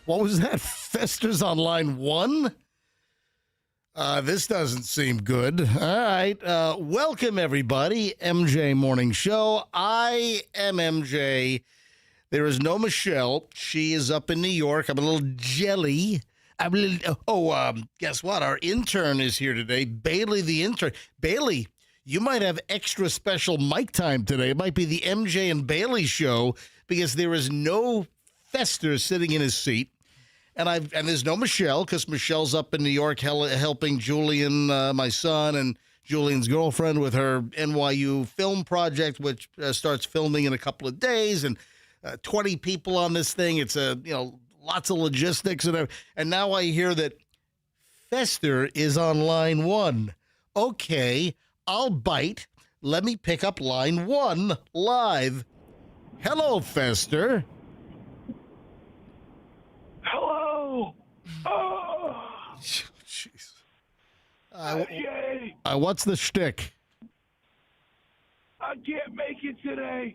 What was that? Festers on line 1? This doesn't seem good. All right. Welcome, everybody. MJ Morning Show. I am MJ. There is no Michelle. She is up in New York. I'm a little jelly. Guess what? Our intern is here today. Bailey, the intern. Bailey, you might have extra special mic time today. It might be the MJ and Bailey show because there is no Fester sitting in his seat. And there's no Michelle because Michelle's up in New York helping Julian, my son, and Julian's girlfriend with her NYU film project, which starts filming in a couple of days, and 20 people on this thing. It's lots of logistics, and now I hear that Fester is on line 1. Okay, I'll bite. Let me pick up line 1 live. Hello, Fester. Hello. Oh. Jeez. What's the shtick? I can't make it today.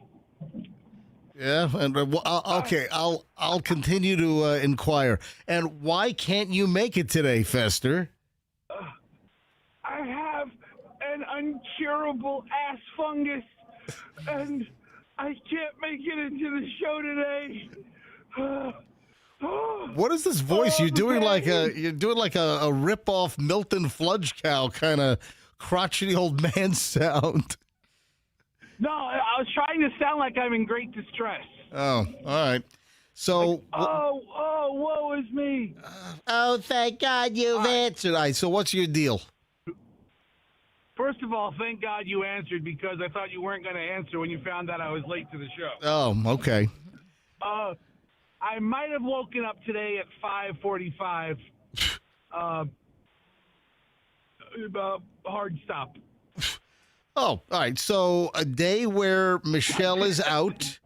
Yeah, and okay, I'll continue to inquire. And why can't you make it today, Fester? I have an uncurable ass fungus, and I can't make it into the show today. What is this voice? You're doing like a rip-off Milton Fludge Cow kind of crotchety old man sound. No, I was trying to sound like I'm in great distress. Oh, all right. So, woe is me. oh, thank God you've answered. All right, so what's your deal? First of all, thank God you answered, because I thought you weren't going to answer when you found out I was late to the show. Oh, okay. I might have woken up today at 5:45. Hard stop. Oh, all right. So a day where Michelle is out,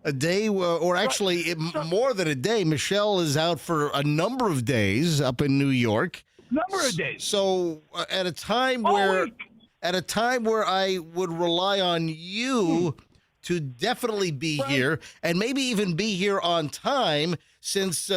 a day or actually more than a day. Michelle is out for a number of days up in New York. Number of days. So at a time where I would rely on you to definitely be here and maybe even be here on time, since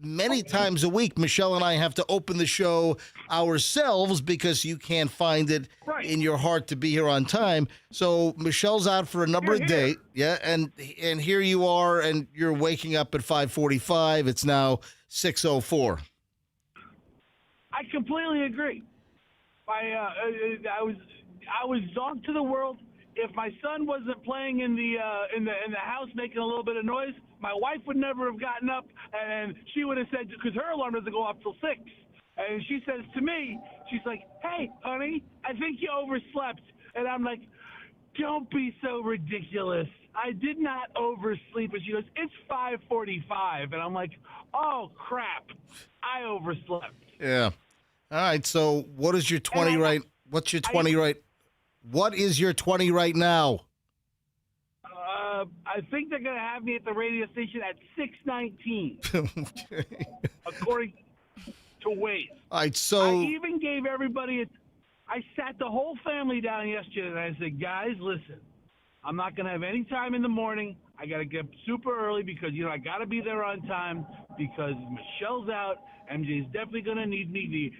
many times a week Michelle and I have to open the show ourselves because you can't find it in your heart to be here on time. So Michelle's out for a number of days. Yeah, and here you are, and you're waking up at 5:45. It's now 6:04. I completely agree. I was zonked to the world. If my son wasn't playing in the house making a little bit of noise, my wife would never have gotten up, and she would have said, because her alarm doesn't go off till 6. And she says to me, she's like, "Hey, honey, I think you overslept." And I'm like, "Don't be so ridiculous. I did not oversleep." And she goes, "It's 5:45." And I'm like, "Oh, crap. I overslept." Yeah. All right. So what is your 20 right? What's your 20 right? What is your 20 right now? I think they're going to have me at the radio station at 6:19. Okay. According to Waze. All right, so I even gave everybody I sat the whole family down yesterday, and I said, "Guys, listen, I'm not going to have any time in the morning. I got to get super early because, I got to be there on time because Michelle's out. MJ's definitely going to need me.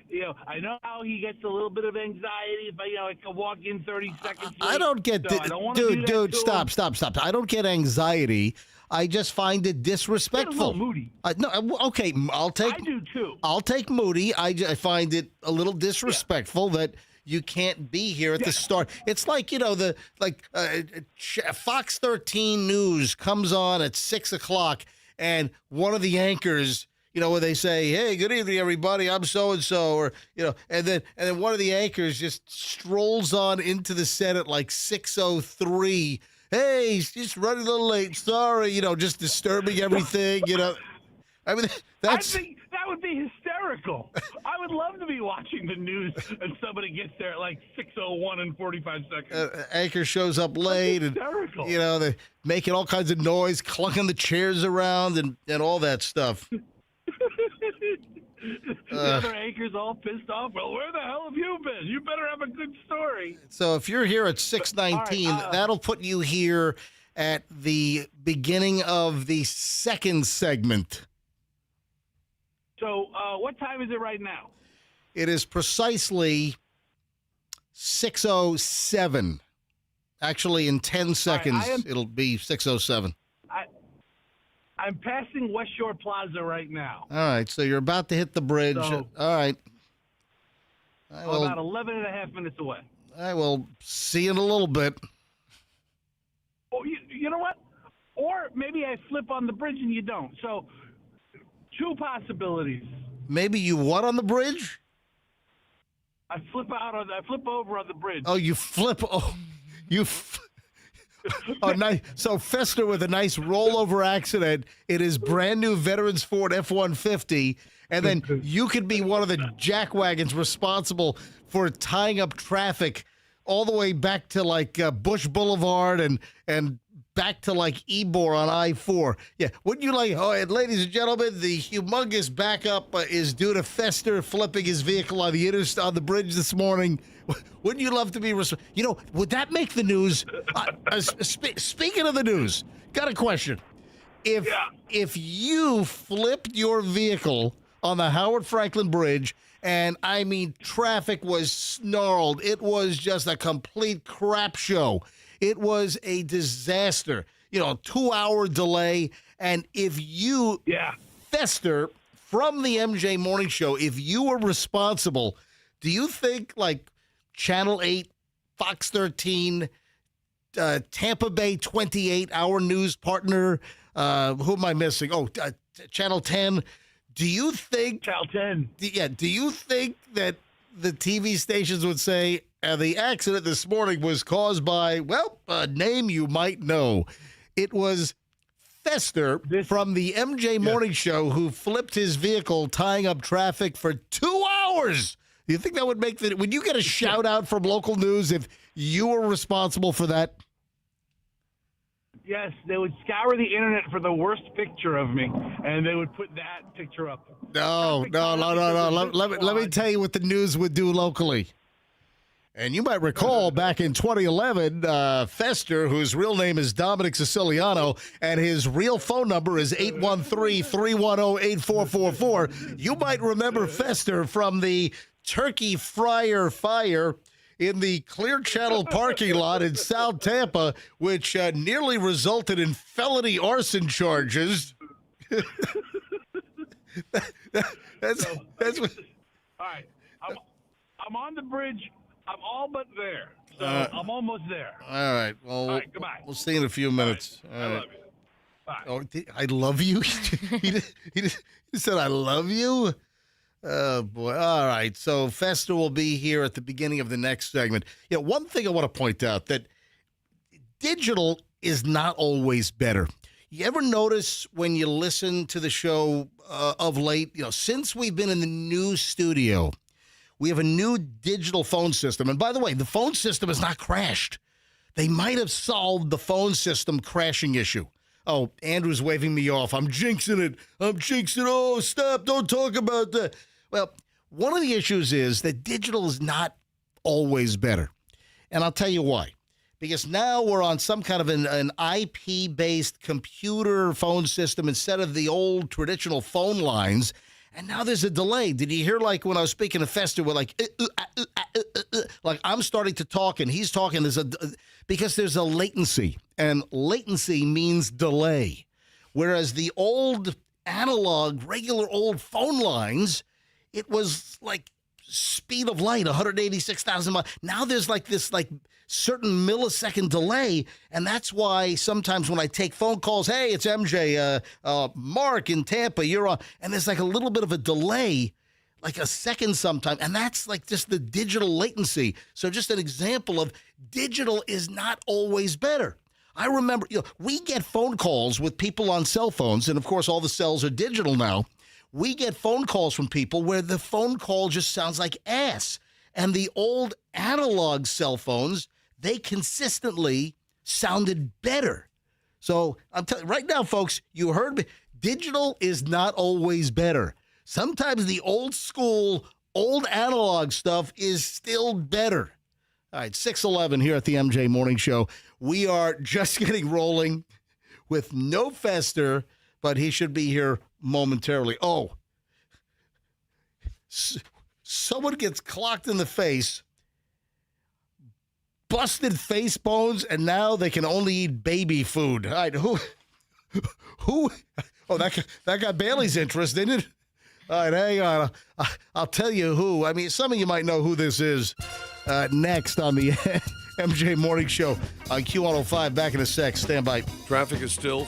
I know how he gets a little bit of anxiety if I can walk in 30 seconds late. I don't get dude, stop. I don't get anxiety. I just find it disrespectful. Moody. No, okay, I do too. I'll take moody. I find it a little disrespectful that you can't be here at the start. It's like, Fox 13 News comes on at 6 o'clock, and one of the anchors, where they say, "Hey, good evening, everybody. I'm so-and-so," or, and then one of the anchors just strolls on into the set at like 6:03. "Hey, he's just running a little late. Sorry," just disturbing everything, I mean, I think that would be hysterical. I would love to be watching the news and somebody gets there at like 6:01 and 45 seconds. Anchor shows up late, and they're making all kinds of noise, clunking the chairs around, and all that stuff. The other anchor's all pissed off. "Well, where the hell have you been? You better have a good story." So if you're here at 6:19, that'll put you here at the beginning of the second segment. So what time is it right now? It is precisely 6:07. Actually, in 10 seconds, it'll be 6:07. I'm passing West Shore Plaza right now. All right, so you're about to hit the bridge. All right. About 11 and a half minutes away. I will see you in a little bit. Oh, you know what? Or maybe I flip on the bridge and you don't. So, two possibilities. Maybe you what on the bridge? I flip over on the bridge. Oh, you flip. Oh, oh, nice. So Fester with a nice rollover accident in his brand new Veterans Ford F-150, and then you could be one of the jackwagons responsible for tying up traffic all the way back to like Bush Boulevard and back to like Ybor on I-4. Yeah, wouldn't you like? Oh, and ladies and gentlemen, the humongous backup is due to Fester flipping his vehicle on the bridge this morning. Wouldn't you love to be, would that make the news? Speaking of the news, got a question. If you flipped your vehicle on the Howard Franklin Bridge, and I mean traffic was snarled, it was just a complete crap show. It was a disaster. 2-hour delay, and if you Fester from the MJ Morning Show, if you were responsible, do you think like Channel 8, Fox 13, Tampa Bay 28, our news partner, who am I missing? Channel 10. Do you think Channel 10? Do you think that the TV stations would say the accident this morning was caused by, a name you might know? It was Fester from the MJ Morning Show who flipped his vehicle tying up traffic for 2 hours. Do you think that would make would you get a shout out from local news if you were responsible for that? Yes, they would scour the internet for the worst picture of me, and they would put that picture up. No. Let me tell you what the news would do locally. And you might recall back in 2011, Fester, whose real name is Dominic Siciliano, and his real phone number is 813-310-8444. You might remember Fester from the Turkey Fryer Fire in the Clear Channel parking lot in South Tampa, which nearly resulted in felony arson charges. That's what. All right, I'm on the bridge. I'm all but there. So I'm almost there. All right. Well, all right, goodbye. We'll see you in a few minutes. All right. I love you. Bye. I love you? he said, I love you? Oh, boy. All right. So Fester will be here at the beginning of the next segment. One thing I want to point out, that digital is not always better. You ever notice when you listen to the show of late, since we've been in the new studio, we have a new digital phone system. And by the way, the phone system has not crashed. They might have solved the phone system crashing issue. Oh, Andrew's waving me off. I'm jinxing it. Oh, stop. Don't talk about that. Well, one of the issues is that digital is not always better. And I'll tell you why. Because now we're on some kind of an IP-based computer phone system instead of the old traditional phone lines. And now there's a delay. Did you hear, like, when I was speaking to Fester, we're like I'm starting to talk and he's talking. Because there's a latency, and latency means delay. Whereas the old analog, regular old phone lines, it was like speed of light, 186,000 miles. Now there's like this certain millisecond delay, and that's why sometimes when I take phone calls, hey, it's MJ, Mark in Tampa, you're on, and there's like a little bit of a delay, like a second sometime, and that's like just the digital latency. So just an example of digital is not always better. I remember, we get phone calls with people on cell phones, and of course all the cells are digital now. We get phone calls from people where the phone call just sounds like ass. And the old analog cell phones, they consistently sounded better. So I'm telling you right now, folks, you heard me. Digital is not always better. Sometimes the old school, old analog stuff is still better. All right, 6:11 here at the MJ Morning Show. We are just getting rolling with no Fester, but he should be here momentarily. Oh, someone gets clocked in the face, busted face bones, and now they can only eat baby food. All right, who? Oh, that got Bailey's interest, didn't it? All right, hang on. I'll tell you who. I mean, some of you might know who this is. Next on the MJ Morning Show on Q105. Back in a sec. Stand by. Traffic is still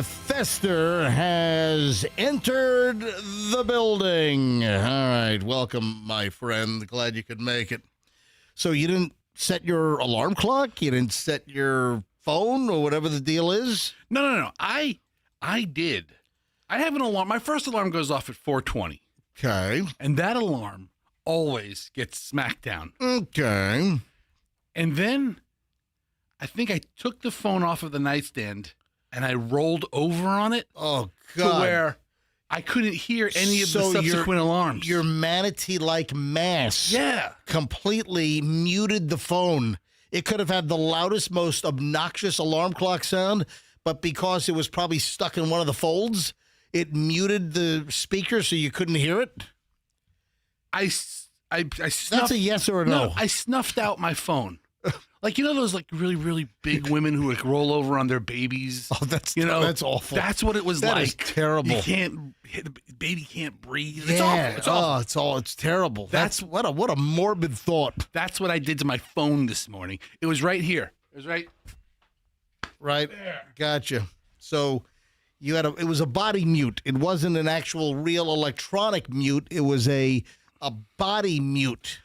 Fester has entered the building. All right, welcome, my friend. Glad you could make it. So you didn't set your alarm clock? You didn't set your phone or whatever the deal is? No. I did. I have an alarm. My first alarm goes off at 4:20. Okay. And that alarm always gets smacked down. Okay. And then I think I took the phone off of the nightstand and I rolled over on it. Oh, God. To where I couldn't hear any of the subsequent alarms. Your manatee-like mass completely muted the phone. It could have had the loudest, most obnoxious alarm clock sound, but because it was probably stuck in one of the folds, it muted the speaker so you couldn't hear it? I snuffed, That's a yes or a no? No, I snuffed out my phone. Like, you know those like really, really big women who like roll over on their babies? Oh, that's awful. That's what it was that like. Is terrible. You can't, the baby can't breathe. It's yeah. awful. It's awful. It's terrible. That's what a morbid thought. That's what I did to my phone this morning. It was right here. It was right there. Gotcha. So it was a body mute. It wasn't an actual real electronic mute. It was a body mute.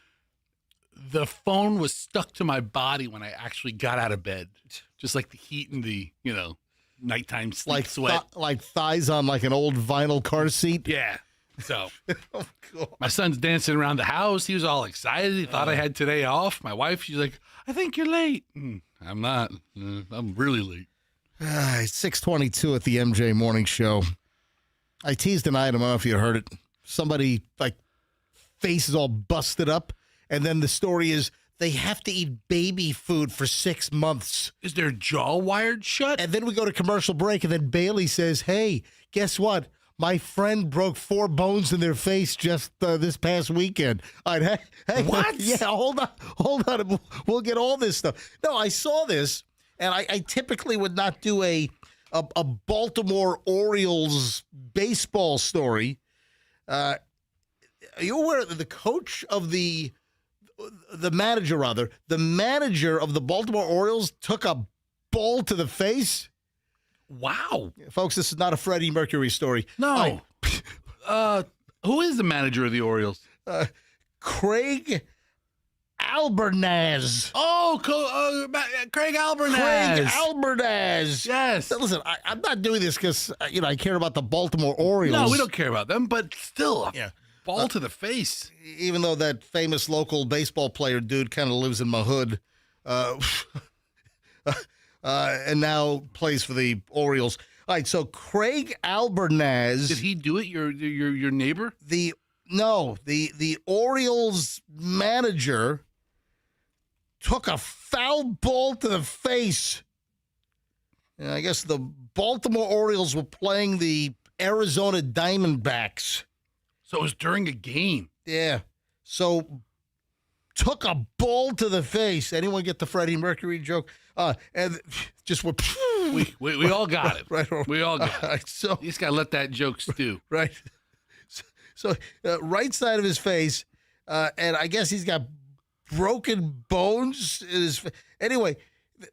The phone was stuck to my body when I actually got out of bed. Just like the heat and the nighttime sleep sweat. Like thighs on like an old vinyl car seat. Yeah. So Oh, God. my son's dancing around the house. He was all excited. He thought I had today off. My wife, she's like, I think you're late. I'm not. I'm really late. It's 6:22 at the MJ Morning Show. I teased an item. I don't know if you heard it. Somebody, like, face is all busted up. And then the story is they have to eat baby food for 6 months. Is their jaw wired shut? And then we go to commercial break, and then Bailey says, hey, guess what? My friend broke 4 bones in their face just this past weekend. All right, hey, What? Yeah, hold on. We'll get all this stuff. No, I saw this, and I typically would not do a Baltimore Orioles baseball story. Are you aware that the coach of the manager of the Baltimore Orioles took a ball to the face? Wow. Folks, this is not a Freddie Mercury story. No. Who is the manager of the Orioles? Craig Albernaz. Oh, Craig Albernaz. Craig Albernaz. Yes. Now, listen, I'm not doing this because I care about the Baltimore Orioles. No, we don't care about them, but still, Yeah. ball to the face. Even though that famous local baseball player dude kind of lives in my hood, and now plays for the Orioles. All right, so Craig Albernaz. Did he do it? Your neighbor? The Orioles manager took a foul ball to the face. And I guess the Baltimore Orioles were playing the Arizona Diamondbacks. So it was during a game. Yeah. So took a ball to the face. Anyone get the Freddie Mercury joke? And just went. We all got it. Right. We all got it. Right, so You just got to let that joke stew. right. So right side of his face, and I guess he's got broken bones in his. Anyway,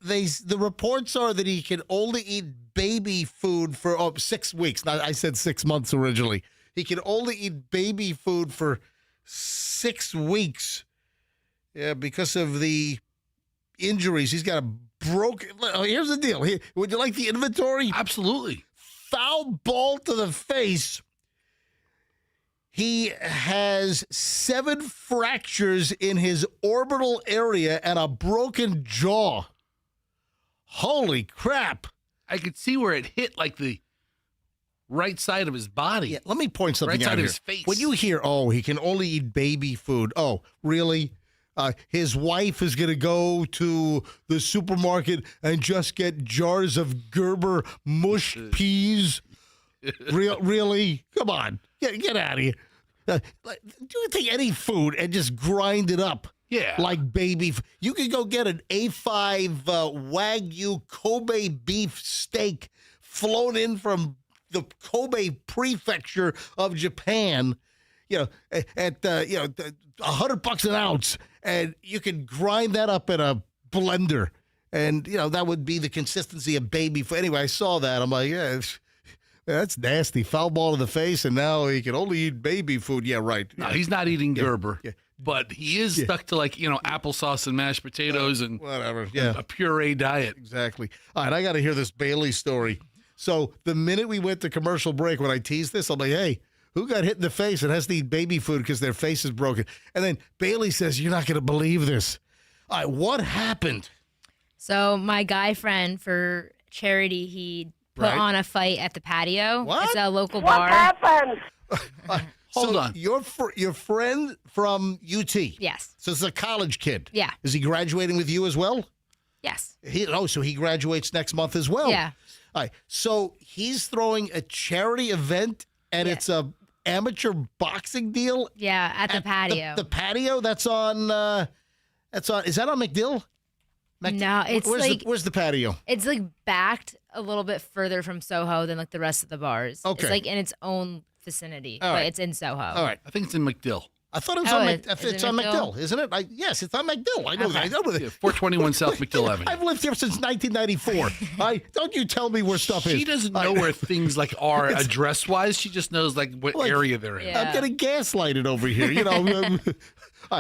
the reports are that he can only eat baby food for 6 weeks. Now, I said 6 months originally. He can only eat baby food for 6 weeks. Yeah, because of the injuries. He's got a broken. Here's the deal. Would you like the inventory? Absolutely. Foul ball to the face. He has 7 fractures in his orbital area and a broken jaw. Holy crap. I could see where it hit like the right side of his body. Yeah, let me point something Right out side of here. his face. When you hear, he can only eat baby food. Oh, really? His wife is going to go to the supermarket and just get jars of Gerber mush peas. Really? Come on. Get out of here. Do you take any food and just grind it up? Yeah. Like baby. You could go get an A5 Wagyu Kobe beef steak flown in from the Kobe prefecture of Japan, at $100 an ounce, and you can grind that up in a blender, and that would be the consistency of baby food. Anyway, I saw that. I'm like, that's nasty. Foul ball to the face, and now he can only eat baby food. Yeah, right. No, he's not eating Gerber. Yeah. But he is stuck to applesauce and mashed potatoes and whatever. Yeah, a puree diet. exactly. All right, I got to hear this Bailey story. So the minute we went to commercial break, when I teased this, I'm like, hey, who got hit in the face and has to eat baby food because their face is broken? And then Bailey says, you're not going to believe this. All right, what happened? So my guy friend for charity, he put on a fight at the patio. What? It's a local What bar. happened? Hold on. Your friend from UT. Yes. So it's a college kid. Yeah. Is he graduating with you as well? Yes. So he graduates next month as well. Yeah. All right. So he's throwing a charity event, and Yeah. it's a amateur boxing deal. Yeah, at the patio. The patio. That's on. Is that on McDill? No, it's where's the patio? it's like backed a little bit further from Soho than like the rest of the bars. Okay. It's like in its own vicinity, All but right. it's in Soho. All right. I think it's in McDill. I thought it was Oh, on is it's it on McDill? McDill, isn't it? Yes, it's on McDill. I know Okay. that. I know that. Yeah, 421 South McDill Avenue. I've lived here since 1994. Don't you tell me where stuff is. She doesn't know where things are address-wise. She just knows what area they're in. Yeah. I'm getting gaslighted over here.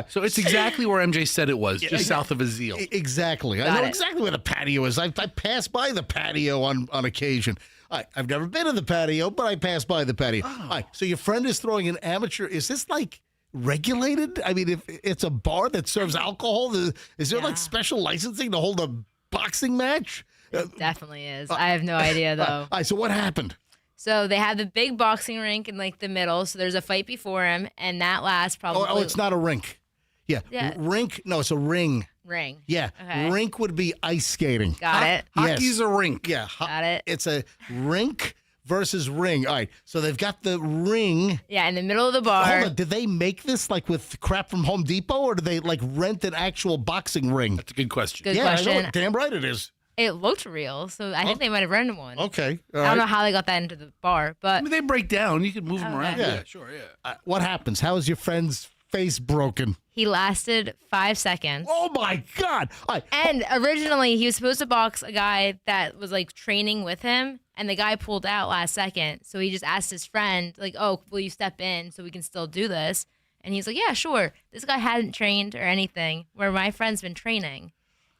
So it's exactly where MJ said it was, just south of Azeel. Exactly. I Got know it. exactly where the patio is. I pass by the patio on occasion. I've never been to the patio, but I pass by the patio. All right, so your friend is throwing an amateur. Is this like regulated? I mean, if it's a bar that serves alcohol, is there like special licensing to hold a boxing match? It definitely is. I have no idea though. All right, so what happened? So they have the big boxing rink in like the middle. So there's a fight before him, and that lasts probably. Oh, it's not a rink. Yeah. Yeah. Rink. No, it's a ring. ring. Yeah. Okay. Rink would be ice skating. Got it. Hockey's Yes. a rink. Yeah. Got it. It's a rink versus ring. All right. So they've got the ring. Yeah, in the middle of the bar. Hold on. Did they make this like with crap from Home Depot, or did they like rent an actual boxing ring? That's a good question. Good I question. know. Damn right it is. It looked real, so I think they might have rented one. Okay. All I don't know right. how they got that into the bar, I but mean, they break down. You can move them around. Yeah. Yeah, sure, yeah. What happens? How is your friend's face broken? he lasted 5 seconds. Oh my God! All right. And originally, he was supposed to box a guy that was like training with him, and the guy pulled out last second. So he just asked his friend, like, "Oh, will you step in so we can still do this?" And he's like, "Yeah, sure." This guy hadn't trained or anything, where my friend's been training,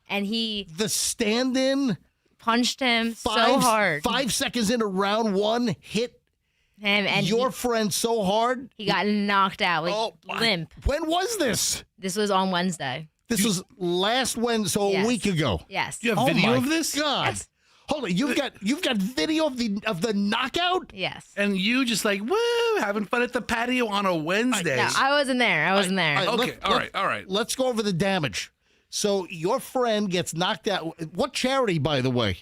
and he The stand-in. punched him so hard. 5 seconds into round one, hit Him and your friend so hard. he got knocked out, like my- limp. When was this? This was on Wednesday. This was last Wednesday, so a Yes. week ago. Yes. Do you have video my of this? God. Yes. Hold on, you've got video of the knockout? Yes. And you just like, woo, having fun at the patio on a Wednesday. No, I wasn't there. I wasn't there. All right, Okay, all right. Let's go over the damage. So your friend gets knocked out. What charity, by the way?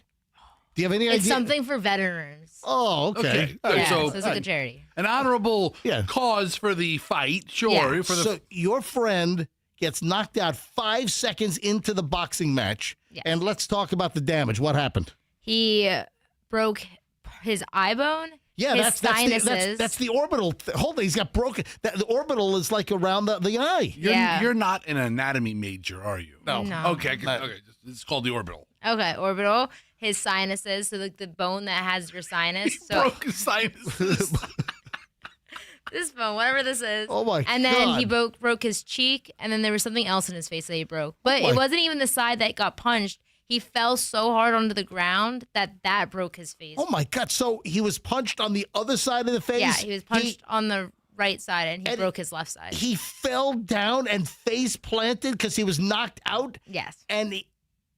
Do you have any It's idea? something for veterans. Oh, okay. Okay. All right, Yeah, so so it's like a charity. an honorable Yeah. cause for the fight, sure. Yeah. For the So your friend gets knocked out 5 seconds into the boxing match. Yes. And let's talk about the damage. What happened? He broke his eye bone. Yeah, his that's the orbital. Hold on, he's got broken. The orbital is like around the eye. you're not an anatomy major, are you? No. Okay, okay. It's called the orbital. Okay, orbital. His sinuses, so like the bone that has your sinus. So Broke his sinuses. this bone, whatever this is. Oh my And then God. he broke his cheek, and then there was something else in his face that he broke. But my- it wasn't even the side that got punched. He fell so hard onto the ground that broke his face. Oh my God! So he was punched on the other side of the face. Yeah, he was punched on the right side, and he and broke his left side. He fell down and face planted because he was knocked out. Yes. And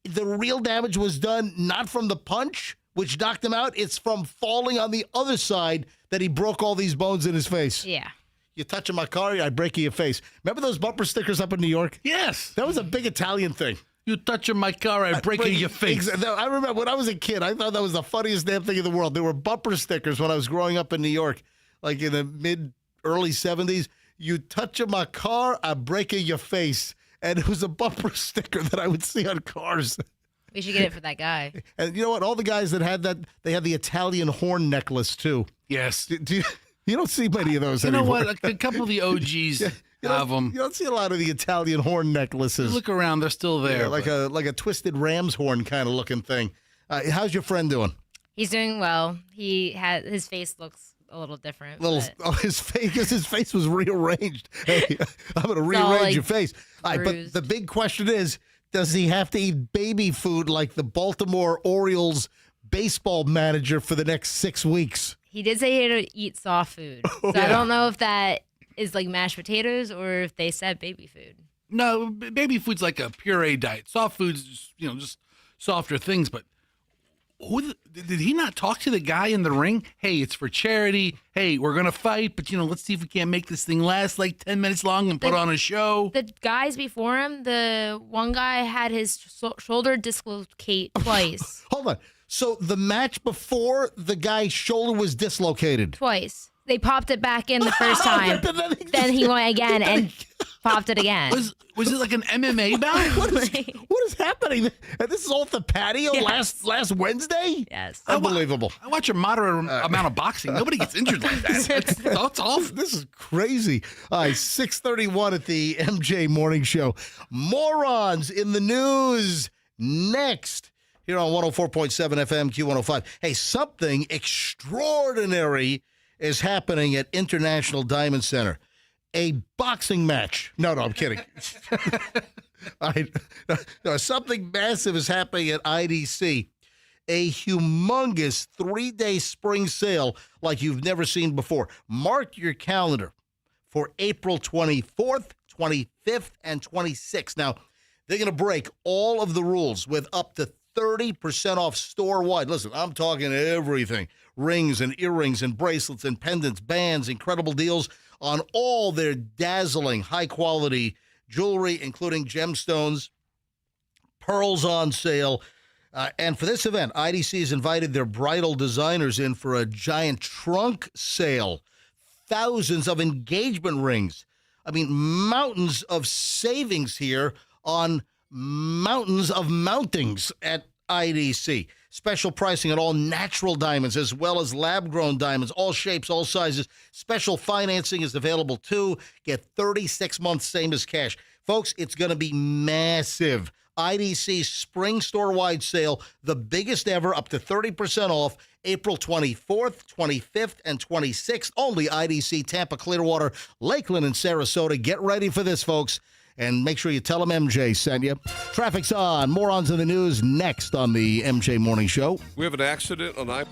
the real damage was done not from the punch, which knocked him out. It's from falling on the other side that he broke all these bones in his face. Yeah. You touching my car, I break your face. Remember those bumper stickers up in New York? Yes. That was a big Italian thing. You touching my car, I break in your face. I remember when I was a kid, I thought that was the funniest damn thing in the world. There were bumper stickers when I was growing up in New York, like in the early 70s. You touching my car, I break in your face. And it was a bumper sticker that I would see on cars. We should get it for that guy. And you know what? All the guys that had that, they had the Italian horn necklace too. Yes. You don't see many of those You know anymore. what? A couple of the OGs have them. You don't see a lot of the Italian horn necklaces. Look around, they're still there. Yeah, like a twisted ram's horn kind of looking thing. How's your friend doing? He's doing well. His face looks a little different. but His face, because his face was rearranged. Hey, I'm going to rearrange all, like, your face. All right, but bruised. the big question is, does he have to eat baby food like the Baltimore Orioles baseball manager for the next 6 weeks? he did say he had to eat soft food. So I don't know if that is like mashed potatoes or if they said baby food. No, baby food's like a puree diet. Soft food's just softer things. But did he not talk to the guy in the ring? Hey, it's for charity. Hey, we're gonna fight, but let's see if we can't make this thing last like 10 minutes long and put on a show. The guys before him, the one guy had his shoulder dislocate twice. Hold on. So the match before, the guy's shoulder was dislocated. Twice. They popped it back in the first time. Then he went again and popped it again. Was it like an MMA bout? What is happening? And this is all at the patio last Wednesday? Yes. Unbelievable. I watch a moderate amount of boxing. Nobody gets injured like that. That's awful. This is crazy. All right, 6:31 at the MJ Morning Show. Morons in the news next here on 104.7 FM Q105. Hey, something extraordinary is happening at International Diamond Center. a boxing match. No, I'm kidding. All right. No, something massive is happening at IDC. A humongous 3-day spring sale like you've never seen before. Mark your calendar for April 24th, 25th, and 26th. Now, they're going to break all of the rules with up to 30% off store-wide. Listen, I'm talking everything. Rings and earrings and bracelets and pendants, bands, incredible deals on all their dazzling, high-quality jewelry, including gemstones, pearls on sale. And for this event, IDC has invited their bridal designers in for a giant trunk sale. Thousands of engagement rings. I mean, mountains of savings here on mountains of mountings at IDC. Special pricing on all natural diamonds as well as lab-grown diamonds, all shapes, all sizes. Special financing is available too. Get 36 months, same as cash. Folks, it's going to be massive. IDC spring store-wide sale, the biggest ever, up to 30% off, April 24th, 25th, and 26th. Only IDC, Tampa, Clearwater, Lakeland, and Sarasota. Get ready for this, folks. And make sure you tell them MJ sent you. Traffic's on. Morons in the news next on the MJ Morning Show. We have an accident on I.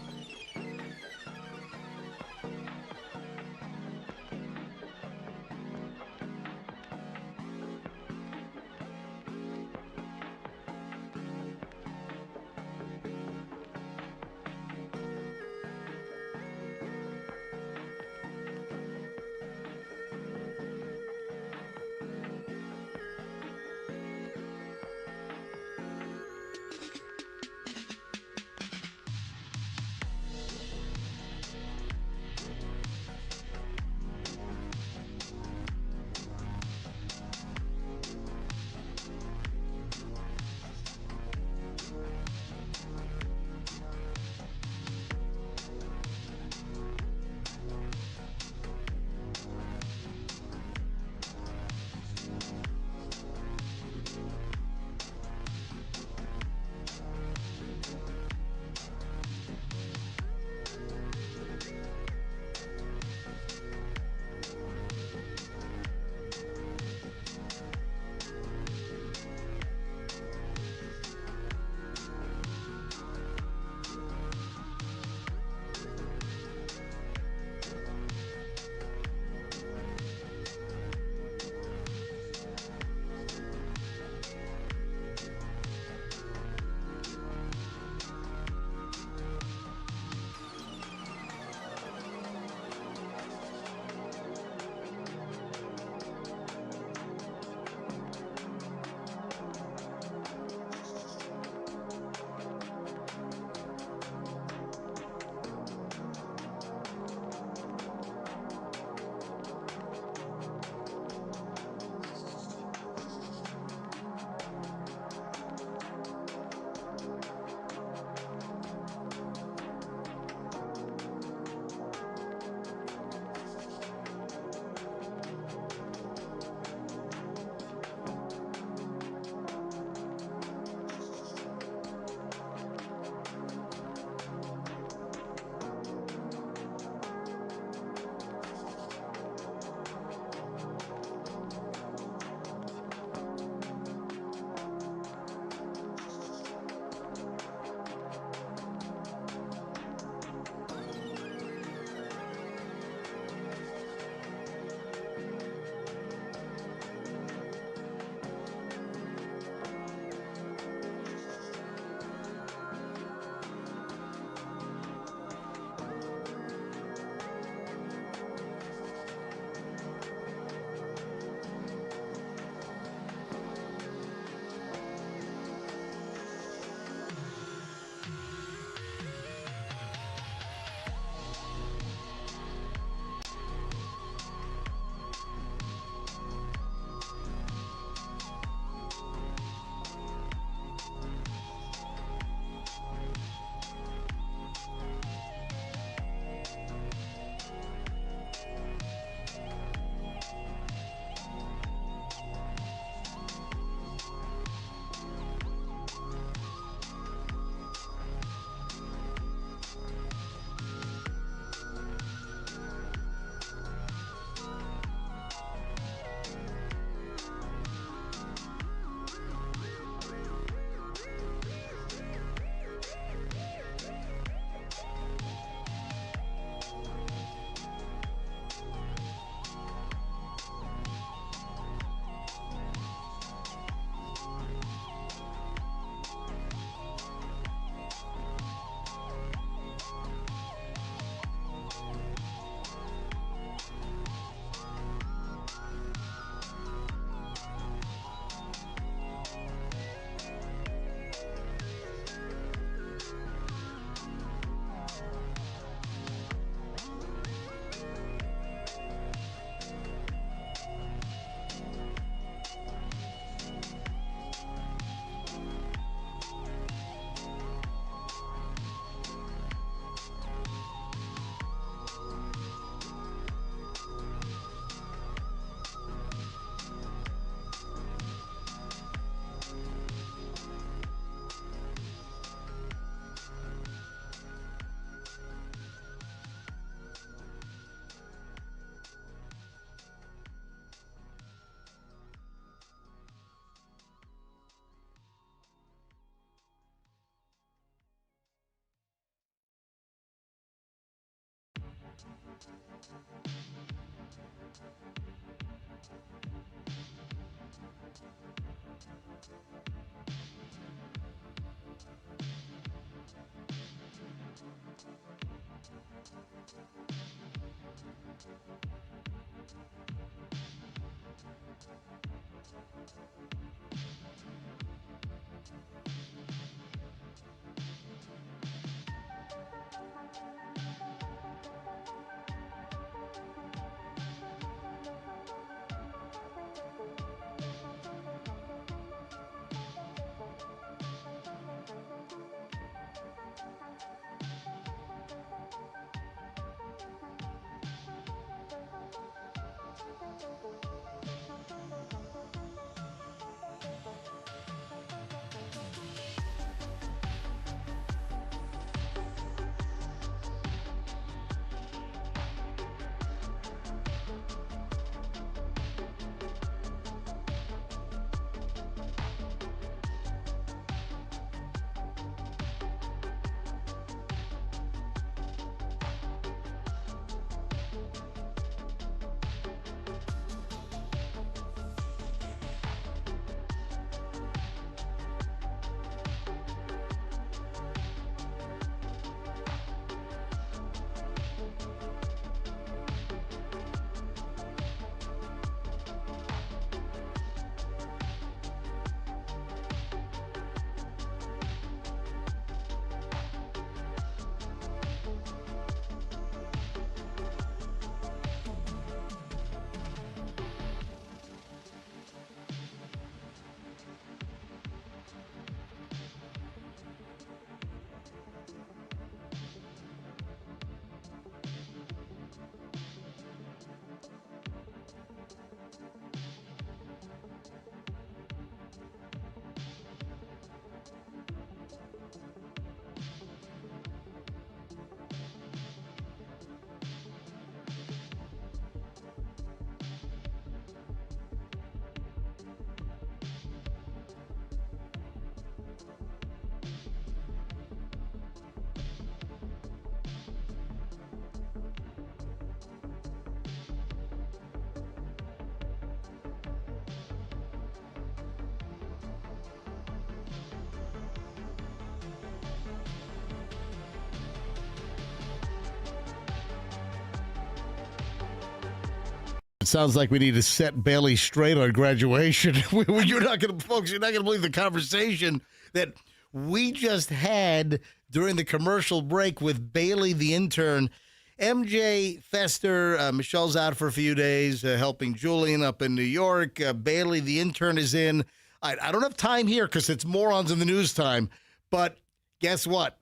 It sounds like we need to set Bailey straight on graduation. You're not going to, folks, you're not going to believe the conversation that we just had during the commercial break with Bailey, the intern. MJ Fester, Michelle's out for a few days, helping Julian up in New York. Bailey, the intern, is in. I don't have time here because it's Morons in the News time, but guess what?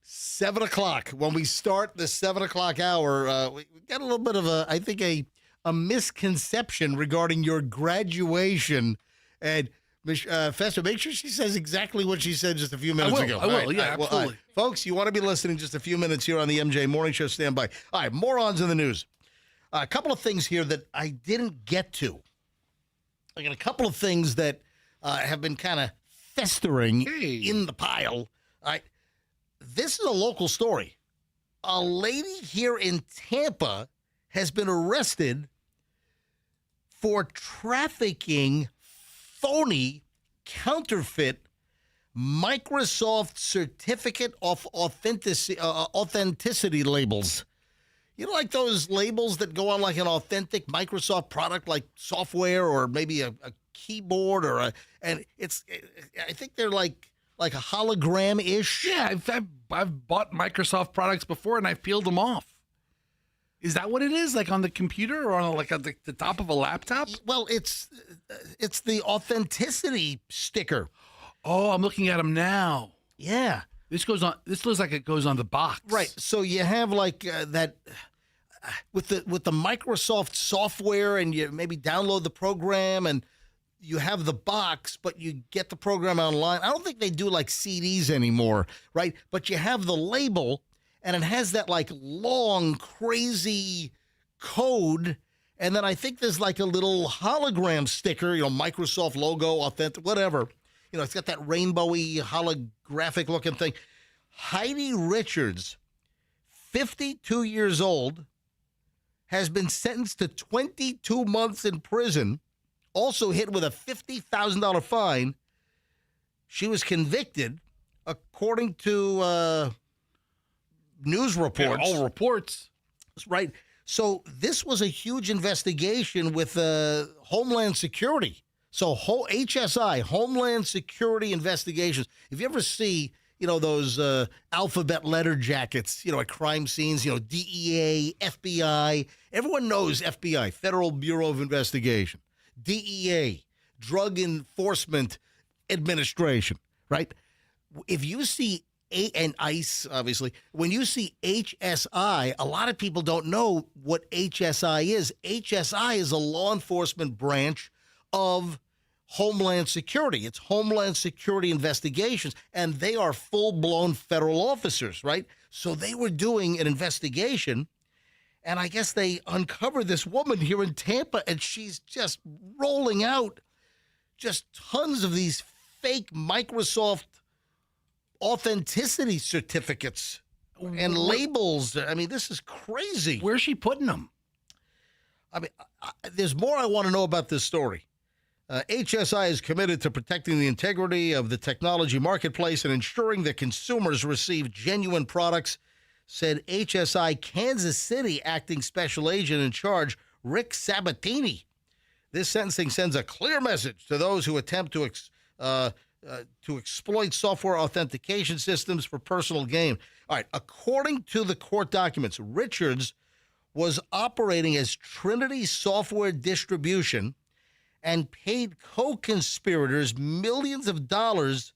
7 o'clock, when we start the 7 o'clock hour, we got a little bit of a misconception regarding your graduation. And Fester, make sure she says exactly what she said just a few minutes ago. I will, yeah, absolutely. Folks, you want to be listening just a few minutes here on the MJ Morning Show. Stand by. All right, Morons in the News. A couple of things here that I didn't get to. I got a couple of things that have been kind of festering in the pile. All right. This is a local story. A lady here in Tampa has been arrested for trafficking phony, counterfeit Microsoft Certificate of Authenticity labels. You know, like those labels that go on like an authentic Microsoft product, like software or maybe a keyboard and I think they're like a hologram-ish. Yeah, I've bought Microsoft products before and I've peeled them off. Is that what it is? Like on the computer or on like the top of a laptop? Well, it's the authenticity sticker. Oh, I'm looking at them now. Yeah. This goes on. This looks like it goes on the box. Right. So you have like that with the Microsoft software, and you maybe download the program, and you have the box, but you get the program online. I don't think they do like CDs anymore, right? But you have the label, and it has that like long, crazy code. And then I think there's like a little hologram sticker, you know, Microsoft logo, authentic, whatever. You know, it's got that rainbowy, holographic looking thing. Heidi Richards, 52 years old, has been sentenced to 22 months in prison, also hit with a $50,000 fine. She was convicted, according to news reports. Yeah, all reports. Right. So this was a huge investigation with Homeland Security. So HSI, Homeland Security Investigations. If you ever see, those alphabet letter jackets, at crime scenes, DEA, FBI. Everyone knows FBI, Federal Bureau of Investigation. DEA, Drug Enforcement Administration, right? If you see and ICE, obviously, when you see HSI, a lot of people don't know what HSI is. HSI is a law enforcement branch of Homeland Security. It's Homeland Security Investigations, and they are full-blown federal officers, right? So they were doing an investigation, and I guess they uncovered this woman here in Tampa, and she's just rolling out just tons of these fake Microsoft authenticity certificates and labels. I mean, this is crazy. Where's she putting them? I mean, there's more I want to know about this story. HSI is committed to protecting the integrity of the technology marketplace and ensuring that consumers receive genuine products, said HSI Kansas City acting special agent in charge, Rick Sabatini. This sentencing sends a clear message to those who attempt to exploit software authentication systems for personal gain. All right, according to the court documents, Richards was operating as Trinity Software Distribution and paid co-conspirators millions of dollars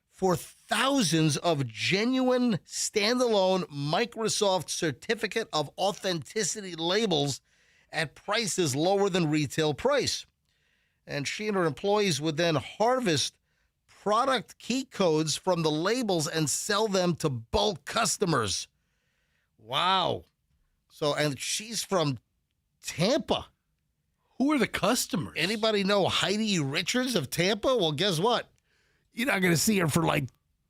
for thousands of genuine standalone Microsoft Certificate of Authenticity labels at prices lower than retail price. And she and her employees would then harvest product key codes from the labels and sell them to bulk customers. Wow. So, and she's from Tampa. Who are the customers? Anybody know Heidi Richards of Tampa? Well, guess what? You're not going to see her for like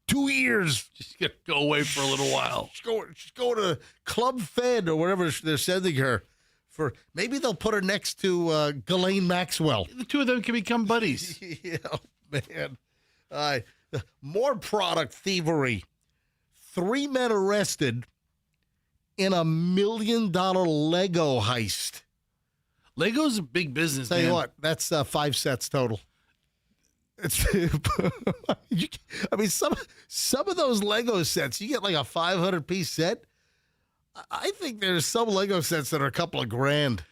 2 years. Just gonna go away for a little while. She's going to Club Fed or wherever they're sending her. For maybe they'll put her next to Ghislaine Maxwell. The two of them can become buddies. Yeah, man. More product thievery. 3 men arrested in a $1 million Lego heist. Lego's a big business, Tell man. you what, that's 5 sets total. It's, I mean, some of those Lego sets, you get like a 500-piece set. I think there's some Lego sets that are a couple of grand.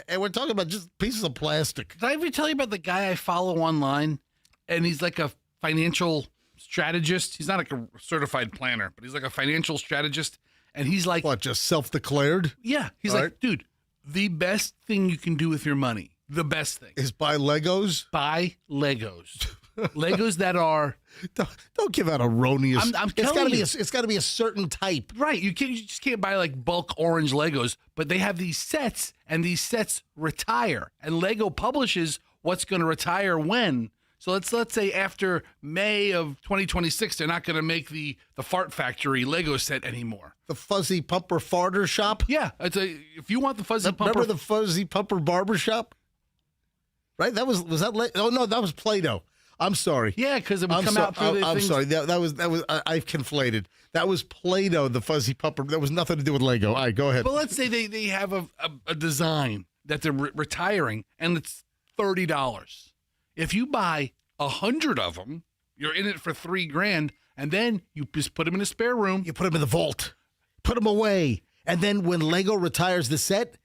And we're talking about just pieces of plastic. Did I ever tell you about the guy I follow online? And he's like a financial strategist. He's not like a certified planner, but he's like a financial strategist. And he's like, What, just self-declared? yeah. He's All like, right. dude, the best thing you can do with your money, the best thing, Is buy Legos? buy Legos. Legos that are Don't give out erroneous. I'm it's telling gotta be you. it's got to be a certain type. right. You just can't buy like bulk orange Legos, but they have these sets, and these sets retire, and Lego publishes what's going to retire when. So let's say after May of 2026, they're not going to make the Fart Factory Lego set anymore. The Fuzzy Pumper Farter Shop. Yeah, if you want the fuzzy pumper, Remember the Fuzzy Pumper Barber Shop? Right? Was that? Oh no, that was Play-Doh. I'm sorry. yeah, because it would come out through the I'm things. sorry. That was I've conflated. That was Play-Doh, the Fuzzy Pumper. That was nothing to do with Lego. All right, go ahead. But let's say they have a design that they're retiring, and it's $30. If you buy 100 of them, you're in it for $3,000, and then you just put them in a spare room. You put them in the vault. Put them away. And then when Lego retires the set,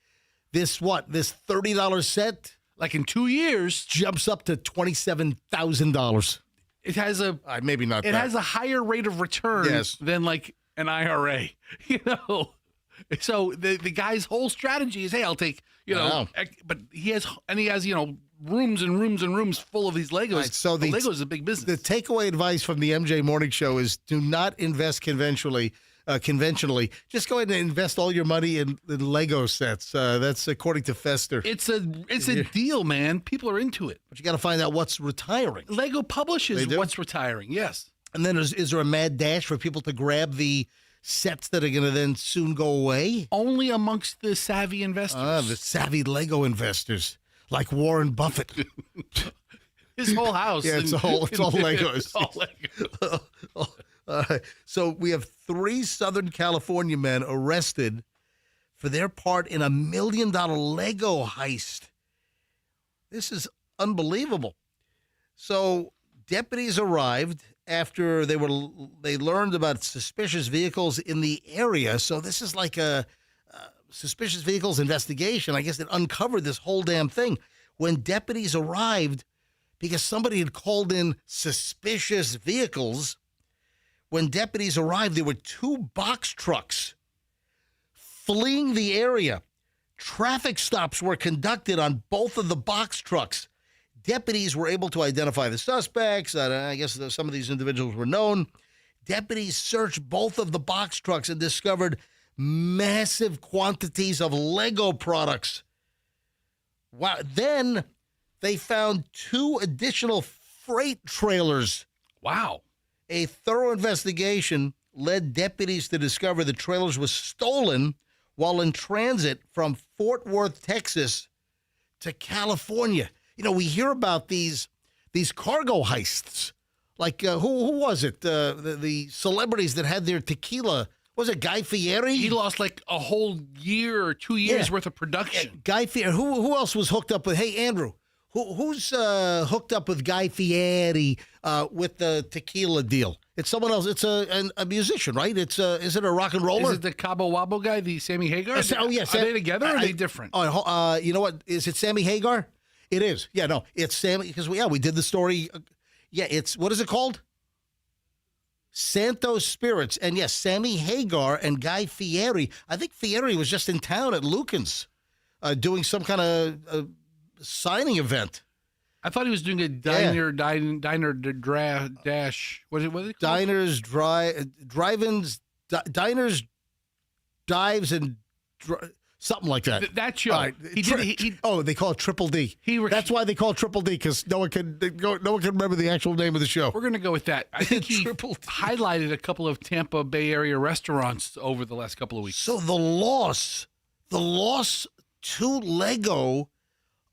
this $30 set Like in 2 years, jumps up to $27,000. it has a Maybe not it that. has a higher rate of return Yes. than like an IRA. So the guy's whole strategy is, hey, I'll take Wow. but he has rooms and rooms and rooms full of these Legos. Right, so The the- Lego is a big business. The takeaway advice from the MJ Morning Show is do not invest conventionally. Just go ahead and invest all your money in Lego sets. That's according to Fester. It's a deal, man. People are into it. But you got to find out what's retiring. Lego They publishes do? what's retiring. Yes. And then is there a mad dash for people to grab the sets that are going to then soon go away? Only amongst the savvy investors. The savvy Lego investors like Warren Buffett. His whole house. Yeah, it's all Legos. It's all Legos. So we have 3 Southern California men arrested for their part in a $1 million Lego heist. This is unbelievable. So deputies arrived after they learned about suspicious vehicles in the area. So this is like a suspicious vehicles investigation. I guess it uncovered this whole damn thing. When deputies arrived, because somebody had called in suspicious vehicles, when deputies arrived, there were 2 box trucks fleeing the area. Traffic stops were conducted on both of the box trucks. Deputies were able to identify the suspects. I guess some of these individuals were known. Deputies searched both of the box trucks and discovered massive quantities of Lego products. Wow. Then they found 2 additional freight trailers. Wow. A thorough investigation led deputies to discover the trailers were stolen while in transit from Fort Worth, Texas to California. You know, we hear about these cargo heists. Like, who was it? The celebrities that had their tequila. Was it Guy Fieri? He lost like a whole year or 2 years worth of production. Guy Fieri. Who else was hooked up with? Hey, Andrew. Who's hooked up with Guy Fieri with the tequila deal? It's someone else. It's a musician, right? Is it a rock and roller? Is it the Cabo Wabo guy, the Sammy Hagar? Oh, yes. Are they together or are they different? You know what? Is it Sammy Hagar? It is. Yeah, no, it's Sammy, because we did the story. It's, what is it called? Santos Spirits. And yes, Sammy Hagar and Guy Fieri. I think Fieri was just in town at Lucan's doing some kind of signing event. I thought he was doing a diner dash. What is it called? Diners, drive-ins, diners, dives, and something like that. That show. Right. They call it Triple D. That's why they call it Triple D, because no one can remember the actual name of the show. We're going to go with that. I think he highlighted a couple of Tampa Bay area restaurants over the last couple of weeks. So the loss to Lego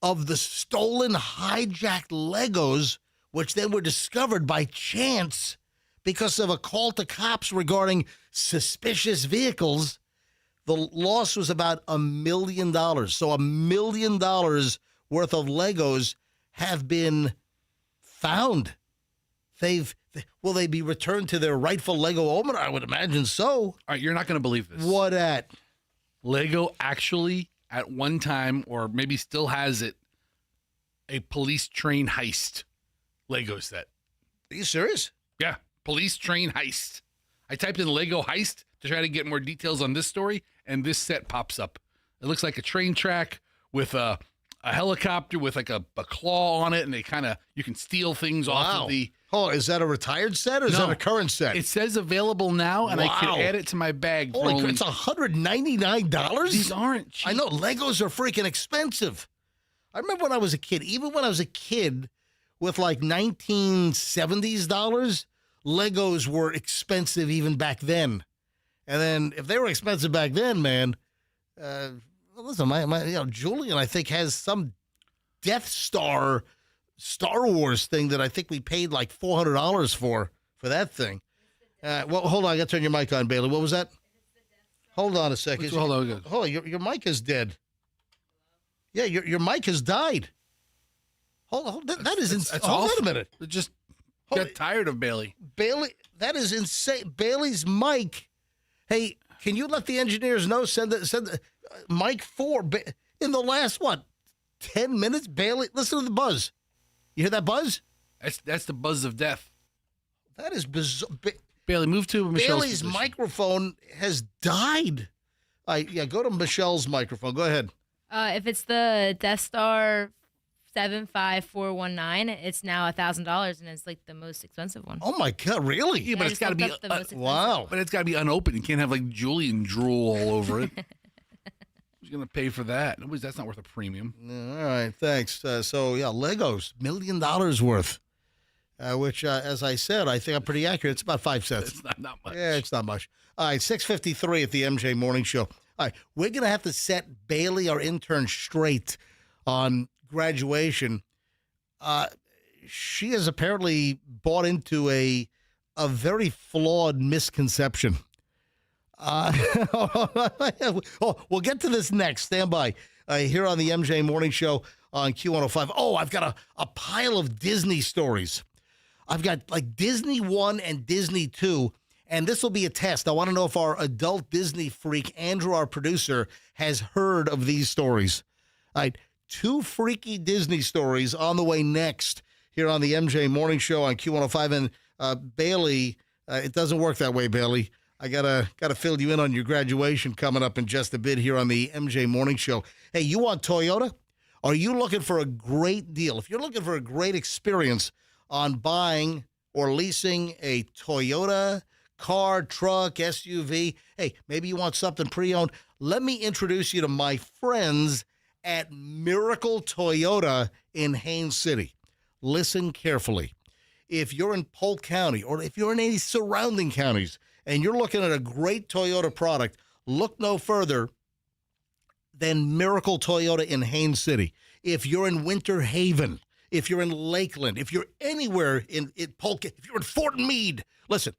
of the stolen, hijacked Legos, which then were discovered by chance because of a call to cops regarding suspicious vehicles. The loss was about $1 million. So $1 million worth of Legos have been found. Will they be returned to their rightful Lego owner? I would imagine so. All right, you're not going to believe this. What at? Lego actually, at one time, or maybe still has it, a police train heist Lego set. Are you serious? Yeah, police train heist. I typed in Lego heist to try to get more details on this story, and this set pops up. It looks like a train track with a helicopter with like a claw on it, and you can steal things off of the... Oh, is that a retired set or is that a current set? It says available now, and I can add it to my bag. Holy crap, it's $199? These aren't cheap. I know, Legos are freaking expensive. I remember when I was a kid, even when I was a kid with like 1970s dollars, Legos were expensive even back then. And then if they were expensive back then, man, listen, Julian, I think, has some Death Star Wars thing that I think we paid like $400 for that thing. Well, hold on. I got to turn your mic on, Bailey. What was that? Hold on a second. Hold on. Your mic is dead. Yeah, your mic has died. Hold on. That is insane. Wait a minute. Just got tired of Bailey. Bailey, that is insane. Bailey's mic. Hey, can you let the engineers know? Send the mic 4 in the last 10 minutes. Bailey, listen to the buzz. You hear that buzz? That's the buzz of death. That is bizarre. Bailey, move to Michelle's Bailey's position. microphone has died. Go to Michelle's microphone. Go ahead. If it's the Death Star 75419, it's now $1,000, and it's like the most expensive one. Oh my God, really? Yeah, but it's got to be wow. But it's got to be unopened. You can't have like Julian drool all over it. Who's gonna pay for that? That's not worth a premium. All right, thanks. Legos, $1 million worth, which, as I said, I think I'm pretty accurate. It's about 5 cents. It's not much. Yeah, it's not much. All right, 6:53 at the MJ Morning Show. All right, we're gonna have to set Bailey, our intern, straight on graduation. She has apparently bought into a very flawed misconception. We'll get to this next. Stand by here on the MJ Morning Show on Q105. Oh, I've got a pile of Disney stories. I've got like Disney 1 and Disney 2, and this will be a test. I want to know if our adult Disney freak, Andrew, our producer, has heard of these stories. All right, 2 freaky Disney stories on the way next here on the MJ Morning Show on Q105. And Bailey, it doesn't work that way, Bailey. I gotta fill you in on your graduation coming up in just a bit here on the MJ Morning Show. Hey, you want Toyota? Are you looking for a great deal? If you're looking for a great experience on buying or leasing a Toyota car, truck, SUV, hey, maybe you want something pre-owned, let me introduce you to my friends at Miracle Toyota in Haines City. Listen carefully. If you're in Polk County or if you're in any surrounding counties and you're looking at a great Toyota product, look no further than Miracle Toyota in Haines City. If you're in Winter Haven, if you're in Lakeland, if you're anywhere in Polk, if you're in Fort Meade, listen,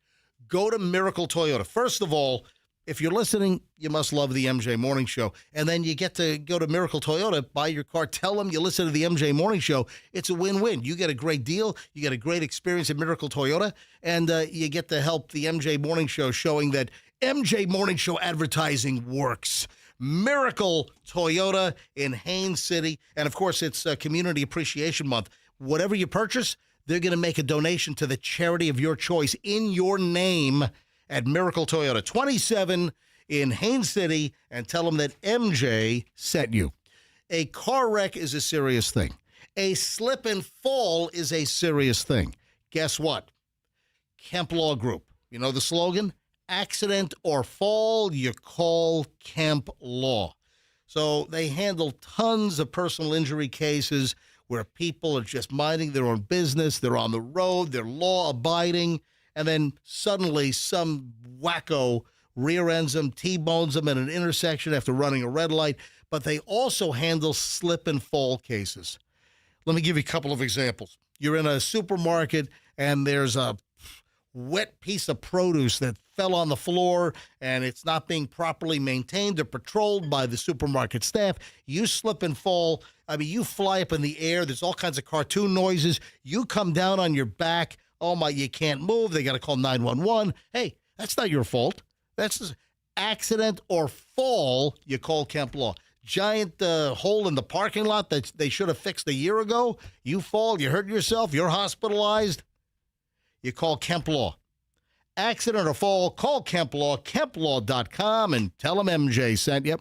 go to Miracle Toyota. First of all, if you're listening, you must love the MJ Morning Show. And then you get to go to Miracle Toyota, buy your car, tell them you listen to the MJ Morning Show. It's a win-win. You get a great deal. You get a great experience at Miracle Toyota. And you get to help the MJ Morning Show, showing that MJ Morning Show advertising works. Miracle Toyota in Haines City. And, of course, it's Community Appreciation Month. Whatever you purchase, they're going to make a donation to the charity of your choice in your name at Miracle Toyota, 27 in Haines City, and tell them that MJ sent you. A car wreck is a serious thing. A slip and fall is a serious thing. Guess what? Kemp Law Group. You know the slogan? Accident or fall, you call Kemp Law. So they handle tons of personal injury cases where people are just minding their own business. They're on the road. They're law-abiding. And then suddenly some wacko rear ends them, T-bones them at an intersection after running a red light. But they also handle slip and fall cases. Let me give you a couple of examples. You're in a supermarket and there's a wet piece of produce that fell on the floor and it's not being properly maintained or patrolled by the supermarket staff. You slip and fall. I mean, you fly up in the air. There's all kinds of cartoon noises. You come down on your back. Oh, my, you can't move. They got to call 911. Hey, that's not your fault. That's just accident or fall, you call Kemp Law. Giant hole in the parking lot that they should have fixed a year ago. You fall, you hurt yourself, you're hospitalized. You call Kemp Law. Accident or fall, call Kemp Law, kemplaw.com, and tell them MJ sent you.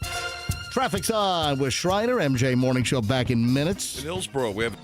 Traffic's on with Schreiner. MJ Morning Show back in minutes. In Hillsborough, we have...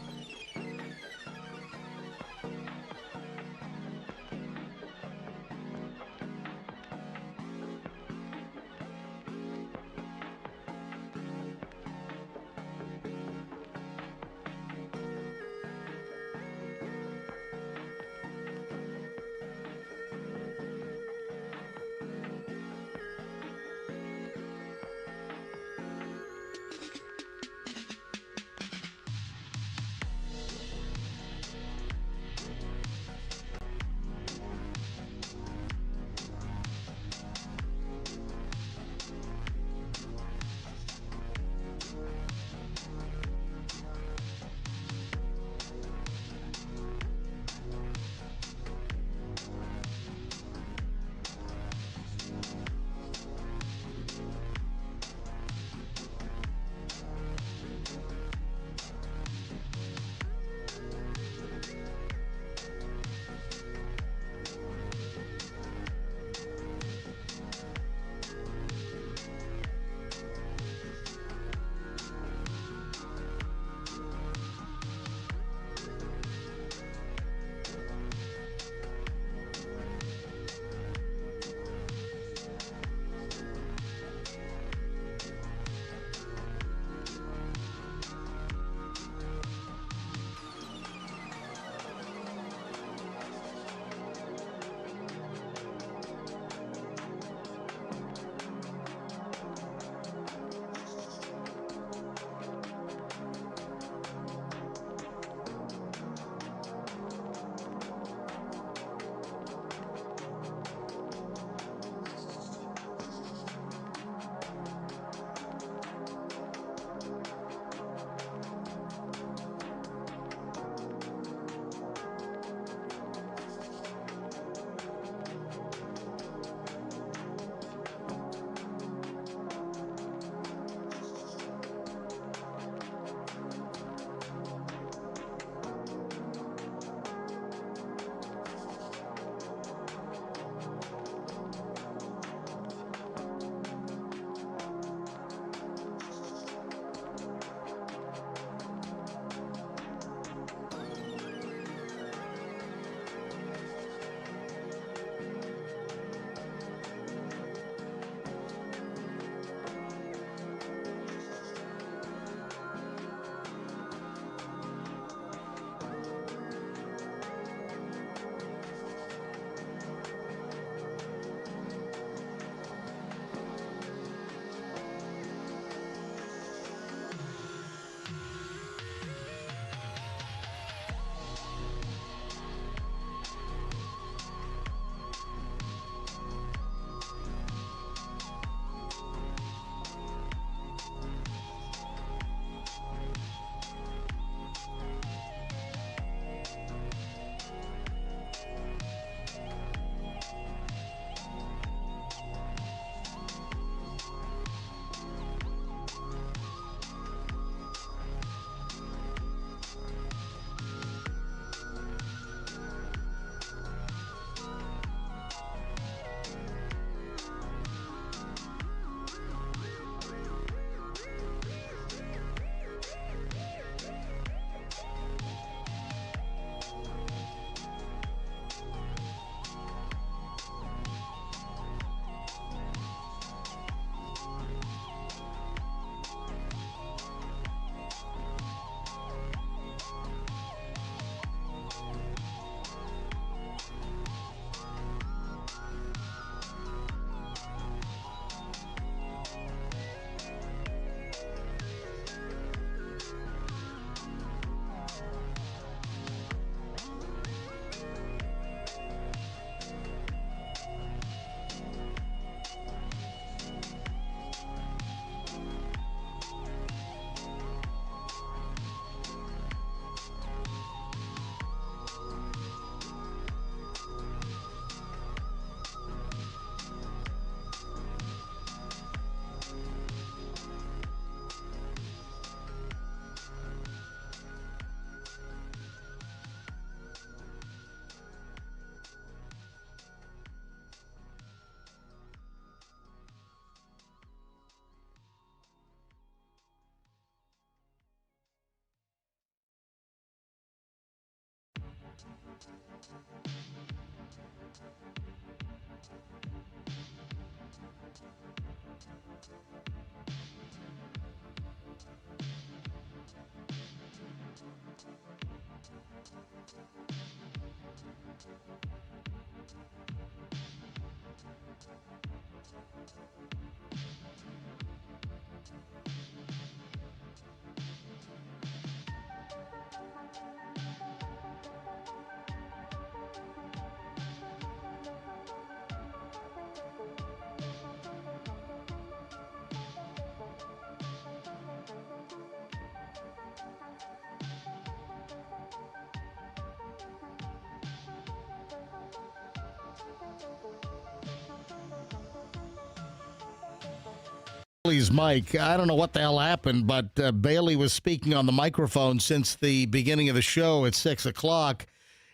Bailey's mic. I don't know what the hell happened, but Bailey was speaking on the microphone since the beginning of the show at 6 o'clock,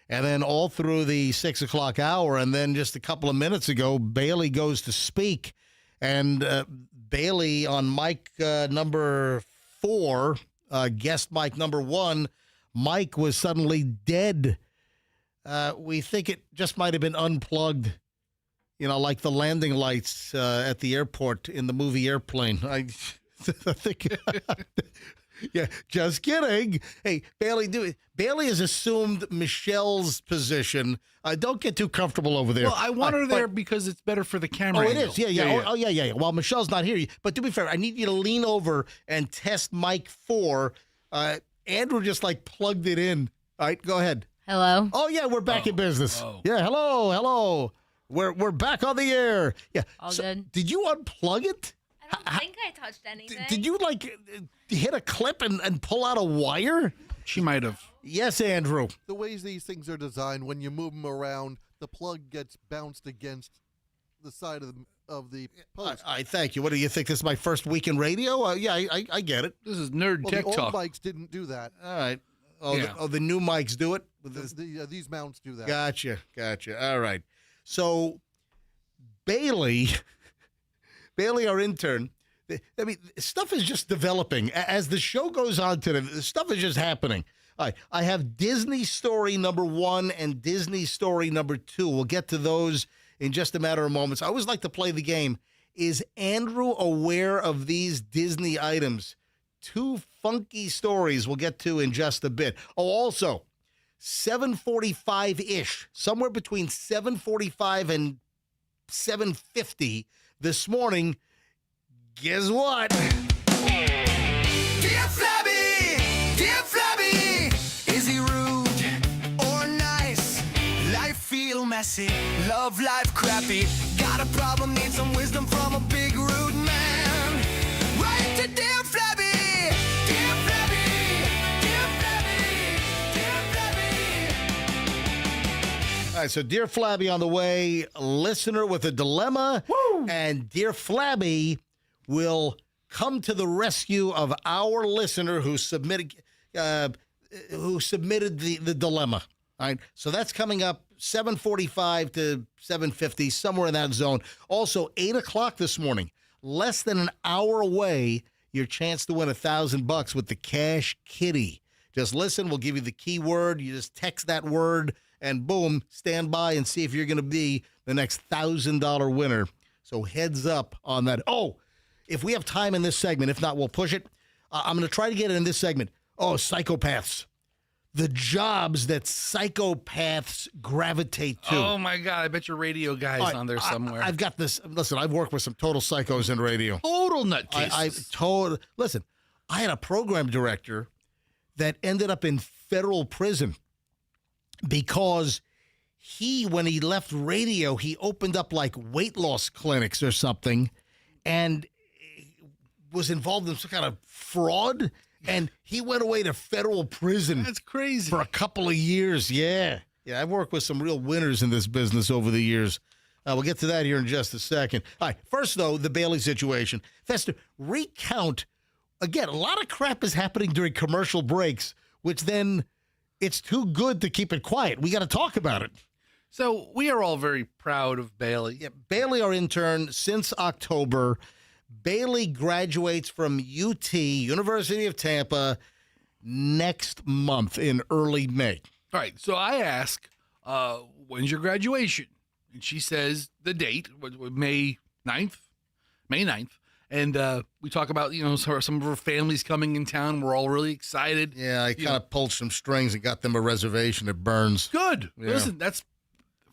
and then all through the 6 o'clock hour, and then just a couple of minutes ago, Bailey goes to speak, and Bailey on mic number 4, guest mic number 1, Mike was suddenly dead. We think it just might have been unplugged, like the landing lights at the airport in the movie Airplane. I think, yeah, just kidding. Hey, Bailey has assumed Michelle's position. Don't get too comfortable over there. Well, I want her there because it's better for the camera. Oh, it angle. is. Yeah. Oh, yeah. Well, Michelle's not here. But to be fair, I need you to lean over and test mic 4. Andrew just plugged it in. All right, go ahead. Hello. Oh yeah, we're back in business. Yeah, hello. We're back on the air. Yeah. All good. Did you unplug it? I don't think I touched anything. Did you hit a clip and pull out a wire? She might have. Yes, Andrew. The ways these things are designed, when you move them around, the plug gets bounced against the side of the post. I thank you. What do you think? This is my first week in radio? Yeah, I get it. This is nerd tech the old talk. mics didn't do that. All right. Oh, Yeah. the new mics do it? These mounts do that. Gotcha. All right. So, Bailey, our intern, I mean, stuff is just developing. As the show goes on today, stuff is just happening. All right. I have Disney story number 1 and Disney story number 2. We'll get to those in just a matter of moments. I always like to play the game. Is Andrew aware of these Disney items? 2 funky stories we'll get to in just a bit. Oh, also, 7:45-ish, somewhere between 7:45 and 7:50 this morning, guess what? Dear Flabby, is he rude or nice? Life feel messy, love life crappy. Got a problem, need some wisdom from a big rude man. Write to Dear Flabby. Dear Flabby, Dear Flabby, Dear Flabby. All right, so Dear Flabby on the way, listener with a dilemma. Woo! And Dear Flabby will come to the rescue of our listener who submitted the dilemma. All right, so that's coming up 7:45 to 7:50, somewhere in that zone. Also, 8 o'clock this morning, less than an hour away, your chance to win $1,000 with the Cash Kitty. Just listen, we'll give you the keyword. You just text that word, and boom, stand by and see if you're going to be the next $1,000 winner. So heads up on that. Oh, if we have time in this segment, if not, we'll push it. I'm going to try to get it in this segment. Oh, psychopaths. The jobs that psychopaths gravitate to. Oh my God! I bet your radio guy's on there somewhere. I've got this. Listen, I've worked with some total psychos in radio. Total nutcases. Listen, I had a program director that ended up in federal prison because when he left radio, he opened up weight loss clinics or something and was involved in some kind of fraud. And he went away to federal prison. That's crazy. For a couple of years. Yeah, I've worked with some real winners in this business over the years. We'll get to that here in just a second. All right, first, though, the Bailey situation. Fester, recount. Again, a lot of crap is happening during commercial breaks, which then it's too good to keep it quiet. We got to talk about it. So we are all very proud of Bailey. Yeah, Bailey, our intern, since October. Bailey graduates from UT, University of Tampa, next month in early May. All right. So I ask, when's your graduation? And she says the date, May 9th. And we talk about, some of her family's coming in town. We're all really excited. Yeah, I kind of pulled some strings and got them a reservation at Burns. Good. Yeah. Listen, that's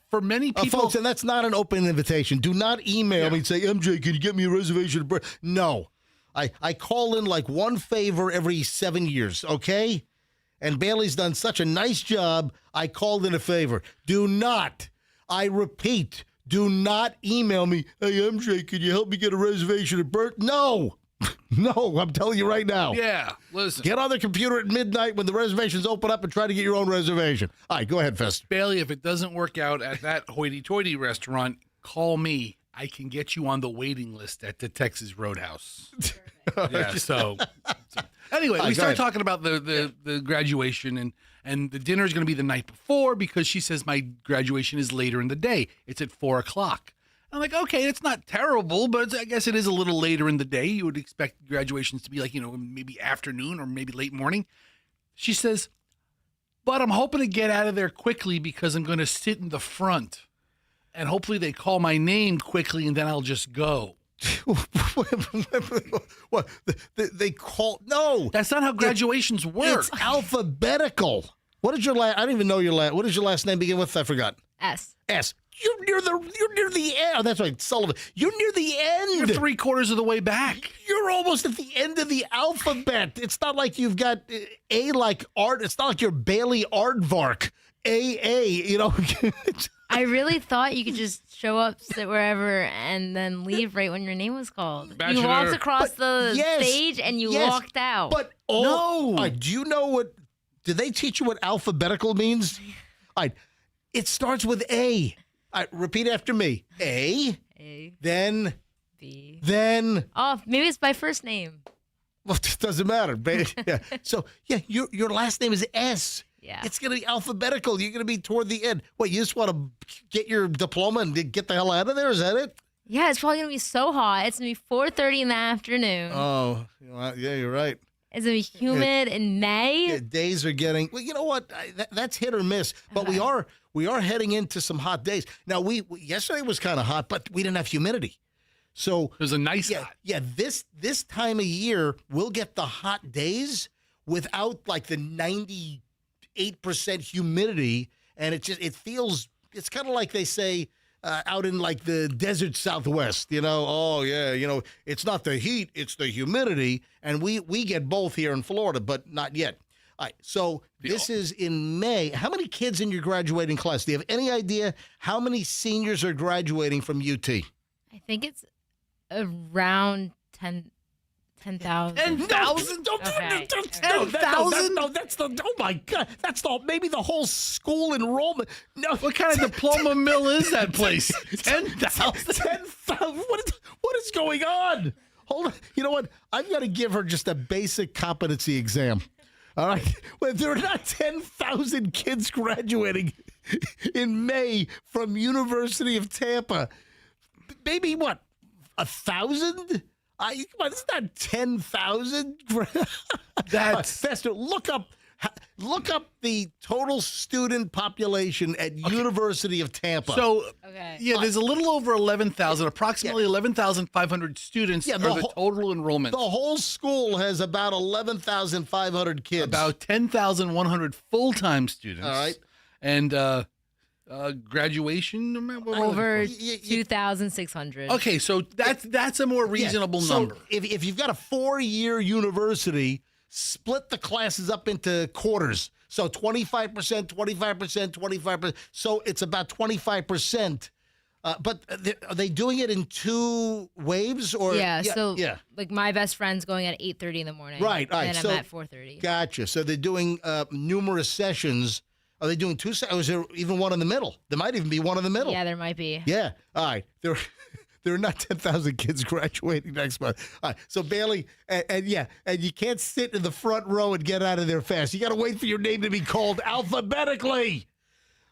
for many people. Folks, and that's not an open invitation. Do not email me and say, MJ, can you get me a reservation at Burns? No. I call in one favor every 7 years, okay? And Bailey's done such a nice job, I called in a favor. Do not, I repeat, do not email me, hey, MJ, can you help me get a reservation at Burns? No. No, I'm telling you right now. Yeah, listen. Get on the computer at midnight when the reservations open up and try to get your own reservation. All right, go ahead, Fester. Bailey, if it doesn't work out at that hoity-toity restaurant, call me. I can get you on the waiting list at the Texas Roadhouse. Yeah, so anyway, we start talking about the graduation, and the dinner is going to be the night before because she says my graduation is later in the day. It's at 4 o'clock. I'm like, okay, it's not terrible, but I guess it is a little later in the day. You would expect graduations to be like, maybe afternoon or maybe late morning. She says, but I'm hoping to get out of there quickly because I'm going to sit in the front. And hopefully they call my name quickly and then I'll just go. What? They call? No. That's not how graduations work. It's alphabetical. What is your last? I don't even know your last. What does your last name begin with? I forgot. S. S. You're near the end. Oh, that's right, Sullivan. You're near the end. You're 3/4 of the way back. You're almost at the end of the alphabet. It's not like you've got A like art. It's not like you're Bailey Aardvark. AA. I really thought you could just show up, sit wherever, and then leave right when your name was called. Bachelor. You walked across the yes, stage and you yes, walked out. But No. Do you know what? Did they teach you what alphabetical means? It starts with A. Repeat after me. A. Then. B. Then. Oh, maybe it's my first name. Well, it doesn't matter. Yeah. So your last name is S. Yeah. It's going to be alphabetical. You're going to be toward the end. What, you just want to get your diploma and get the hell out of there? Is that it? Yeah, it's probably going to be so hot. It's going to be 4:30 in the afternoon. Oh, yeah, you're right. It's going to be humid in May. Yeah, days are getting. Well, you know what? That's hit or miss. But we are heading into some hot days. Now, yesterday was kind of hot, but we didn't have humidity. So It was a nice hot. Yeah, this time of year, we'll get the hot days without like the 98% humidity, and it feels. It's kind of like they say out in like the desert Southwest. Oh yeah, it's not the heat, it's the humidity, and we get both here in Florida, but not yet. All right, so this is in May. How many kids in your graduating class? Do you have any idea how many seniors are graduating from UT? I think it's around 10,000. 10,000? Okay. 10,000? No, that's the. Oh my God, that's maybe the whole school enrollment. No, What kind of diploma mill is that place? 10,000? 10,000. What is going on? Hold on. You know what? I've got to give her just a basic competency exam. All right. Well, there are not 10,000 kids graduating in May from University of Tampa. Maybe what? 1,000? It's not 10,000. That's Fester. Look up the total student population at University of Tampa. so. Okay. Yeah, there's a little over 11,000, approximately 11,500 students Yeah, are the the whole- total enrollment. the whole school has about 11,500 kids. About 10,100 full-time students. All right. And graduation? Over You- 2,600. Okay, so that's a more reasonable so number. If you've got a 4-year university, split the classes up into quarters. So 25%, 25%, 25%. So it's about 25%. But are they doing it in 2 waves or? Yeah, so yeah. like my best friend's going at 8:30 in the morning. Right, all right, And so- I'm at 4:30. Gotcha. So they're doing numerous sessions. Are they doing 2 sessions? Is there even one in the middle? There might even be one in the middle. Yeah, there might be. Yeah. All right. There are not 10,000 kids graduating next month. All right. So Bailey, and you can't sit in the front row and get out of there fast. You got to wait for your name to be called alphabetically.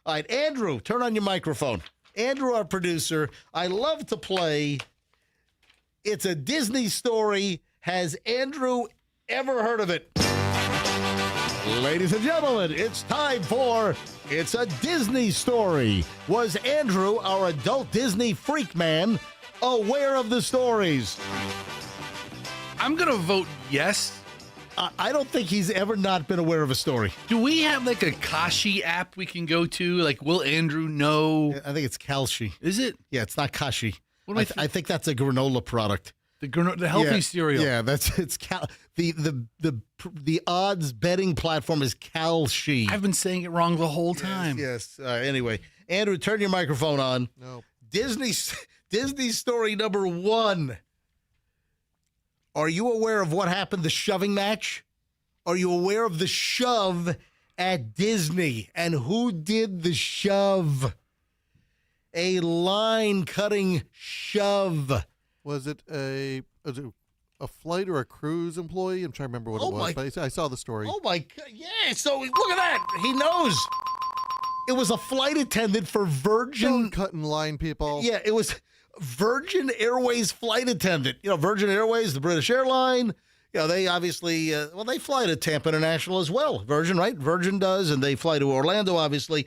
All right, Andrew, turn on your microphone. Andrew, our producer, I love to play. It's a Disney story. Has Andrew ever heard of it? Ladies and gentlemen, it's time for It's a Disney Story. Was Andrew, our adult Disney freak man, aware of the stories? I'm going to vote yes. I don't think he's ever not been aware of a story. Do we have like a Kashi app we can go to? Like, will Andrew know? I think it's Kalshi. Is it? Yeah, it's not Kashi. What do I think? I think that's a granola product. The healthy cereal. Yeah, it's the odds betting platform is Kalshi. I've been saying it wrong the whole time. Yes. Anyway, Andrew, turn your microphone on. No. Disney story number 1. Are you aware of what happened, the shoving match? Are you aware of the shove at Disney and who did the shove? a line-cutting shove. Was it a flight or a cruise employee? I'm trying to remember what it was, but I saw the story. Oh, my God. Yeah, so look at that. He knows. It was a flight attendant for Virgin. Don't cut in line, people. Yeah, it was Virgin Airways flight attendant. Virgin Airways, the British airline. They obviously, they fly to Tampa International as well. Virgin, right? Virgin does, and they fly to Orlando, obviously.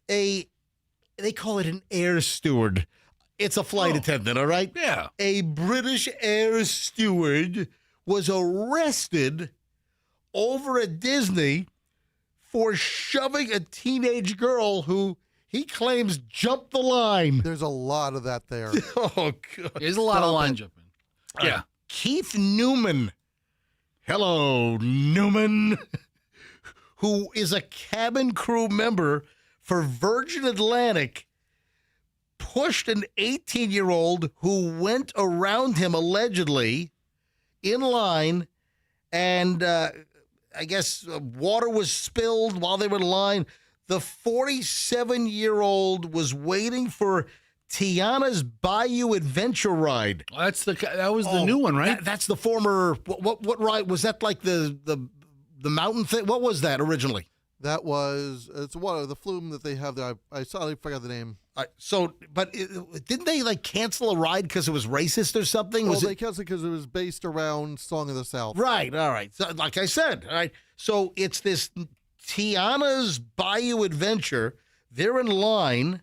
They call it an air steward. It's a flight attendant, all right? Yeah. A British air steward was arrested over at Disney for shoving a teenage girl who he claims jumped the line. There's a lot of that there. Oh, God. There's a lot of line jumping. Yeah. Keith Newman. Hello, Newman. Who is a cabin crew member for Virgin Atlantic, pushed an 18-year-old who went around him allegedly in line, and I guess water was spilled while they were in line. The 47-year-old was waiting for Tiana's Bayou Adventure ride. That was the new one, right? That's the former. What ride was that? Like the mountain thing? What was that originally? That was it's one of the flume that they have there. I suddenly forgot the name. Didn't they like cancel a ride because it was racist or something? Well, they canceled because it was based around Song of the South. Right. All right. So, like I said, all right. So it's this Tiana's Bayou Adventure. They're in line,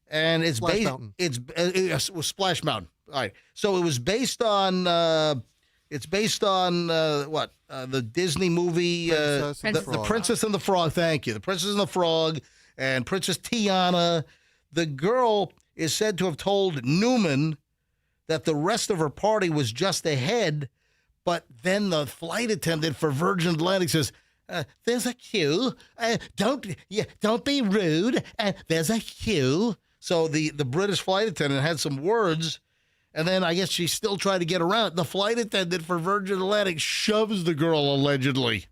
and it's Splash based. Mountain. It was Splash Mountain. All right. So it was based on. It's based on what? The Disney movie, The Princess and the Frog. Thank you. The Princess and the Frog and Princess Tiana. The girl is said to have told Newman that the rest of her party was just ahead, but then the flight attendant for Virgin Atlantic says, "There's a queue. Don't be rude. There's a queue." So the British flight attendant had some words. And then I guess she still tried to get around. The flight attendant for Virgin Atlantic shoves the girl allegedly.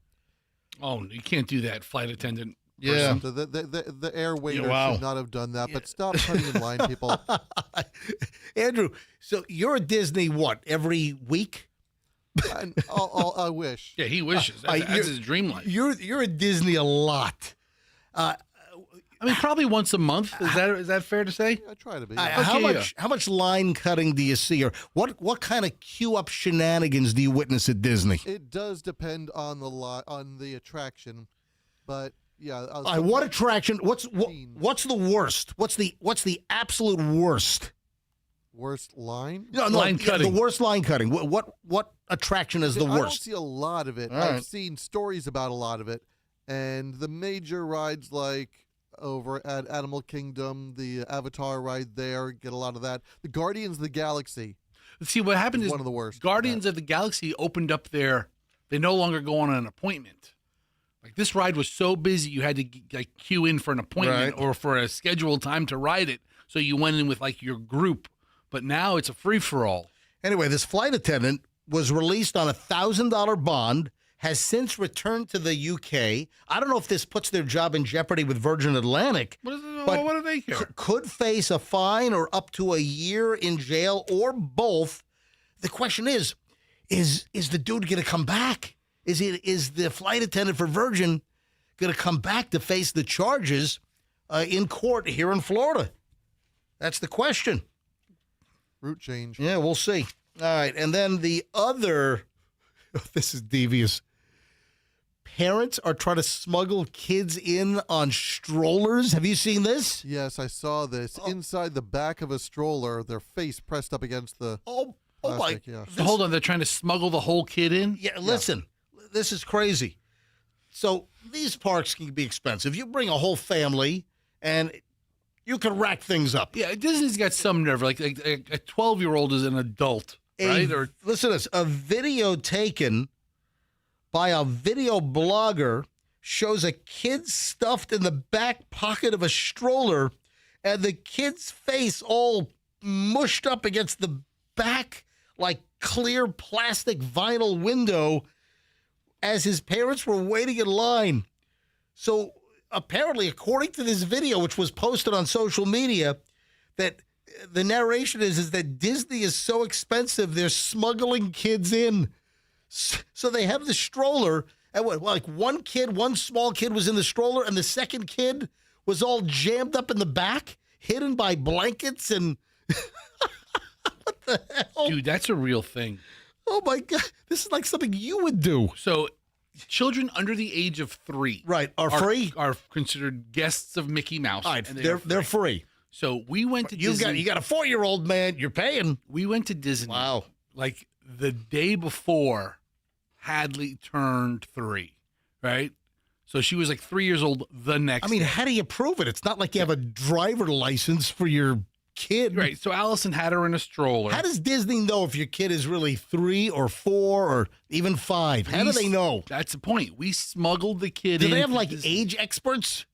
Oh, you can't do that, flight attendant. Yeah. So the air waiter wow. should not have done that, but stop cutting in line, people. Andrew, so you're at Disney, what, every week? I wish. Yeah, he wishes. That's his dream life. You're at Disney a lot. I mean, probably once a month. Is that fair to say? I try to be. How much line cutting do you see, or what kind of queue up shenanigans do you witness at Disney? It does depend on the attraction, but yeah. What attraction? What's the worst? What's the absolute worst? Worst line? No, line cutting. The worst line cutting. What attraction is the worst? I don't see a lot of it. All I've right. seen stories about a lot of it, and the major rides like over at Animal Kingdom, the Avatar ride there, get a lot of that. The Guardians of the Galaxy. See, what happened is one of the worst. Guardians of the Galaxy opened up they no longer go on an appointment. Like this ride was so busy, you had to like queue in for an appointment or for a scheduled time to ride it. So you went in with like your group, but now it's a free for all. Anyway, this flight attendant was released on a $1,000 bond, has since returned to the UK. I don't know if this puts their job in jeopardy with Virgin Atlantic. What do they care? Could face a fine or up to a year in jail or both. The question is the dude going to come back? Is the flight attendant for Virgin going to come back to face the charges in court here in Florida? That's the question. Route change. Yeah, we'll see. All right, and then the other, this is devious. Parents are trying to smuggle kids in on strollers. Have you seen this? Yes, I saw this. Inside the back of a stroller, their face pressed up against the plastic. Yeah. So hold on, they're trying to smuggle the whole kid in? Yeah, listen, this is crazy. So these parks can be expensive. You bring a whole family, and you can rack things up. Yeah, Disney's got some nerve. Like a 12-year-old is an adult, right? Listen to this. A video taken by a video blogger shows a kid stuffed in the back pocket of a stroller, and the kid's face all mushed up against the back, like clear plastic vinyl window, as his parents were waiting in line. So apparently, according to this video, which was posted on social media, that the narration is that Disney is so expensive, they're smuggling kids in. So they have the stroller, and one small kid was in the stroller, and the second kid was all jammed up in the back, hidden by blankets and what the hell? Dude, that's a real thing. Oh my God, this is like something you would do. So children under the age of 3 Are free? Are considered guests of Mickey Mouse. All right, and they're free. So we went to You Disney. got a 4-year-old man, you're paying. We went to Disney. Wow. Like the day before Hadley turned 3, right? So she was like 3 years old the next day. How do you prove it? It's not like you have a driver license for your kid. Right. So Allison had her in a stroller. How does Disney know if your kid is really 3 or 4 or even 5? How do they know? That's the point. We smuggled the kid Do in. they have like age experts?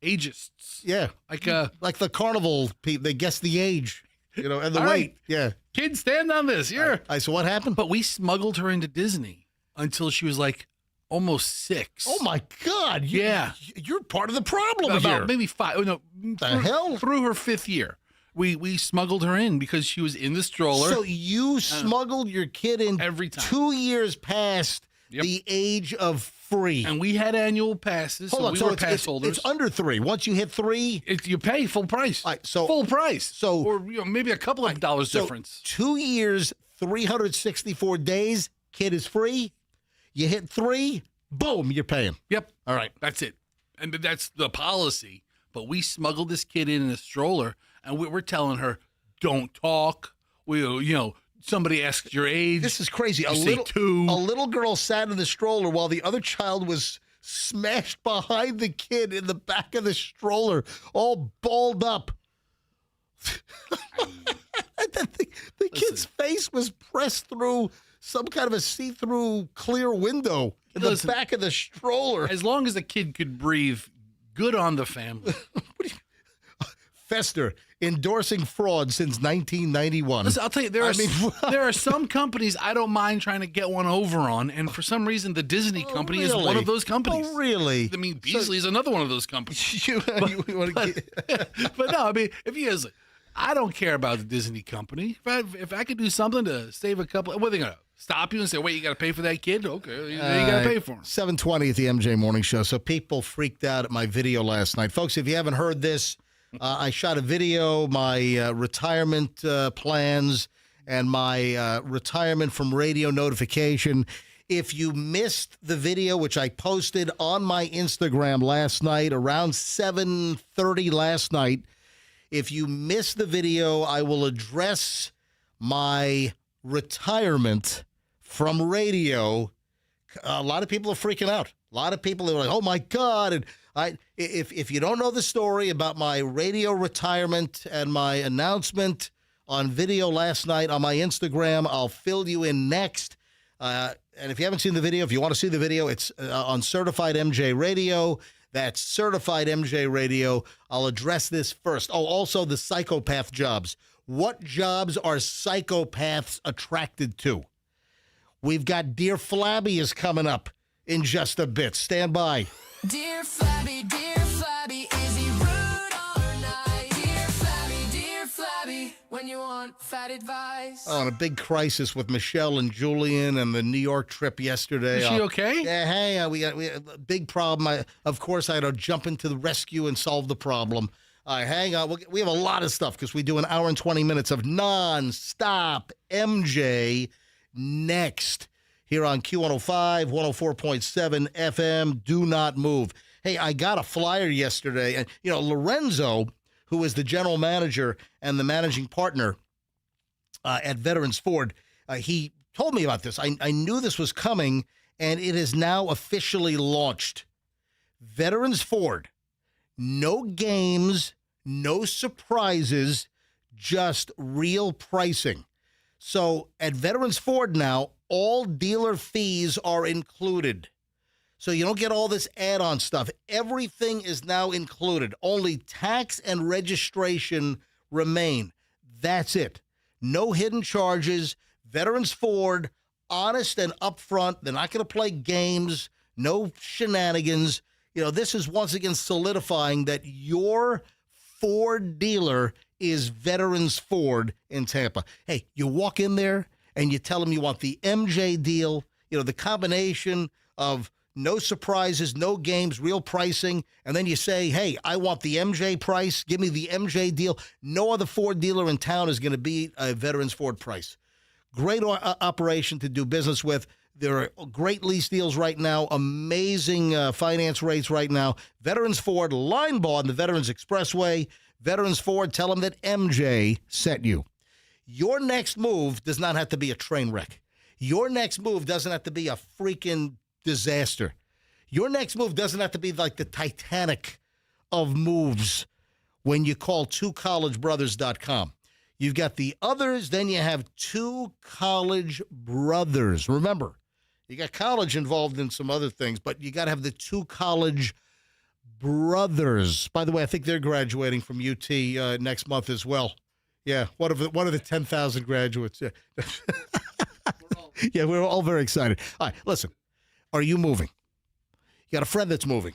Ageists. Yeah. Like the carnival people, they guess the age, and the All weight. right. Yeah. Kid, stand on this. Here. So what happened? But we smuggled her into Disney until she was like almost 6. Oh my God. Yeah. You're part of the problem About here. maybe 5. Oh, no. hell? Through her 5th year. We smuggled her in because she was in the stroller. So you smuggled your kid in every time. 2 years past the age of free. And we had annual passes, Hold on, so we were it's, pass holders. It's under 3. Once you hit 3, You pay full price. All right, so- full price. so- or maybe a couple of dollars difference. 2 years, 364 days, kid is free. You hit 3, boom, you're paying. Yep. All right. That's it. And that's the policy. But we smuggled this kid in a stroller, and we're telling her, don't talk. Somebody asks your age. This is crazy. You say 2. A little girl sat in the stroller while the other child was smashed behind the kid in the back of the stroller, all balled up. the kid's face was pressed through some kind of a see-through clear window in the back of the stroller. As long as the kid could breathe, good on the family. Fester, endorsing fraud since 1991. Listen, I'll tell you, there are some companies I don't mind trying to get one over on, and for some reason, the Disney company is one of those companies. Oh, really? I mean, Beasley is another one of those companies. But no, I mean, if you guys, I don't care about the Disney company. If I could do something to save a couple, what are they gonna stop you and say, "Wait, you got to pay for that kid"? Okay, you got to pay for him. 7:20 at the MJ Morning Show. So people freaked out at my video last night, folks. If you haven't heard this. I shot a video, my retirement plans and my retirement from radio notification. If you missed the video, which I posted on my Instagram last night, around 7:30 last night, if you missed the video, I will address my retirement from radio. A lot of people are freaking out. A lot of people are like, oh, my God. And if you don't know the story about my radio retirement and my announcement on video last night on my Instagram, I'll fill you in next. And if you haven't seen the video, if you want to see the video, it's on Certified MJ Radio. That's Certified MJ Radio. I'll address this first. Oh, also the psychopath jobs. What jobs are psychopaths attracted to? We've got Dear Flabby is coming up in just a bit. Stand by. Dear Flabby, is he rude or nice? Dear Flabby, when you want fat advice. On a big crisis with Michelle and Julian and the New York trip yesterday. Is she okay? Yeah, hey, we got a big problem. Of course, I had to jump into the rescue and solve the problem. Hang on. We have a lot of stuff because we do an hour and 20 minutes of non-stop MJ next. Here on Q105, 104.7 FM. Do not move. Hey, I got a flyer yesterday. And, Lorenzo, who is the general manager and the managing partner at Veterans Ford, he told me about this. I knew this was coming, and it is now officially launched. Veterans Ford. No games, no surprises, just real pricing. So at Veterans Ford now, all dealer fees are included. So you don't get all this add-on stuff. Everything is now included. Only tax and registration remain. That's it. No hidden charges. Veterans Ford, honest and upfront. They're not going to play games. No shenanigans. This is once again solidifying that your Ford dealer is Veterans Ford in Tampa. Hey, you walk in there and you tell them you want the MJ deal, the combination of no surprises, no games, real pricing, and then you say, hey, I want the MJ price. Give me the MJ deal. No other Ford dealer in town is going to beat a Veterans Ford price. Great operation to do business with. There are great lease deals right now, amazing finance rates right now. Veterans Ford, line bar on the Veterans Expressway. Veterans Ford, tell them that MJ sent you. Your next move does not have to be a train wreck. Your next move doesn't have to be a freaking disaster. Your next move doesn't have to be like the Titanic of moves when you call twocollegebrothers.com. You've got the others, then you have Two College Brothers. Remember, you got college involved in some other things, but you got to have the Two College Brothers. By the way, I think they're graduating from UT next month as well. Yeah, one of the 10,000 graduates. Yeah. Yeah, we're all very excited. All right, listen. Are you moving? You got a friend that's moving.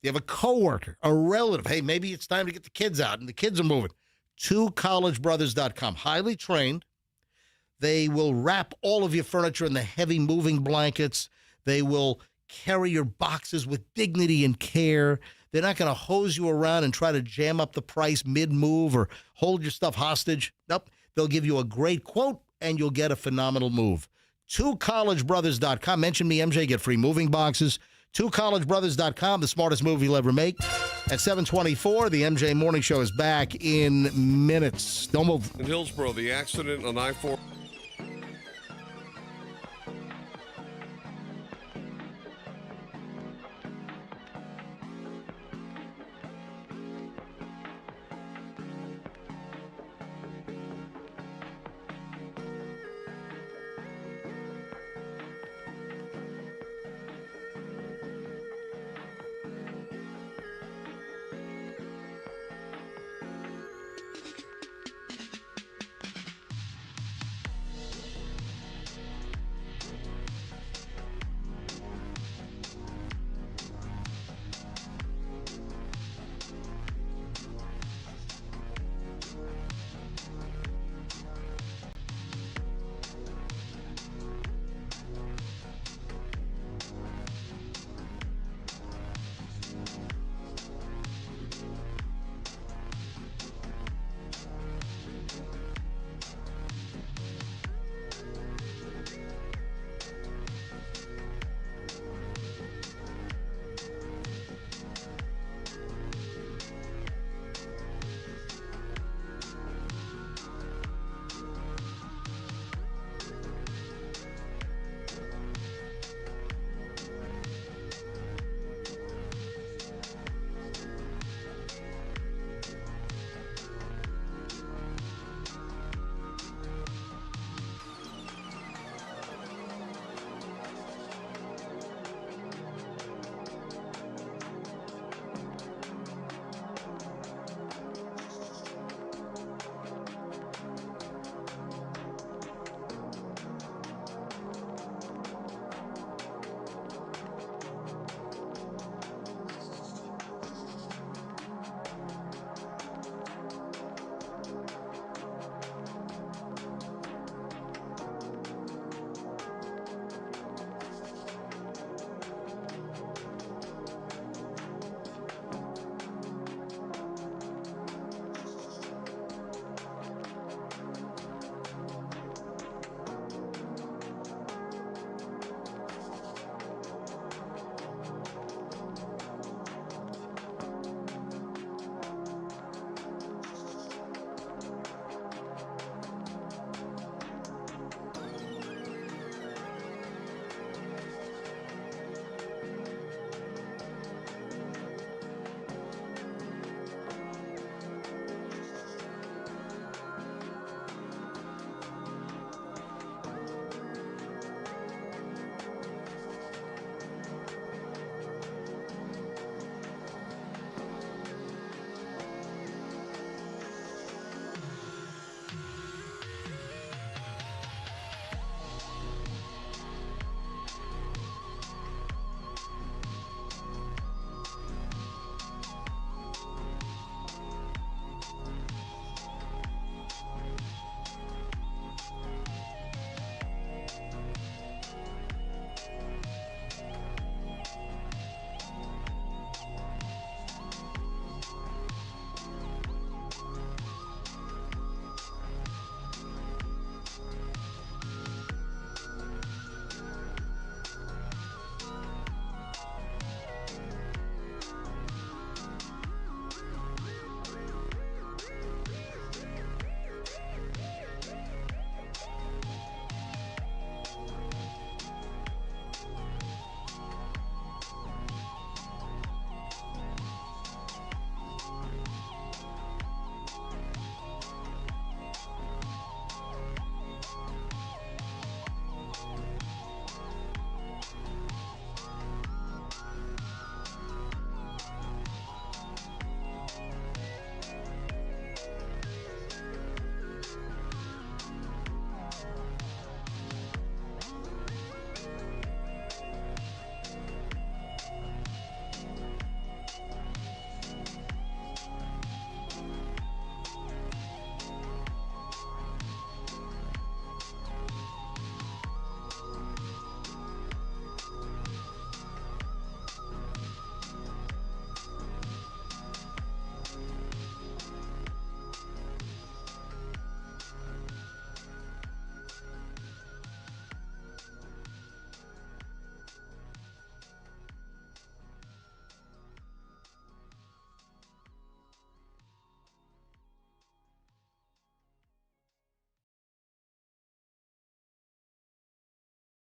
You have a coworker, a relative. Hey, maybe it's time to get the kids out, and the kids are moving. twocollegebrothers.com. Highly trained. They will wrap all of your furniture in the heavy moving blankets. They will carry your boxes with dignity and care. They're not going to hose you around and try to jam up the price mid-move or hold your stuff hostage. Nope. They'll give you a great quote, and you'll get a phenomenal move. twocollegebrothers.com. Mention me, MJ, get free moving boxes. twocollegebrothers.com, the smartest move you'll ever make. At 7:24, the MJ Morning Show is back in minutes. Don't move. In Hillsborough, the accident on I-4.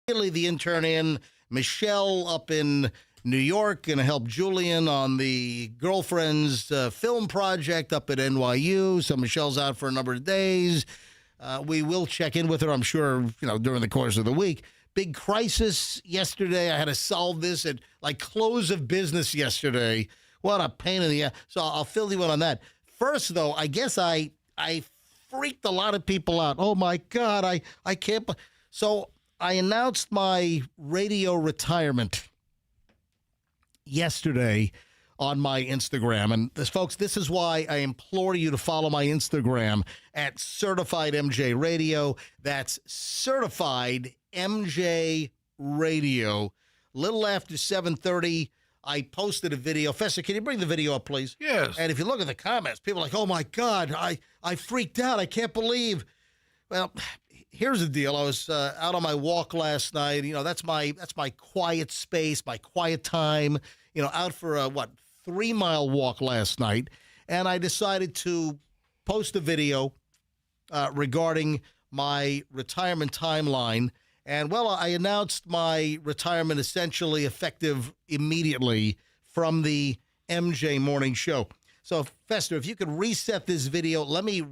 The intern in, Michelle up in New York, going to help Julian on the girlfriend's film project up at NYU. So Michelle's out for a number of days. We will check in with her, I'm sure, during the course of the week. Big crisis yesterday. I had to solve this at close of business yesterday. What a pain in the ass. So I'll fill you in on that. First, though, I guess I freaked a lot of people out. Oh, my God, I can't. So I announced my radio retirement yesterday on my Instagram. And folks, this is why I implore you to follow my Instagram at Certified MJ Radio. That's Certified MJ Radio. A little after 7:30, I posted a video. Fester, can you bring the video up, please? Yes. And if you look at the comments, people are like, oh, my God, I freaked out. I can't believe. Well, here's the deal. I was out on my walk last night. That's my quiet space, my quiet time. Out for a 3-mile walk last night, and I decided to post a video regarding my retirement timeline. And I announced my retirement essentially effective immediately from the MJ Morning Show. So, Fester, if you could reset this video, let me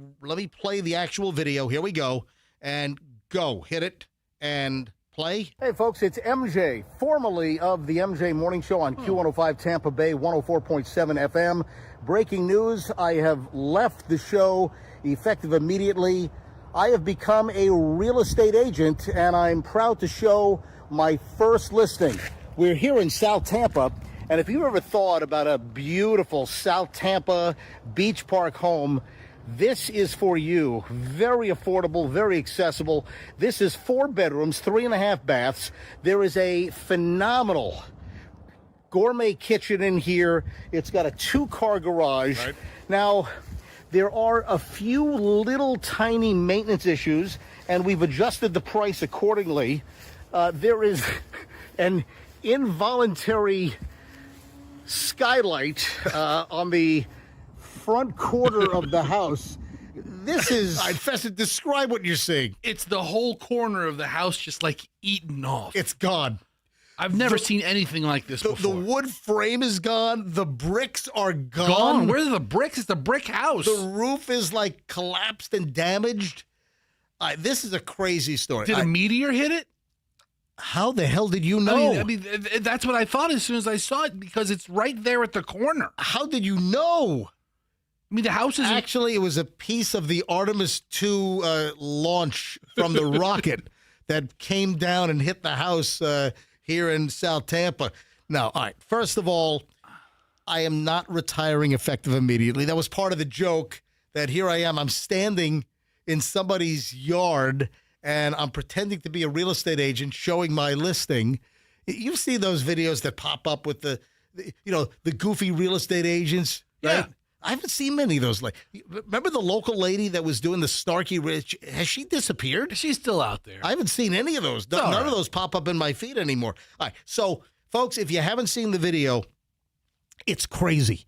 play the actual video. Here we go. And go. Hit it and play. Hey, folks, it's MJ, formerly of the MJ Morning Show on Q105 Tampa Bay, 104.7 FM. Breaking news, I have left the show effective immediately. I have become a real estate agent, and I'm proud to show my first listing. We're here in South Tampa, and if you ever thought about a beautiful South Tampa beach park home, this is for you. Very affordable, very accessible. This is 4 bedrooms, 3.5 baths. There is a phenomenal gourmet kitchen in here. It's got a 2-car garage. Right. Now, there are a few little tiny maintenance issues, and we've adjusted the price accordingly. There is an involuntary skylight on the front corner of the house. This is... Fester, describe what you're seeing. It's the whole corner of the house just eaten off. It's gone. I've never seen anything like this before. The wood frame is gone. The bricks are gone. Gone? Where are the bricks? It's a brick house. The roof is collapsed and damaged. This is a crazy story. Did a meteor hit it? How the hell did you know? I mean, that's what I thought as soon as I saw it, because it's right there at the corner. How did you know? I mean, the house is... Actually, it was a piece of the Artemis 2 launch from the rocket that came down and hit the house here in South Tampa. Now, all right, first of all, I am not retiring effective immediately. That was part of the joke, that here I am. I'm standing in somebody's yard, and I'm pretending to be a real estate agent showing my listing. You see those videos that pop up with the goofy real estate agents, right? Yeah. I haven't seen many of those. Remember the local lady that was doing the snarky rich? Has she disappeared? She's still out there. I haven't seen any of those. None of those pop up in my feed anymore. All right. So, folks, if you haven't seen the video, it's crazy.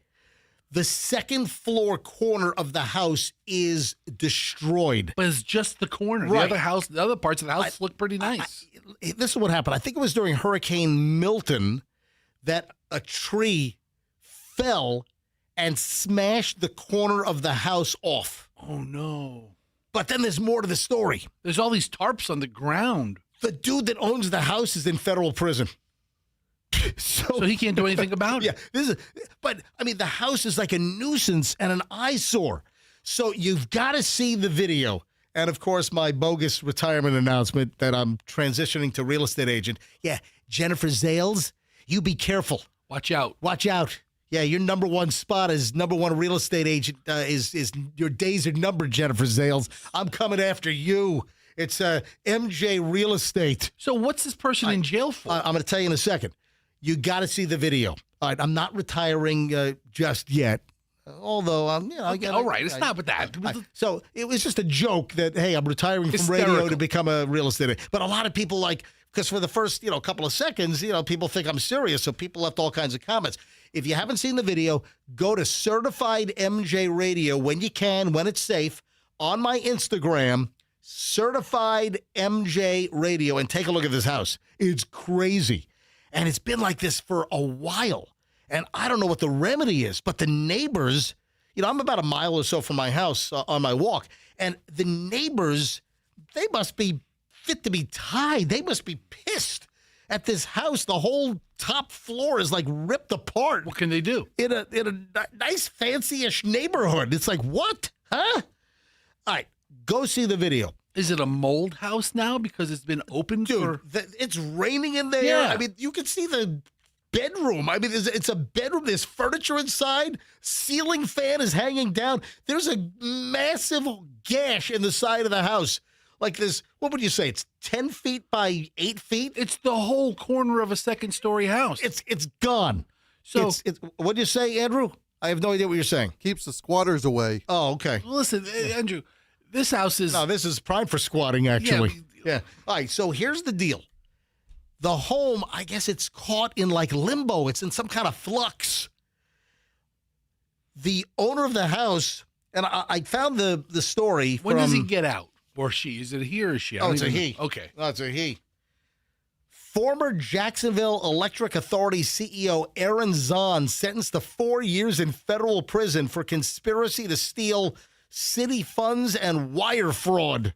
The second floor corner of the house is destroyed. But it's just the corner. Right. The other parts of the house look pretty nice. This is what happened. I think it was during Hurricane Milton that a tree fell and smashed the corner of the house off. Oh, no. But then there's more to the story. There's all these tarps on the ground. The dude that owns the house is in federal prison. So he can't do anything about it. Yeah, but I mean, the house is like a nuisance and an eyesore. So you've got to see the video. And of course, my bogus retirement announcement that I'm transitioning to real estate agent. Yeah, Jennifer Zales, you be careful. Watch out. Watch out. Yeah, your number one spot as number one real estate agent is your days are numbered, Jennifer Zales. I'm coming after you. It's MJ Real Estate. So what's this person in jail for? I'm going to tell you in a second. You got to see the video. All right, I'm not retiring just yet. Although, all right, it's not with that. So it was just a joke that, hey, I'm retiring from radio to become a real estate agent. But a lot of people because for the first, couple of seconds, people think I'm serious. So people left all kinds of comments. If you haven't seen the video, go to Certified MJ Radio when you can, when it's safe, on my Instagram, Certified MJ Radio. And take a look at this house. It's crazy. And it's been like this for a while. And I don't know what the remedy is, but the neighbors, I'm about a mile or so from my house on my walk. And the neighbors, they must be fit to be tied. They must be pissed at this house. The whole top floor is like ripped apart. What can they do? In a nice fancy-ish neighborhood. It's like, what? Huh? All right, go see the video. Is it a mold house now because it's been open for? It's raining in there. Yeah. I mean, you can see the bedroom. I mean, it's a bedroom. There's furniture inside. Ceiling fan is hanging down. There's a massive gash in the side of the house. Like this, what would you say? It's 10 feet by 8 feet? It's the whole corner of a second-story house. It's gone. So, what'd you say, Andrew? I have no idea what you're saying. Keeps the squatters away. Oh, okay. listen, Andrew, this house is... No, this is prime for squatting, actually. Yeah. All right, so here's the deal. The home, I guess it's caught in like limbo. It's in some kind of flux. The owner of the house, and I found the story When from... does he get out? Or she? Is it a he or she? Oh, it's a he. Okay. No, it's a he. Former Jacksonville Electric Authority CEO Aaron Zahn sentenced to 4 years in federal prison for conspiracy to steal city funds and wire fraud.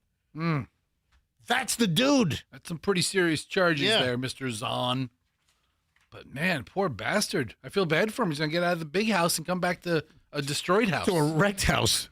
That's the dude. That's some pretty serious charges Yeah. there, Mr. Zahn. But man, poor bastard. I feel bad for him. He's going to get out of the big house and come back to a destroyed house. To a wrecked house.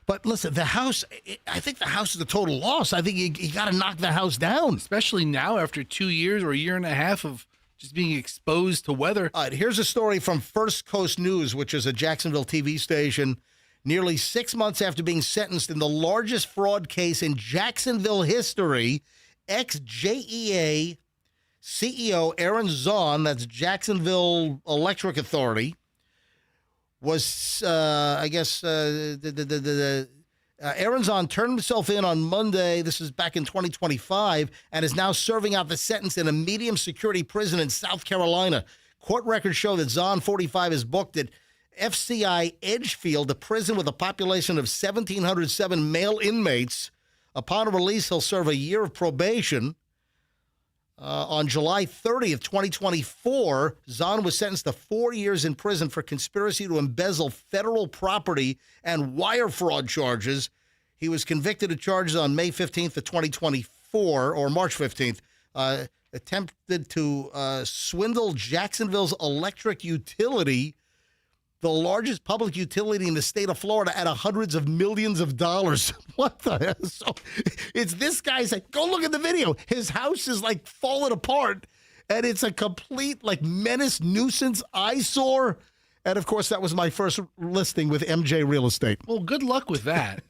But listen, the house, I think the house is a total loss. I think you got to knock the house down. Especially now after 2 years or a year and a half of just being exposed to weather. All right, here's a story from First Coast News, which is a Jacksonville TV station. Nearly 6 months after being sentenced in the largest fraud case in Jacksonville history, ex-JEA CEO Aaron Zahn, that's Jacksonville Electric Authority, was, Aaron Zahn turned himself in on Monday. This is back in 2025, and is now serving out the sentence in a medium security prison in South Carolina. Court records show that Zahn, 45, is booked at FCI Edgefield, a prison with a population of 1,707 male inmates. Upon release, he'll serve a year of probation. On July 30th, 2024, Zahn was sentenced to 4 years in prison for conspiracy to embezzle federal property and wire fraud charges. He was convicted of charges on May 15th of 2024, or March 15th, attempted to swindle Jacksonville's electric utility, the largest public utility in the state of Florida, at hundreds of millions of dollars. What the hell? So it's this guy's like, go look at the video. His house is like falling apart, and it's a complete like menace, nuisance, eyesore. And of course, that was my first listing with MJ Real Estate. Well, good luck with that.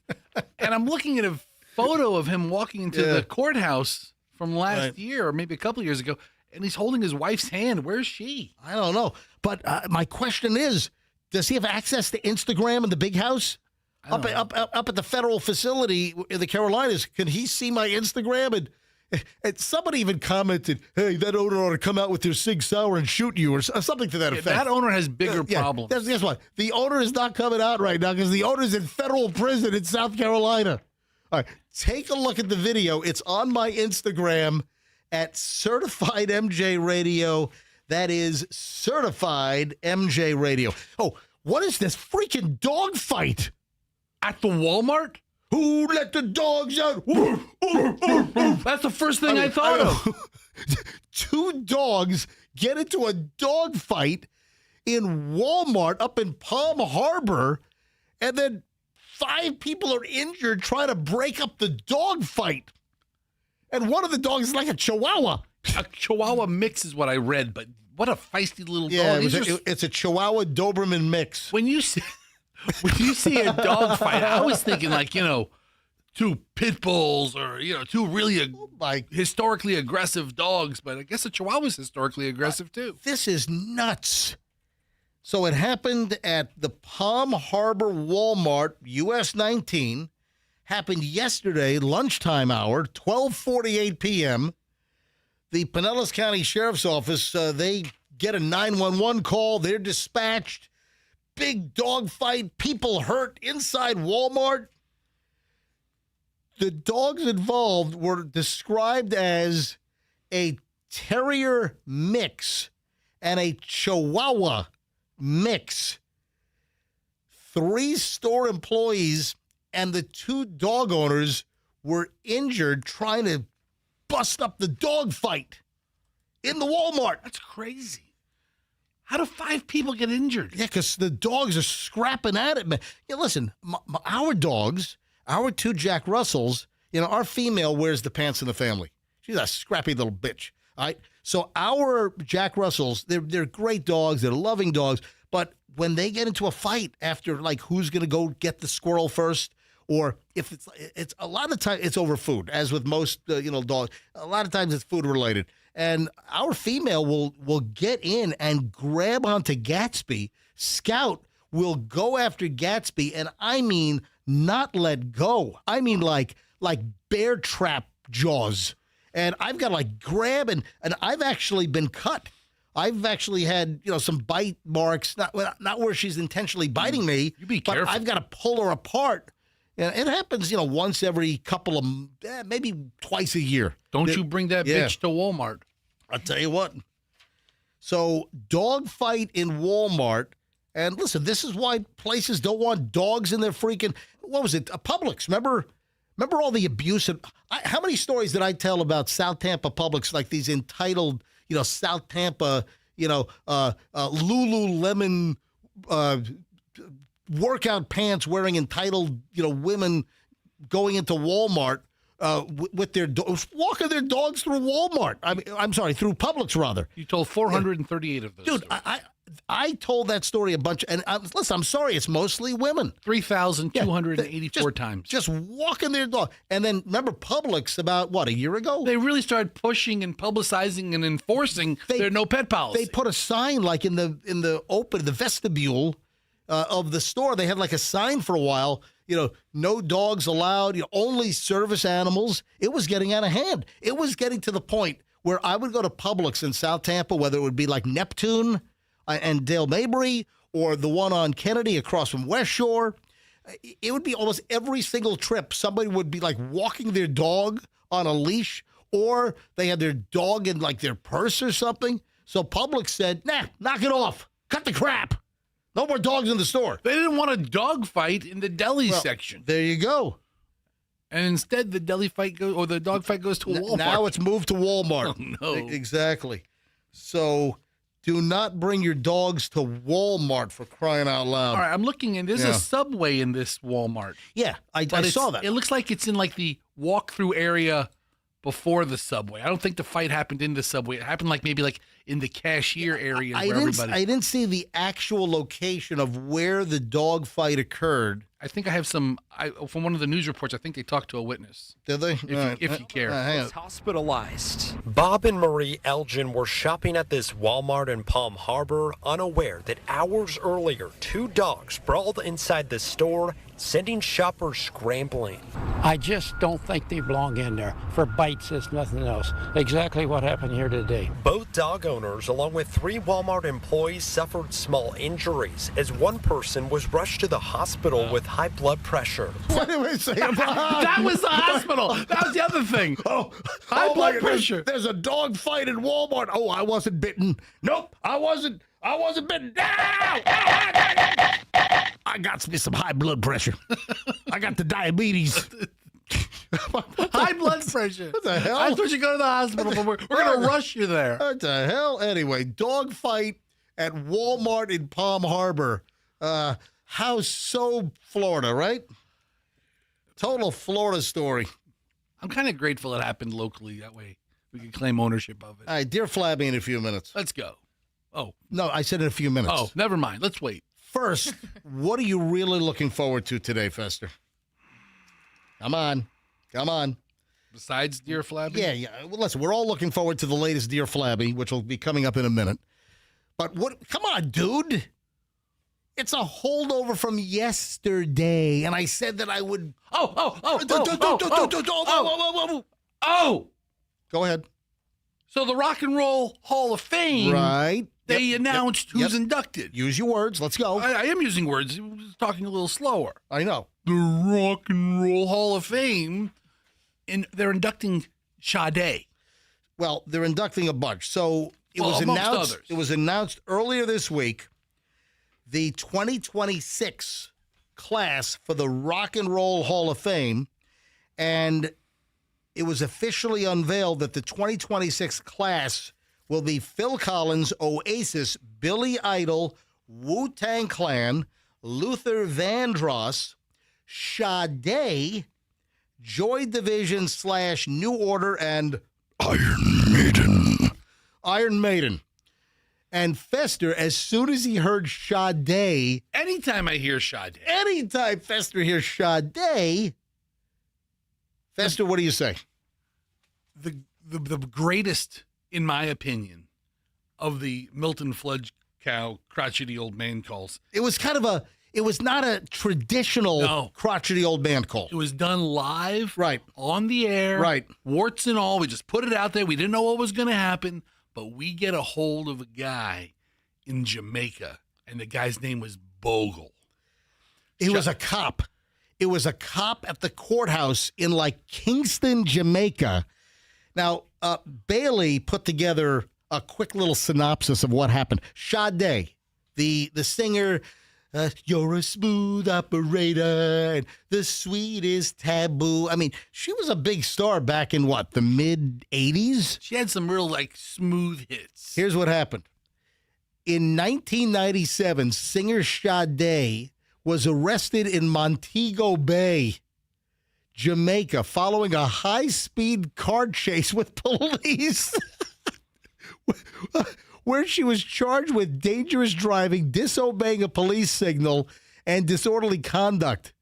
And I'm looking at a photo of him walking into the courthouse from last year, or maybe a couple of years ago, and he's holding his wife's hand. Where's she? I don't know. But my question is, does he have access to Instagram in the big house? Up at the federal facility in the Carolinas, can he see my Instagram? And somebody even commented, hey, that owner ought to come out with their Sig Sauer and shoot you, or something to that effect. That owner has bigger problems. Guess what? The owner is not coming out right now because the owner's in federal prison in South Carolina. All right, take a look at the video. It's on my Instagram at Certified MJ Radio. That is Certified MJ Radio. Oh, what is this freaking dog fight? At the Walmart? Who let the dogs out? That's the first thing I thought of. Two dogs get into a dog fight in Walmart up in Palm Harbor, and then 5 people are injured trying to break up the dog fight. And one of the dogs is like a Chihuahua. A Chihuahua mix is what I read, but what a feisty little dog. It's a Chihuahua Doberman mix. When you see a dog fight, I was thinking like, 2 pit bulls or, 2 really historically aggressive dogs, but I guess a Chihuahua is historically aggressive too. This is nuts. So it happened at the Palm Harbor Walmart, US 19, happened yesterday, lunchtime hour, 12:48 p.m. The Pinellas County Sheriff's Office, they get a 911 call. They're dispatched. Big dog fight. People hurt inside Walmart. The dogs involved were described as a terrier mix and a chihuahua mix. 3 store employees and the 2 dog owners were injured trying to bust up the dog fight in the Walmart. That's crazy. How do 5 people get injured? Yeah, because the dogs are scrapping at it, man. Yeah, listen, our dogs, our 2 Jack Russells, our female wears the pants in the family. She's a scrappy little bitch, all right? So our Jack Russells, they're great dogs. They're loving dogs. But when they get into a fight after, like, who's going to go get the squirrel first, or if it's a lot of times it's over food, as with most, dogs. A lot of times it's food related. And our female will get in and grab onto Gatsby. Scout will go after Gatsby, and I mean not let go. I mean like bear trap jaws. And I've got to like grab, and I've actually been cut. I've actually had, some bite marks, not where she's intentionally biting me. You be but careful. I've got to pull her apart. And it happens, once every couple of, maybe twice a year. Don't you bring that bitch to Walmart. I'll tell you what. So, dog fight in Walmart. And listen, this is why places don't want dogs in their freaking, what was it, Publix. Remember all the abuse? How many stories did I tell about South Tampa Publix, like these entitled, South Tampa, Lululemon workout pants wearing entitled, women going into Walmart with their dogs, walking their dogs through Walmart. I'm sorry, through Publix, rather. You told 438 of those. Dude, stories. I told that story a bunch, and listen, I'm sorry, it's mostly women. 3,284 times. Just walking their dog. And then, remember Publix about, a year ago? They really started pushing and publicizing and enforcing their no pet policy. They put a sign, like, in the vestibule of the store. They had, like, a sign for a while, no dogs allowed, only service animals. It was getting out of hand. It was getting to the point where I would go to Publix in South Tampa, whether it would be like Neptune and Dale Mabry, or the one on Kennedy across from West Shore. It would be almost every single trip, somebody would be like walking their dog on a leash, or they had their dog in like their purse or something. So Publix said, nah, knock it off. Cut the crap. No more dogs in the store. They didn't want a dog fight in the deli section. There you go. And instead, the deli fight goes, or the dog fight goes to Walmart. Now it's moved to Walmart. Oh, no. Exactly. So do not bring your dogs to Walmart, for crying out loud. All right, I'm looking, and there's a Subway in this Walmart. Yeah, I saw that. It looks like it's in like the walk-through area before the Subway. I don't think the fight happened in the Subway. It happened maybe in the cashier area where everybody. I didn't see the actual location of where the dog fight occurred. I think I have some from one of the news reports. I think they talked to a witness. Did they? If you care. Was hospitalized. Bob and Marie Elgin were shopping at this Walmart in Palm Harbor, unaware that hours earlier, 2 dogs brawled inside the store, sending shoppers scrambling. I just don't think they belong in there. For bites, it's nothing else. Exactly what happened here today. Both dog owners, along with 3 Walmart employees, suffered small injuries as one person was rushed to the hospital with high blood pressure. What did we say about That was the hospital. That was the other thing. High blood pressure. There's a dog fight in Walmart. Oh, I wasn't bitten. Nope, I wasn't bitten. I got me some high blood pressure. I got the diabetes. High blood pressure. What the hell? I thought you go to the hospital, but we're going to rush you there. What the hell? Anyway, dog fight at Walmart in Palm Harbor. How so Florida, right? Total Florida story. I'm kind of grateful it happened locally. That way we can claim ownership of it. All right, dear Flabby in a few minutes. Let's go. Oh. No, I said in a few minutes. Oh, never mind. Let's wait. First, what are you really looking forward to today, Fester? Come on. Besides Dear Flabby? Yeah. Well, listen, we're all looking forward to the latest Dear Flabby, which will be coming up in a minute. But come on, dude. It's a holdover from yesterday, and I said that I would. Oh! Go ahead. So the Rock and Roll Hall of Fame, right? They announced who's inducted. Use your words. Let's go. I am using words. I was talking a little slower. I know. The Rock and Roll Hall of Fame they're inducting Sade. Well, they're inducting a bunch. So it Well, was amongst announced. others. It was announced earlier this week. The 2026 class for the Rock and Roll Hall of Fame, and it was officially unveiled that the 2026 class will be Phil Collins, Oasis, Billy Idol, Wu-Tang Clan, Luther Vandross, Sade, Joy Division / New Order, and Iron Maiden. Iron Maiden. And Fester, as soon as he heard Sade, Anytime I hear Sade, anytime Fester hears Sade, Fester, what do you say? the greatest, in my opinion, of the Milton Fudge Cow crotchety old man calls. It was it was not a traditional crotchety old man call. It was done live, Right. on the air, Right. warts and all. We just put it out there. We didn't know what was going to happen, but we get a hold of a guy in Jamaica, and the guy's name was Bogle. He was a cop. It was a cop at the courthouse in like Kingston, Jamaica. Now, Bailey put together a quick little synopsis of what happened. Sade, the singer, you're a smooth operator, and the sweetest taboo. I mean, she was a big star back in what, the mid-'80s? She had some real, like, smooth hits. Here's what happened. In 1997, singer Sade was arrested in Montego Bay, Jamaica, following a high-speed car chase with police, where she was charged with dangerous driving, disobeying a police signal, and disorderly conduct.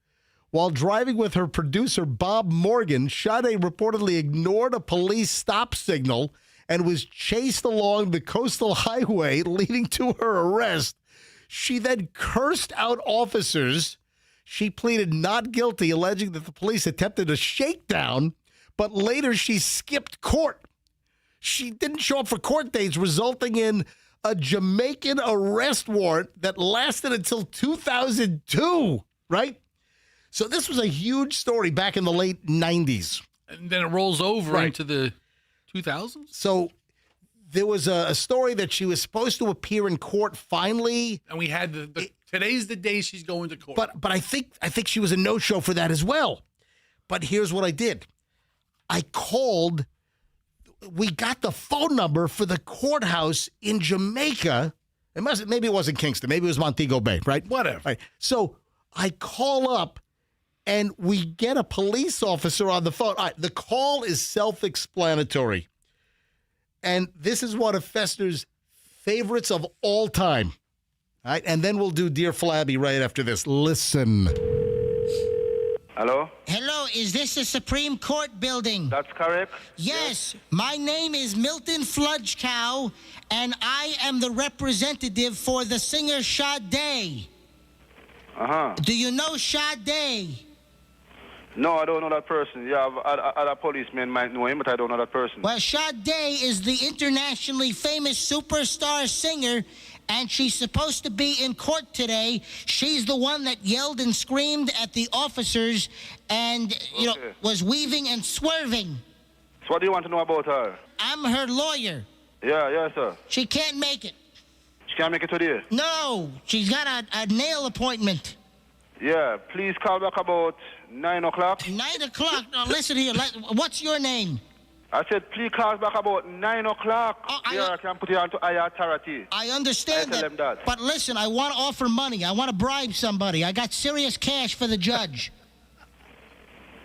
While driving with her producer, Bob Morgan, Sade reportedly ignored a police stop signal and was chased along the coastal highway, leading to her arrest. She then cursed out officers. She pleaded not guilty, alleging that the police attempted a shakedown, but later she skipped court. She didn't show up for court dates, resulting in a Jamaican arrest warrant that lasted until 2002, right? So this was a huge story back in the late 90s. And then it rolls over Right. into the 2000s? So there was a story that she was supposed to appear in court finally. And we had today's the day she's going to court. But I think she was a no-show for that as well. But here's what I did. I called. We got the phone number for the courthouse in Jamaica. Maybe it wasn't Kingston. Maybe it was Montego Bay, right? Whatever. Right. So I call up, and we get a police officer on the phone. All right, the call is self-explanatory. And this is one of Fester's favorites of all time. All right, and then we'll do Dear Flabby right after this. Listen. Hello? Hello, is this the Supreme Court building? That's correct. Yes, my name is Milton Fudge Cow, and I am the representative for the singer Sade. Uh-huh. Do you know Sade? No, I don't know that person. Yeah, other policemen might know him, but I don't know that person. Well, Sade is the internationally famous superstar singer, and she's supposed to be in court today. She's the one that yelled and screamed at the officers and, was weaving and swerving. So what do you want to know about her? I'm her lawyer. Yeah, sir. She can't make it. She can't make it today? No, she's got a nail appointment. Yeah, please call back about 9 o'clock. 9 o'clock? Now, listen here. What's your name? I said, please call back about 9 o'clock. I can put you on to higher authority. I understand I tell them that. But listen, I want to offer money. I want to bribe somebody. I got serious cash for the judge.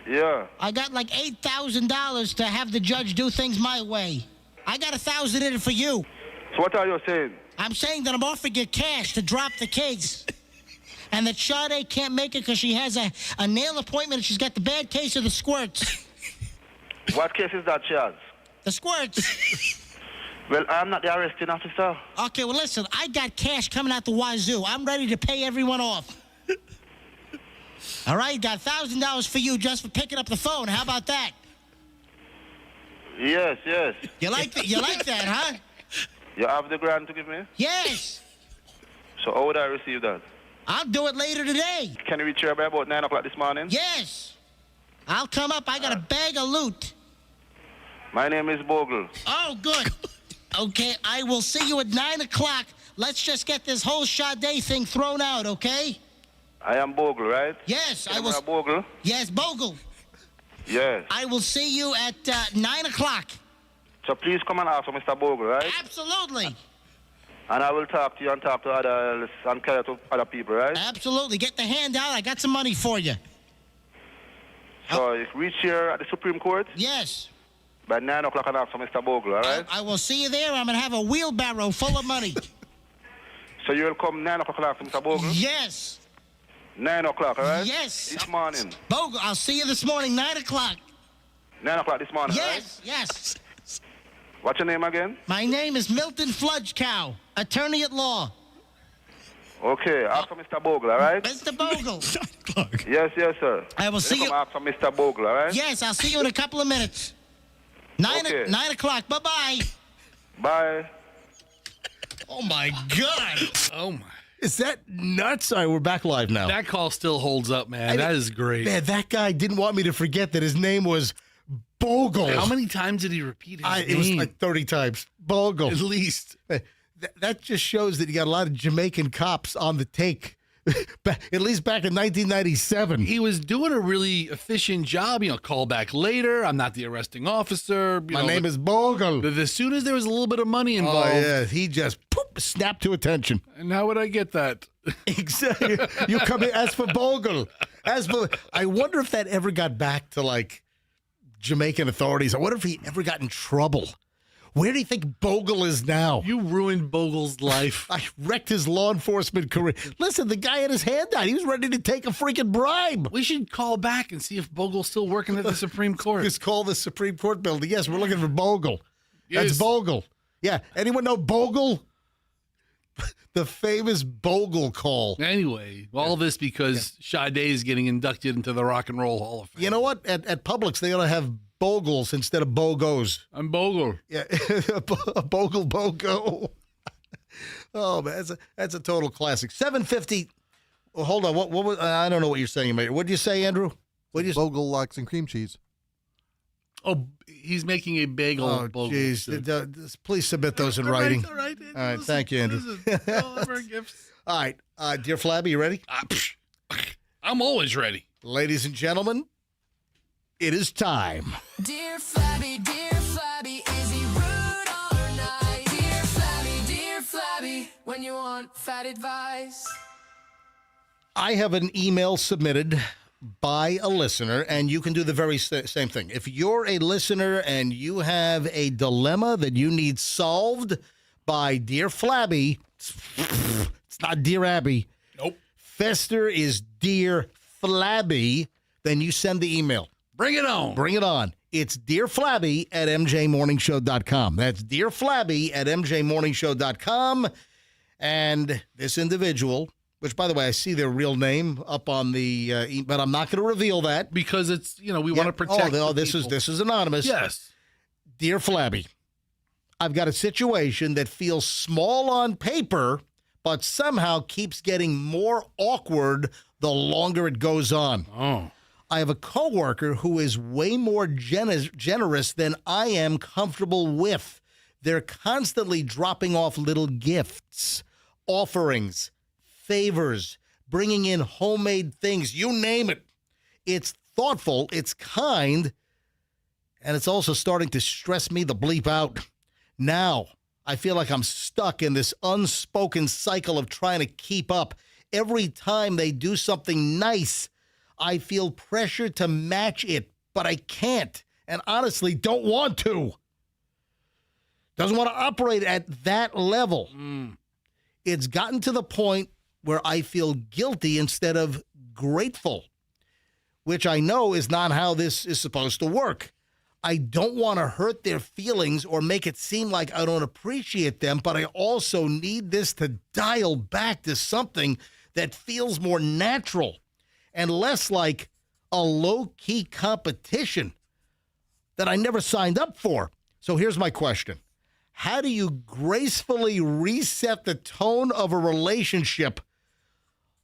Yeah. I got like $8,000 to have the judge do things my way. I got $1,000 in it for you. So what are you saying? I'm saying that I'm offering you cash to drop the case. And that Sade can't make it because she has a nail appointment and she's got the bad case of the squirts. What case is that, Chaz? The squirts. Well, I'm not the arresting officer. Okay, well, listen, I got cash coming out the wazoo. I'm ready to pay everyone off. All right, got $1,000 for you just for picking up the phone. How about that? Yes. You like that, huh? You have the grant to give me? Yes. So how would I receive that? I'll do it later today. Can you reach here by about 9 o'clock this morning? Yes. I'll come up. I got a bag of loot. My name is Bogle. Oh, good. Okay, I will see you at 9 o'clock. Let's just get this whole Sade thing thrown out, okay? I am Bogle, right? Yes, I Camera will. Bogle? Yes, Bogle. Yes. I will see you at 9 o'clock. So please come and ask for Mr. Bogle, right? Absolutely. And I will talk to you and talk to other and carry to other people, right? Absolutely. Get the hand out. I got some money for you. So you reach here at the Supreme Court Yes. by 9 o'clock and ask for Mr. Bogle, all right? I will see you there. I'm going to have a wheelbarrow full of money. So you will come 9 o'clock and ask for Mr. Bogle? Yes. 9 o'clock, all right? Yes. This morning. Bogle, I'll see you this morning, 9 o'clock. 9 o'clock this morning, Yes, yes. right? What's your name again? My name is Milton Fludgecow, attorney at law. Okay, ask for Mr. Bogle, all right? Mr. Bogle. Yes, sir. I will see you. Come ask for Mr. Bogle, all right? Yes, I'll see you in a couple of minutes. 9 o'clock. Bye-bye. Bye. Oh, my God. Oh, my. Is that nuts? All right, we're back live now. That call still holds up, man. That is great. Man, that guy didn't want me to forget that his name was Bogle. How many times did he repeat his name? It was like 30 times. Bogle. At least. That just shows that you got a lot of Jamaican cops on the take. At least back in 1997. He was doing a really efficient job. Call back later. I'm not the arresting officer. My name is Bogle. As soon as there was a little bit of money involved. Oh, yeah. He just snapped to attention. And how would I get that? Exactly. You come in, ask for Bogle. I wonder if that ever got back to, like, Jamaican authorities. I wonder if he ever got in trouble. Where do you think Bogle is now? You ruined Bogle's life. I wrecked his law enforcement career. Listen, the guy had his hand out. He was ready to take a freaking bribe. We should call back and see if Bogle's still working at the Supreme Court. Just call the Supreme Court building. Yes, we're looking for Bogle. Yes. That's Bogle. Yeah. Anyone know Bogle? The famous Bogle call. Anyway, all this because Sade is getting inducted into the Rock and Roll Hall of Fame. You know what? At Publix, they ought to have Bogles instead of Bogos. I'm Bogle. Yeah, Bogle Bogo. Oh man, that's a total classic. 750. Well, hold on. What was? I don't know what you're saying, mate. What did you say, Andrew? What did you? Bogle lox and cream cheese. Oh, he's making a bagel. Oh, jeez. Please submit those in writing. All right. All right. Thank you, Andrew. Gifts. All right, dear Flabby, you ready? I'm always ready. Ladies and gentlemen, it is time. Dear Flabby, is he rude or nice? Dear Flabby, when you want fat advice. I have an email submitted by a listener, and you can do the very same thing. If you're a listener and you have a dilemma that you need solved by Dear Flabby, it's not Dear Abby. Nope. Fester is Dear Flabby, then you send the email. Bring it on. Bring it on. It's dearflabby at mjmorningshow.com. That's dearflabby at mjmorningshow.com. And this individual, which, by the way, I see their real name up on the, but I'm not going to reveal that. Because it's, we want to protect this is anonymous. Yes. Dear Flabby, I've got a situation that feels small on paper, but somehow keeps getting more awkward the longer it goes on. Oh. I have a coworker who is way more generous than I am comfortable with. They're constantly dropping off little gifts, offerings, favors, bringing in homemade things, you name it. It's thoughtful, it's kind, and it's also starting to stress me the bleep out. Now, I feel like I'm stuck in this unspoken cycle of trying to keep up. Every time they do something nice, I feel pressure to match it, but I can't, and honestly don't want to. Doesn't want to operate at that level. It's gotten to the point where I feel guilty instead of grateful, which I know is not how this is supposed to work. I don't want to hurt their feelings or make it seem like I don't appreciate them, but I also need this to dial back to something that feels more natural and less like a low-key competition that I never signed up for. So here's my question. How do you gracefully reset the tone of a relationship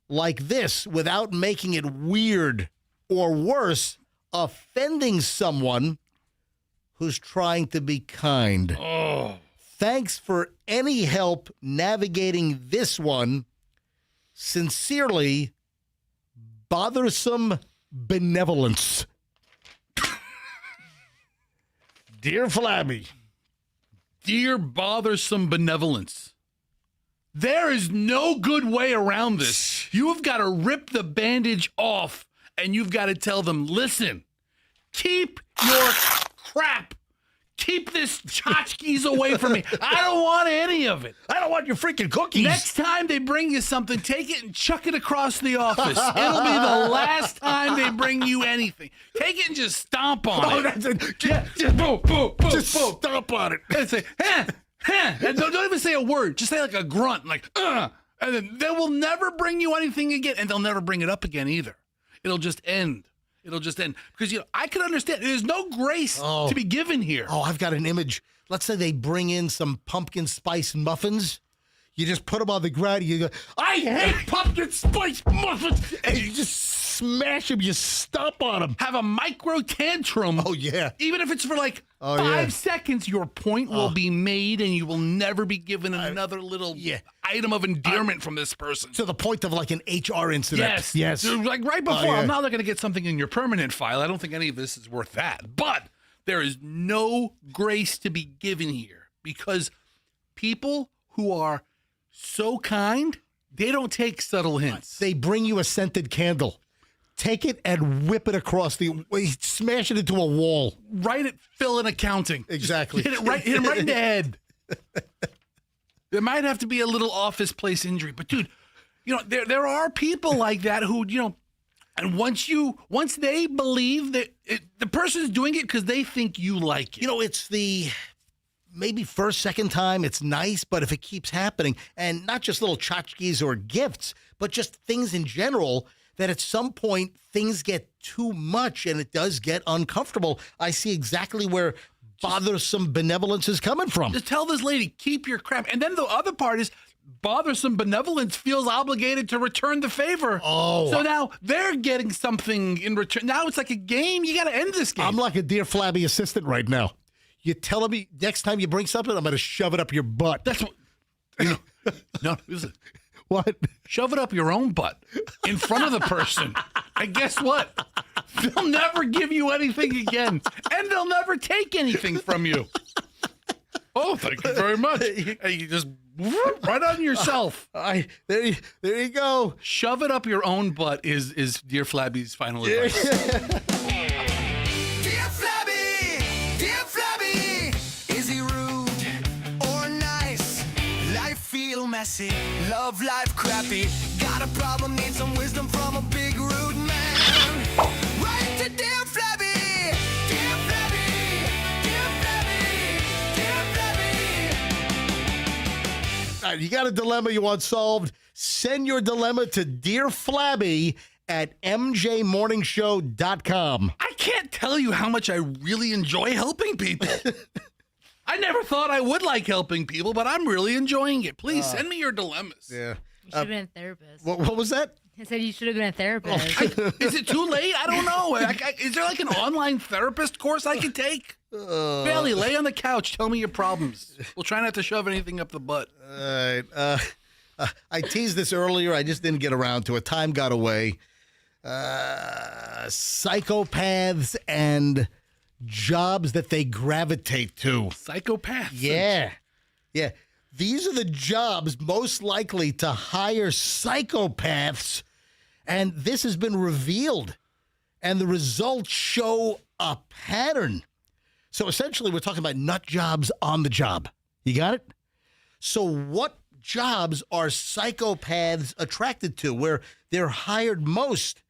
like this without making it weird or worse, offending someone who's trying to be kind. Oh. Thanks for any help navigating this one. Sincerely, bothersome benevolence. Dear Flabby. Dear bothersome benevolence. There is no good way around this. You have got to rip the bandage off and you've got to tell them, listen, keep your crap. Keep this tchotchkes away from me. I don't want any of it. I don't want your freaking cookies. Next time they bring you something, take it and chuck it across the office. It'll be the last time they bring you anything. Take it and just stomp on it. That's it. Just boom, boom, boom, Just boom. stomp on it. And say, and don't even say a word. Just say like a grunt, like, and then they will never bring you anything again, and they'll never bring it up again either. It'll just end. It'll just end. Because, I can understand. There's no grace to be given here. Oh, I've got an image. Let's say they bring in some pumpkin spice muffins. You just put them on the ground and you go, I hate pumpkin spice muffins. And you just smash them. You stomp on them. Have a micro tantrum. Oh, yeah. Even if it's for like Oh, 5 seconds, your point will be made and you will never be given another little item of endearment from this person. To the point of like an HR incident. Yes. So, like right before, yeah. I'm not going to get something in your permanent file. I don't think any of this is worth that. But there is no grace to be given here because people who are so kind, they don't take subtle hints. They bring you a scented candle. Take it and whip it across smash it into a wall. Right at Phil in accounting. Exactly. Hit him right in the head. There might have to be a little office place injury, but dude, there are people like that who, and once they believe that the person's doing it because they think you like it. It's the maybe first, second time it's nice, but if it keeps happening, and not just little tchotchkes or gifts, but just things in general, that at some point things get too much and it does get uncomfortable. I see exactly where bothersome benevolence is coming from. Just tell this lady, keep your crap. And then the other part is bothersome benevolence feels obligated to return the favor. Oh. So now they're getting something in return. Now it's like a game. You got to end this game. I'm like a Dear Flabby assistant right now. You're telling me next time you bring something, I'm going to shove it up your butt. That's what. No, listen. What? Shove it up your own butt in front of the person. And guess what? They'll never give you anything again. And they'll never take anything from you. Oh, thank you very much. And you just right on yourself. There you go. Shove it up your own butt is Dear Flabby's final advice. Dear Flabby, is he rude or nice? Life feel messy, love life crappy. Got a problem, need some wisdom from a big rude man. Write to Dear Flabby, Dear Flabby, Dear Flabby, Dear Flabby. All right, you got a dilemma you want solved? Send your dilemma to Dear Flabby at mjmorningshow.com. I can't tell you how much I really enjoy helping people. I never thought I would like helping people, but I'm really enjoying it. Please send me your dilemmas. Yeah. You should have been a therapist. What was that? I said you should have been a therapist. Is it too late? I don't know. Is there like an online therapist course I could take? Bailey, lay on the couch. Tell me your problems. We'll try not to shove anything up the butt. All right. I teased this earlier. I just didn't get around to it. Time got away. Psychopaths and jobs that they gravitate to. Psychopaths? Yeah. Yeah. These are the jobs most likely to hire psychopaths. And this has been revealed. And the results show a pattern. So essentially, we're talking about nut jobs on the job. You got it? So what jobs are psychopaths attracted to, where they're hired most?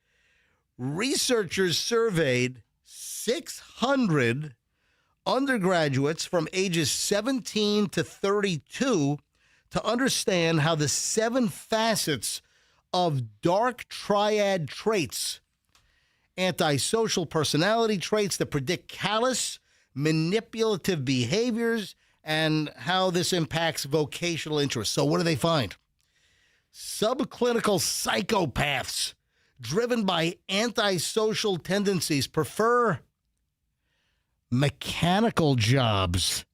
Researchers surveyed 600 undergraduates from ages 17 to 32 to understand how the 7 facets of dark triad traits, antisocial personality traits that predict callous, manipulative behaviors, and how this impacts vocational interests. So what do they find? Subclinical psychopaths driven by antisocial tendencies, prefer mechanical jobs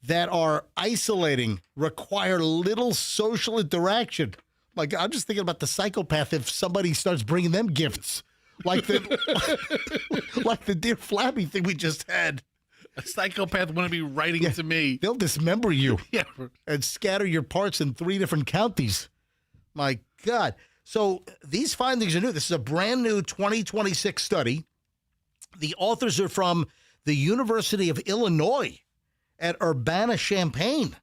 that are isolating, require little social interaction. My God, I'm just thinking about the psychopath if somebody starts bringing them gifts, like the dear Flabby thing we just had. A psychopath want to be writing to me. They'll dismember you Yeah. and scatter your parts in 3 different counties. My God. So these findings are new. This is a brand new 2026 study. The authors are from the University of Illinois at Urbana-Champaign.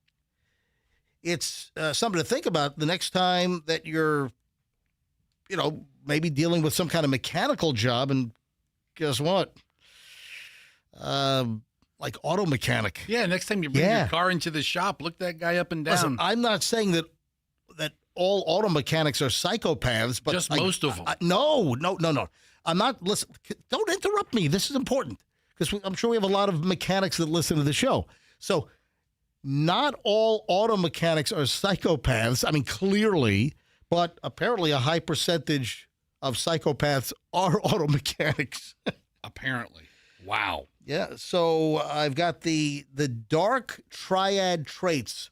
It's something to think about the next time that you're, maybe dealing with some kind of mechanical job. And guess what? Like auto mechanic. Yeah, next time you bring your car into the shop, look that guy up and down. Listen, I'm not saying that all auto mechanics are psychopaths, but just most of them. No. I'm not. Listen, don't interrupt me. This is important because I'm sure we have a lot of mechanics that listen to the show. So, not all auto mechanics are psychopaths. I mean, clearly, but apparently, a high percentage of psychopaths are auto mechanics. Apparently, wow. Yeah. So I've got the dark triad traits,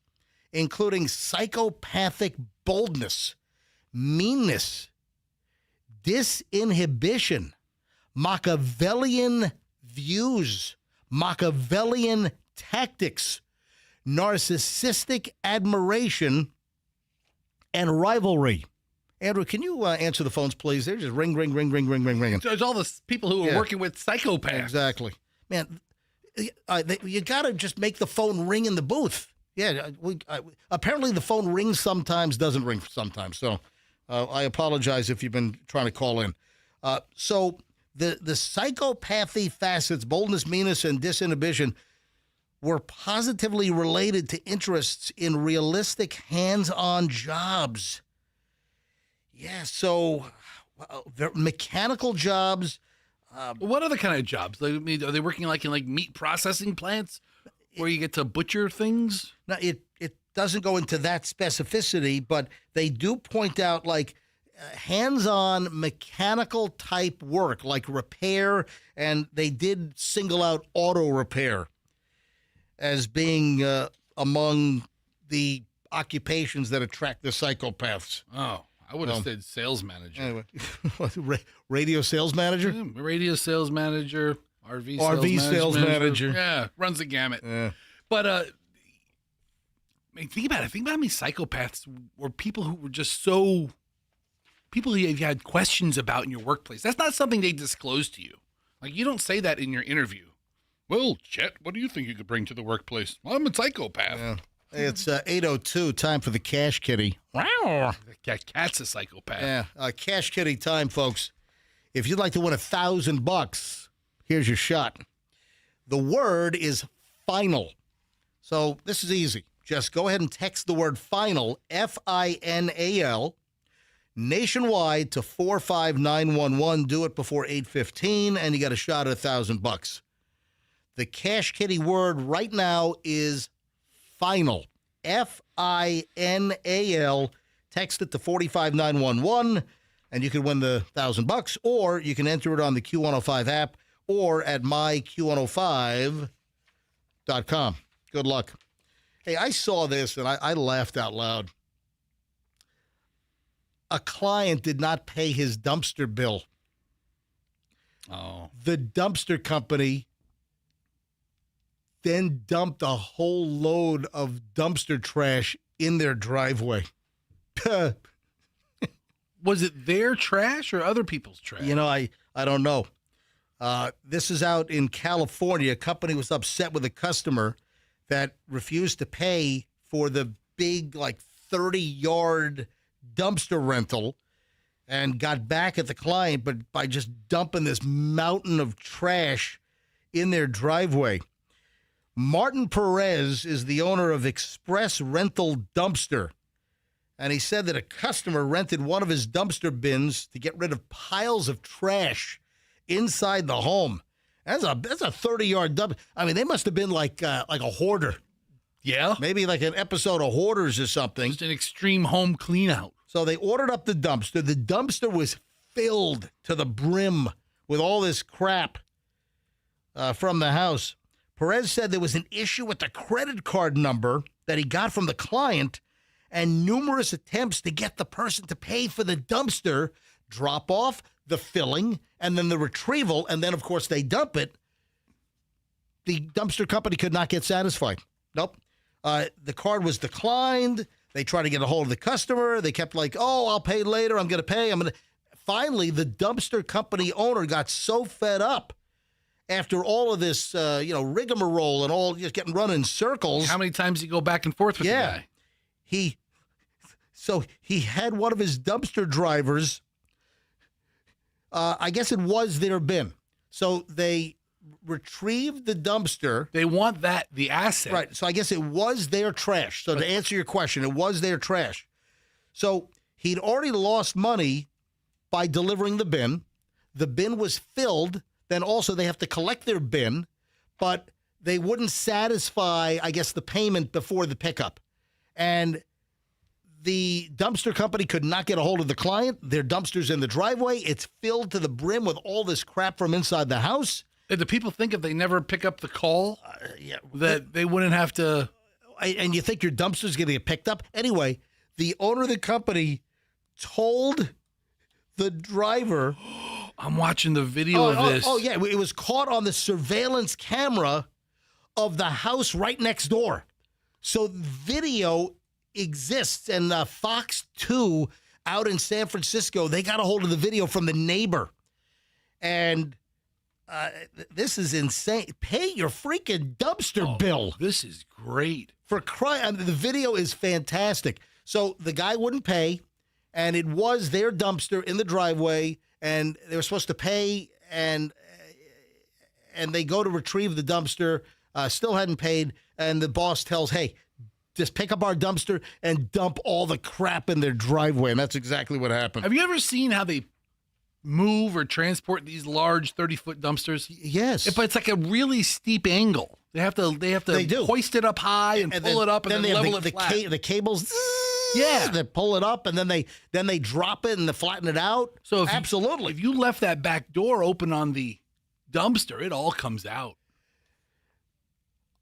including psychopathic boldness, meanness, disinhibition, Machiavellian views, Machiavellian tactics, narcissistic admiration, and rivalry. Andrew, can you answer the phones, please? They're just ring. So it's all the people who are working with psychopaths. Exactly. Man, you got to just make the phone ring in the booth. Yeah, apparently the phone rings sometimes, doesn't ring sometimes. So I apologize if you've been trying to call in. So the psychopathy facets, boldness, meanness, and disinhibition, were positively related to interests in realistic hands-on jobs. Yeah, so mechanical jobs. What other kind of jobs? Are they working in meat processing plants where you get to butcher things? No, it doesn't go into that specificity, but they do point out hands-on mechanical type work, like repair, and they did single out auto repair as being among the occupations that attract the psychopaths. Oh, I would have said sales manager. Anyway, radio sales manager? Yeah, radio sales manager, RV sales manager. Yeah, runs the gamut. Yeah. But think about it. Think about how many psychopaths were people who were just people who you had questions about in your workplace. That's not something they disclose to you. You don't say that in your interview. Well, Chet, what do you think you could bring to the workplace? Well, I'm a psychopath. Yeah. It's 8:02, time for the Cash Kitty. Wow. The cat's a psychopath. Yeah, Cash Kitty time, folks. If you'd like to win $1,000, here's your shot. The word is final. So this is easy. Just go ahead and text the word final, FINAL, nationwide to 45911. Do it before 8:15, and you got a shot at $1,000. The Cash Kitty word right now is final. FINAL. Text it to 45911, and you can win the $1,000, or you can enter it on the Q105 app or at myQ105.com. Good luck. Hey, I saw this, and I laughed out loud. A client did not pay his dumpster bill. Oh. The dumpster company then dumped a whole load of dumpster trash in their driveway. Was it their trash or other people's trash? I don't know. This is out in California. A company was upset with a customer that refused to pay for the big, 30-yard dumpster rental and got back at the client, but by just dumping this mountain of trash in their driveway. Martin Perez is the owner of Express Rental Dumpster, and he said that a customer rented one of his dumpster bins to get rid of piles of trash inside the home. That's a 30-yard dump. I mean, they must have been like a hoarder. Yeah. Maybe like an episode of Hoarders or something. Just an extreme home clean out. So they ordered up the dumpster. The dumpster was filled to the brim with all this crap from the house. Perez said there was an issue with the credit card number that he got from the client and numerous attempts to get the person to pay for the dumpster drop off, the filling, and then the retrieval, and then, of course, they dump it. The dumpster company could not get satisfied. Nope. The card was declined. They tried to get a hold of the customer. They kept like, oh, I'll pay later. I'm going to pay. Finally, the dumpster company owner got so fed up after all of this, rigmarole and all just getting run in circles. How many times did you go back and forth with the guy? He had one of his dumpster drivers. I guess it was their bin. So they retrieved the dumpster. They want the asset. Right. So I guess it was their trash. So to answer your question, it was their trash. So he'd already lost money by delivering the bin. The bin was filled. Then also they have to collect their bin, but they wouldn't satisfy, I guess, the payment before the pickup. And the dumpster company could not get a hold of the client. Their dumpster's in the driveway. It's filled to the brim with all this crap from inside the house. Do people think if they never pick up the call that they wouldn't have to? And you think your dumpster's going to get picked up? Anyway, the owner of the company told the driver... I'm watching the video of this. Oh, yeah. It was caught on the surveillance camera of the house right next door. So video exists, and Fox 2 out in San Francisco, they got a hold of the video from the neighbor. And this is insane. Pay your freaking dumpster bill. This is great. For crying, the video is fantastic. So the guy wouldn't pay, and it was their dumpster in the driveway, and they were supposed to pay, and they go to retrieve the dumpster, still hadn't paid, and the boss tells, hey, just pick up our dumpster and dump all the crap in their driveway, and that's exactly what happened. Have you ever seen how they move or transport these large 30-foot dumpsters? Yes. But it's like a really steep angle. They have to hoist it up high and pull it up and then level it flat. The cables... Yeah, they pull it up and then they drop it and they flatten it out. So absolutely, if you left that back door open on the dumpster, it all comes out.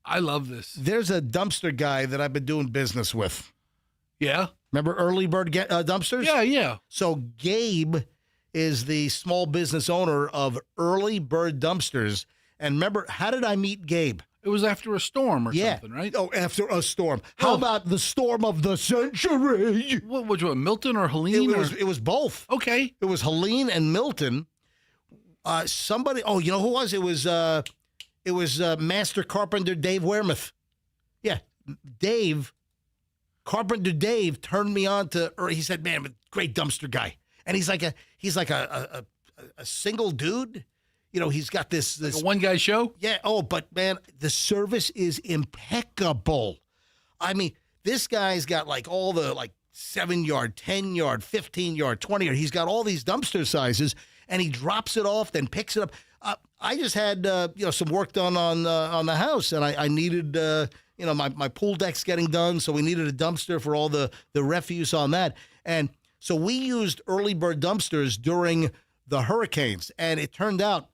I love this. There's a dumpster guy that I've been doing business with. Yeah, remember Early Bird Dumpsters? Yeah. So Gabe is the small business owner of Early Bird Dumpsters, and remember, how did I meet Gabe? It was after a storm or something, right? Oh, after a storm. How about the storm of the century? What was it, Milton or Helene? It was both. Okay. It was Helene and Milton. Somebody, you know who it was? It was Master Carpenter Dave Wearmouth. Yeah, Carpenter Dave turned me on to, he said, man, great dumpster guy. And he's like a single dude. You know, he's got this like a one-guy show? Yeah. Oh, but, man, the service is impeccable. I mean, this guy's got, like, all the, 7-yard, 10-yard, 15-yard, 20-yard. He's got all these dumpster sizes, and he drops it off, then picks it up. I just had, some work done on the house, and I needed, my pool deck's getting done, so we needed a dumpster for all the refuse on that. And so we used Early Bird Dumpsters during the hurricanes, and it turned out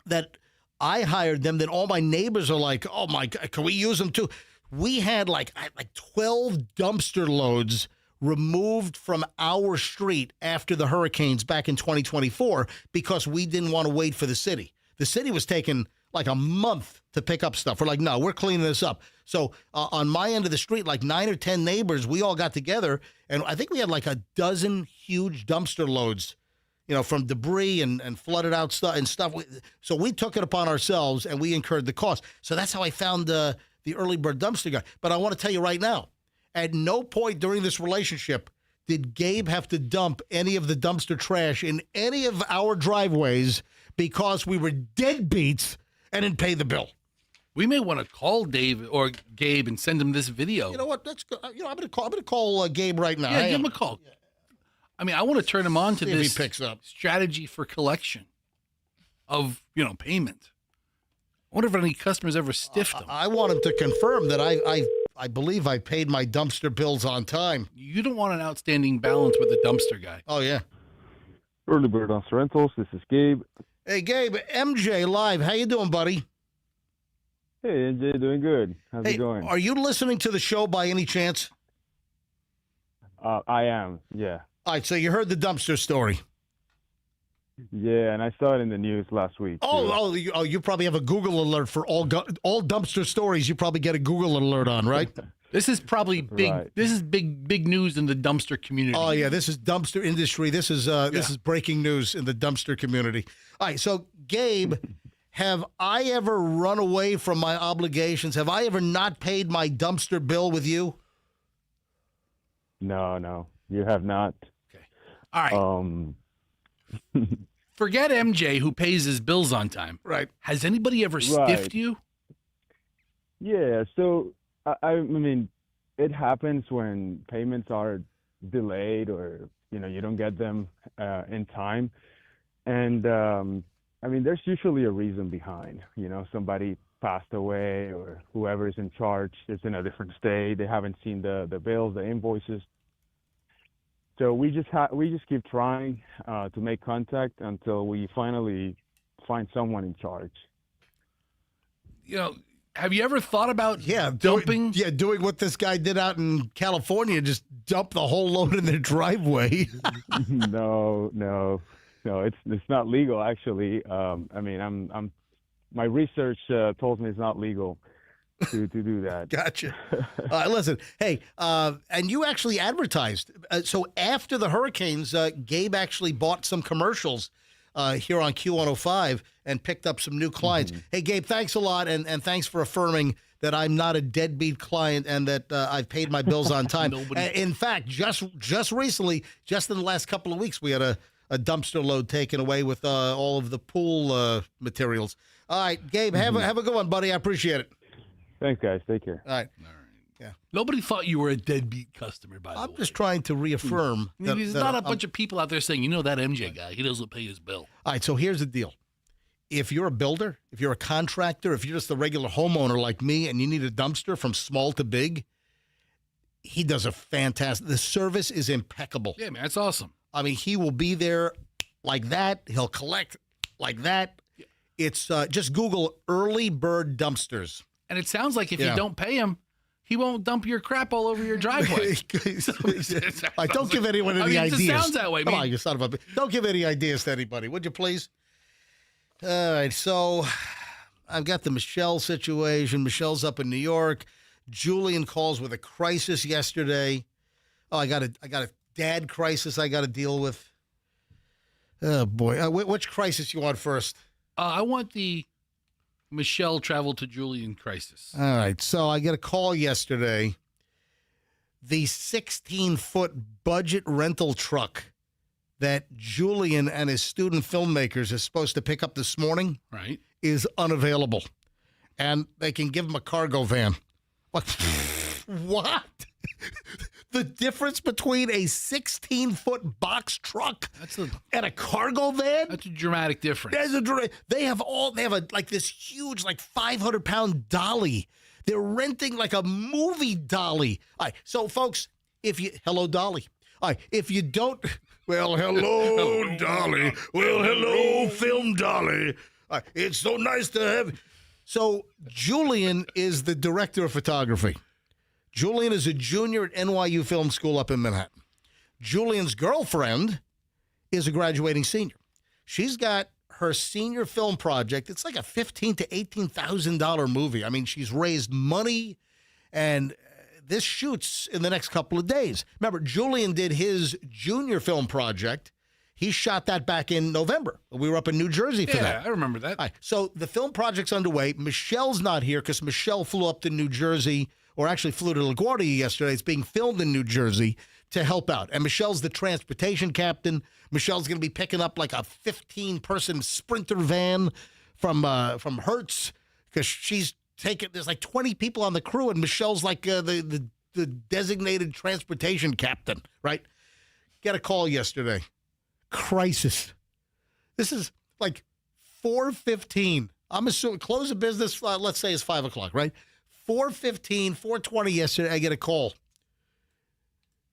that I hired them, then all my neighbors are like, oh, my God, can we use them too? We had like 12 dumpster loads removed from our street after the hurricanes back in 2024 because we didn't want to wait for the city. The city was taking like a month to pick up stuff. We're like, no, we're cleaning this up. So on my end of the street, like 9 or 10 neighbors, we all got together, and I think we had like a dozen huge dumpster loads, from debris and flooded out stuff. So we took it upon ourselves, and we incurred the cost. So that's how I found the Early Bird Dumpster guy. But I want to tell you right now, at no point during this relationship did Gabe have to dump any of the dumpster trash in any of our driveways because we were deadbeats and didn't pay the bill. We may want to call Dave or Gabe and send him this video. You know what? That's good. I'm going to call Gabe right now. Yeah, give him a call. Yeah. I mean, I want to turn him on to See this if he picks up. strategy for collection of, payment. I wonder if any customers ever stiffed him. I want him to confirm that I believe I paid my dumpster bills on time. You don't want an outstanding balance with the dumpster guy. Oh, yeah. Early Bird Dumpster Rentals. This is Gabe. Hey, Gabe, MJ Live. How you doing, buddy? Hey, NJ, doing good. How's it going? Are you listening to the show by any chance? I am, yeah. All right, so you heard the dumpster story. Yeah, and I saw it in the news last week. You probably have a Google alert for all dumpster stories. You probably get a Google alert on, right? This is probably big. Right. This is big news in the dumpster community. Oh yeah, this is dumpster industry. This is breaking news in the dumpster community. All right, so Gabe, have I ever run away from my obligations? Have I ever not paid my dumpster bill with you? No, you have not. Okay. All right. Forget MJ who pays his bills on time. Right. Has anybody ever stiffed you? Yeah, so I mean, it happens when payments are delayed or, you don't get them in time. And, I mean, there's usually a reason behind, somebody passed away or whoever is in charge is in a different state. They haven't seen the bills, the invoices. So we just keep trying to make contact until we finally find someone in charge. Have you ever thought about dumping? Doing what this guy did out in California, just dump the whole load in their driveway. No, it's not legal actually. I mean, my research tells me it's not legal to do that. Gotcha. Listen, hey, and you actually advertised. So after the hurricanes, Gabe actually bought some commercials here on Q105 and picked up some new clients. Mm-hmm. Hey, Gabe, thanks a lot, and thanks for affirming that I'm not a deadbeat client and that I've paid my bills on time. In fact, just recently, just in the last couple of weeks, we had a dumpster load taken away with all of the pool materials. All right, Gabe, have a good one, buddy. I appreciate it. Thanks, guys. Take care. All right. Yeah. Nobody thought you were a deadbeat customer, by the way. I'm just trying to reaffirm. There's not a bunch of people out there saying, that MJ guy, he doesn't pay his bill. All right, so here's the deal. If you're a builder, if you're a contractor, if you're just a regular homeowner like me and you need a dumpster from small to big, he does a fantastic. The service is impeccable. Yeah, man, that's awesome. I mean, he will be there like that. He'll collect like that. Yeah. It's just Google Early Bird Dumpsters. And it sounds like if you don't pay him, he won't dump your crap all over your driveway. Don't give anyone any ideas. It sounds that way. Come on, you son of a... Don't give any ideas to anybody, would you please? All right, so I've got the Michelle situation. Michelle's up in New York. Julian calls with a crisis yesterday. Oh, I got a dad crisis I got to deal with. Oh, boy. Which crisis you want first? I want the Michelle travel to Julian crisis. All right. So I get a call yesterday. The 16-foot budget rental truck that Julian and his student filmmakers are supposed to pick up this morning is unavailable. And they can give him a cargo van. What? The difference between a 16-foot box truck and a cargo van? That's a dramatic difference. They have this huge 500-pound dolly. They're renting like a movie dolly. All right, so folks, hello dolly. All right, if you don't, well, hello dolly. Well, hello film dolly. All right, it's so nice to have. So Julian is the director of photography. Julian is a junior at NYU Film School up in Manhattan. Julian's girlfriend is a graduating senior. She's got her senior film project. It's like a $15,000 to $18,000 movie. I mean, she's raised money, and this shoots in the next couple of days. Remember, Julian did his junior film project. He shot that back in November. We were up in New Jersey for that. Yeah, I remember that. All right, so the film project's underway. Michelle's not here because Michelle flew up to New Jersey, or actually flew to LaGuardia yesterday. It's being filmed in New Jersey to help out. And Michelle's the transportation captain. Michelle's going to be picking up like a 15-person Sprinter van from Hertz because she's taking, there's like 20 people on the crew, and Michelle's like the designated transportation captain, right? Got a call yesterday. Crisis. This is like 4:15. I'm assuming close of business, let's say it's 5 o'clock, right? 4:15, 4:20 yesterday, I get a call.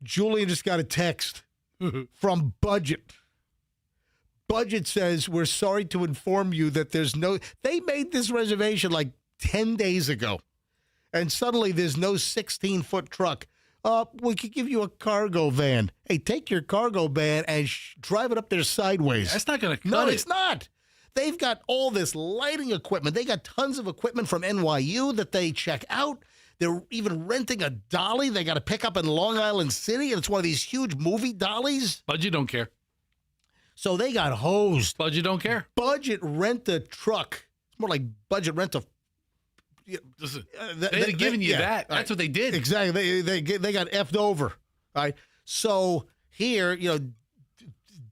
Julian just got a text from Budget. Budget says, we're sorry to inform you that they made this reservation like 10 days ago. And suddenly there's no 16-foot truck. We could give you a cargo van. Hey, take your cargo van and drive it up there sideways. That's not going to cut No, it. it's not. They've got all this lighting equipment. They got tons of equipment from NYU that they check out. They're even renting a dolly they got to pick up in Long Island City, and it's one of these huge movie dollies. Budget don't care. So they got hosed. Budget don't care. Budget rent a truck. It's more like budget rent a. Listen, they'd given you that. That's right. what they did. Exactly. They got effed over. All right. So here,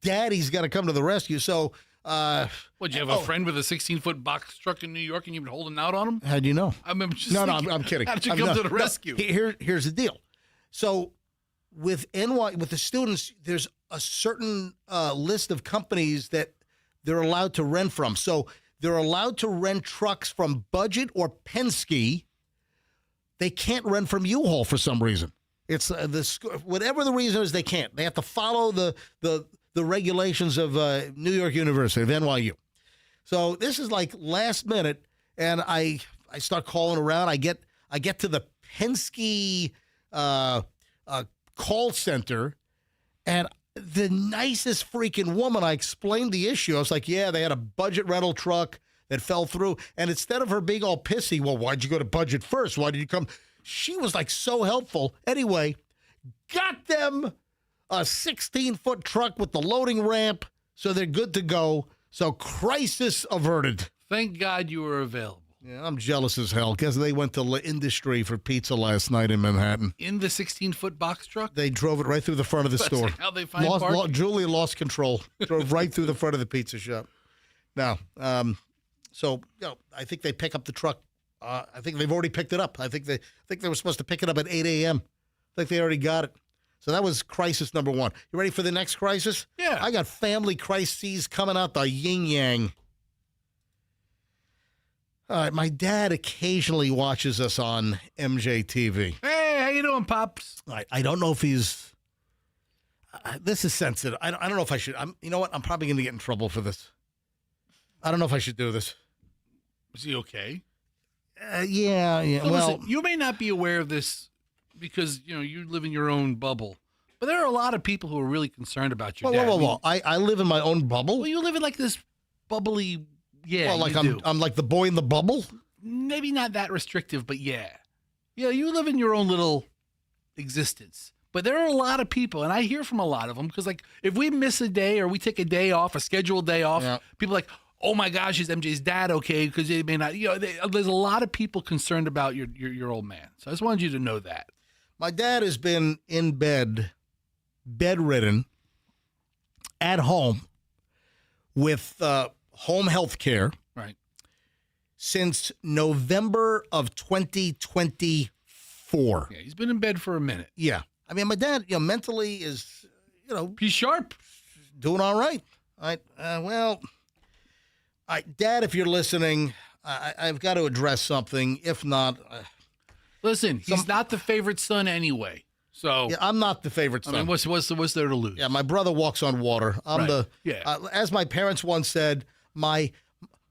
Daddy's got to come to the rescue. So. What, you have a friend with a 16-foot box truck in New York and you've been holding out on him? How'd you know? I'm just No, thinking, I'm kidding. How did you come to the rescue? Here's the deal. So with the students, there's a certain list of companies that they're allowed to rent from. So they're allowed to rent trucks from Budget or Penske. They can't rent from U-Haul for some reason. It's whatever the reason is, they can't. They have to follow the regulations of New York University, of NYU. So this is like last minute, and I start calling around. I get to the Penske call center, and the nicest freaking woman, I explained the issue. I was like, yeah, they had a Budget rental truck that fell through. And instead of her being all pissy, well, why'd you go to Budget first? Why did you come? She was like so helpful. Anyway, got them a 16-foot truck with the loading ramp, so they're good to go. So crisis averted. Thank God you were available. Yeah, I'm jealous as hell because they went to Industry for pizza last night in Manhattan. In the 16-foot box truck? They drove it right through the front of the store. How they find parking? Julie lost control. Drove right through the front of the pizza shop. Now, so I think they pick up the truck. I think they've already picked it up. I think they were supposed to pick it up at 8 a.m. I think they already got it. So that was crisis number one. You ready for the next crisis? Yeah. I got family crises coming out the yin-yang. All right, my dad occasionally watches us on MJTV. Hey, how you doing, Pops? All right, I don't know if he's... this is sensitive. I don't know if I should... you know what? I'm probably going to get in trouble for this. I don't know if I should do this. Is he okay? Yeah. Well, Well, listen, you may not be aware of this because, you live in your own bubble. But there are a lot of people who are really concerned about your dad. whoa. I live in my own bubble? Well, you live in like this bubbly... Yeah, well, like you do. I'm like the boy in the bubble? Maybe not that restrictive, but yeah. Yeah, you live in your own little existence. But there are a lot of people, and I hear from a lot of them, because like if we miss a day or we take a day off, a scheduled day off, people are like, oh my gosh, is MJ's dad okay? Because they may not, there's a lot of people concerned about your old man. So I just wanted you to know that. My dad has been in bed, bedridden, at home with home health care. Right. Since November of 2024. Yeah, he's been in bed for a minute. Yeah. I mean, my dad, mentally is, he's sharp. Doing all right. Well, Dad, if you're listening, I've got to address something. If not... Listen, he's not the favorite son anyway. So yeah, I'm not the favorite son. I mean, what's there to lose? Yeah, my brother walks on water. I'm as my parents once said, my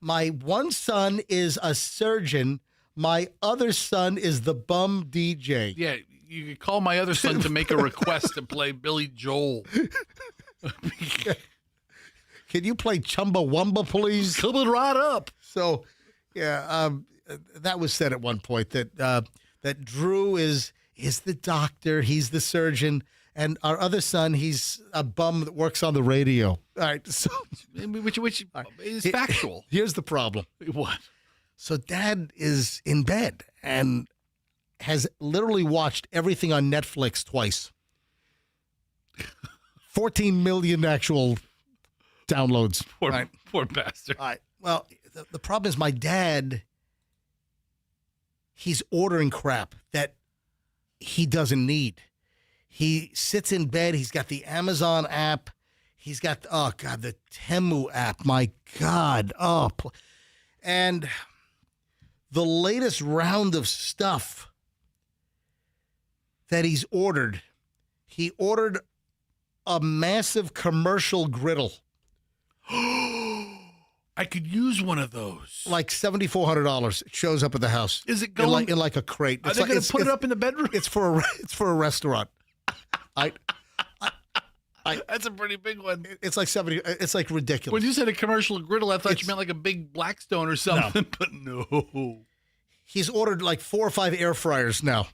one son is a surgeon. My other son is the bum DJ. Yeah, you could call my other son to make a request to play Billy Joel. Can you play Chumbawamba, please? Coming right up. So, yeah, that was said at one point that Drew is the doctor, he's the surgeon, and our other son, he's a bum that works on the radio. All right, so which is factual. Here's the problem. What? So Dad is in bed and has literally watched everything on Netflix twice. 14 million actual downloads. Poor bastard. All right. Well, the problem is my dad, he's ordering crap that he doesn't need. He sits in bed. He's got the Amazon app. He's got, the Temu app. My God. And the latest round of stuff that he's ordered, he ordered a massive commercial griddle. I could use one of those. Like $7,400. It shows up at the house. Is it going in like a crate? Are they going to put it up in the bedroom? It's for a restaurant. That's a pretty big one. It's like 70. It's like ridiculous. When you said a commercial griddle, I thought you meant like a big Blackstone or something. No. But no. He's ordered like 4 or 5 air fryers now.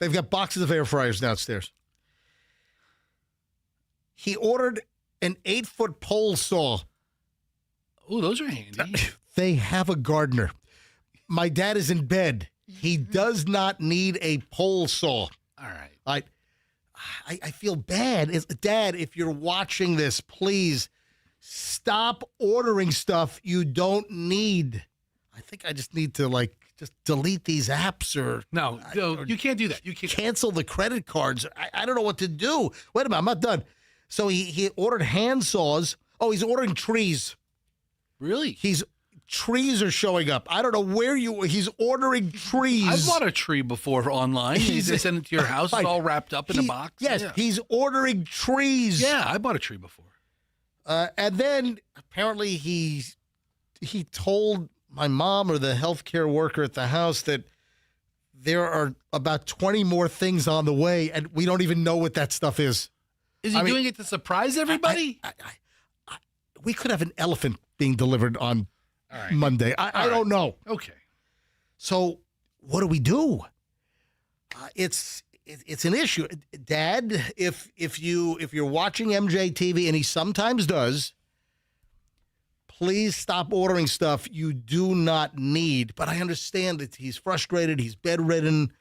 They've got boxes of air fryers downstairs. He ordered an 8-foot pole saw. Oh, those are handy. They have a gardener. My dad is in bed. He does not need a pole saw. All right. I feel bad. Dad, if you're watching this, please stop ordering stuff you don't need. I think I just need to just delete these apps or no, you can't do that. You can't cancel the credit cards. I don't know what to do. Wait a minute, I'm not done. So he ordered hand saws. Oh, he's ordering trees. Really? Trees are showing up. I don't know where he's ordering trees. I've bought a tree before online. They send it to your house. It's all wrapped up in a box. Yes, yeah. He's ordering trees. Yeah, I bought a tree before. And then apparently he told my mom or the healthcare worker at the house that there are about 20 more things on the way, and we don't even know what that stuff is. Is he doing it to surprise everybody? We could have an elephant being delivered on Monday. I don't know. Okay. So what do we do? It's an issue, Dad. If you're watching MJTV, and he sometimes does, please stop ordering stuff you do not need. But I understand that he's frustrated. He's bedridden.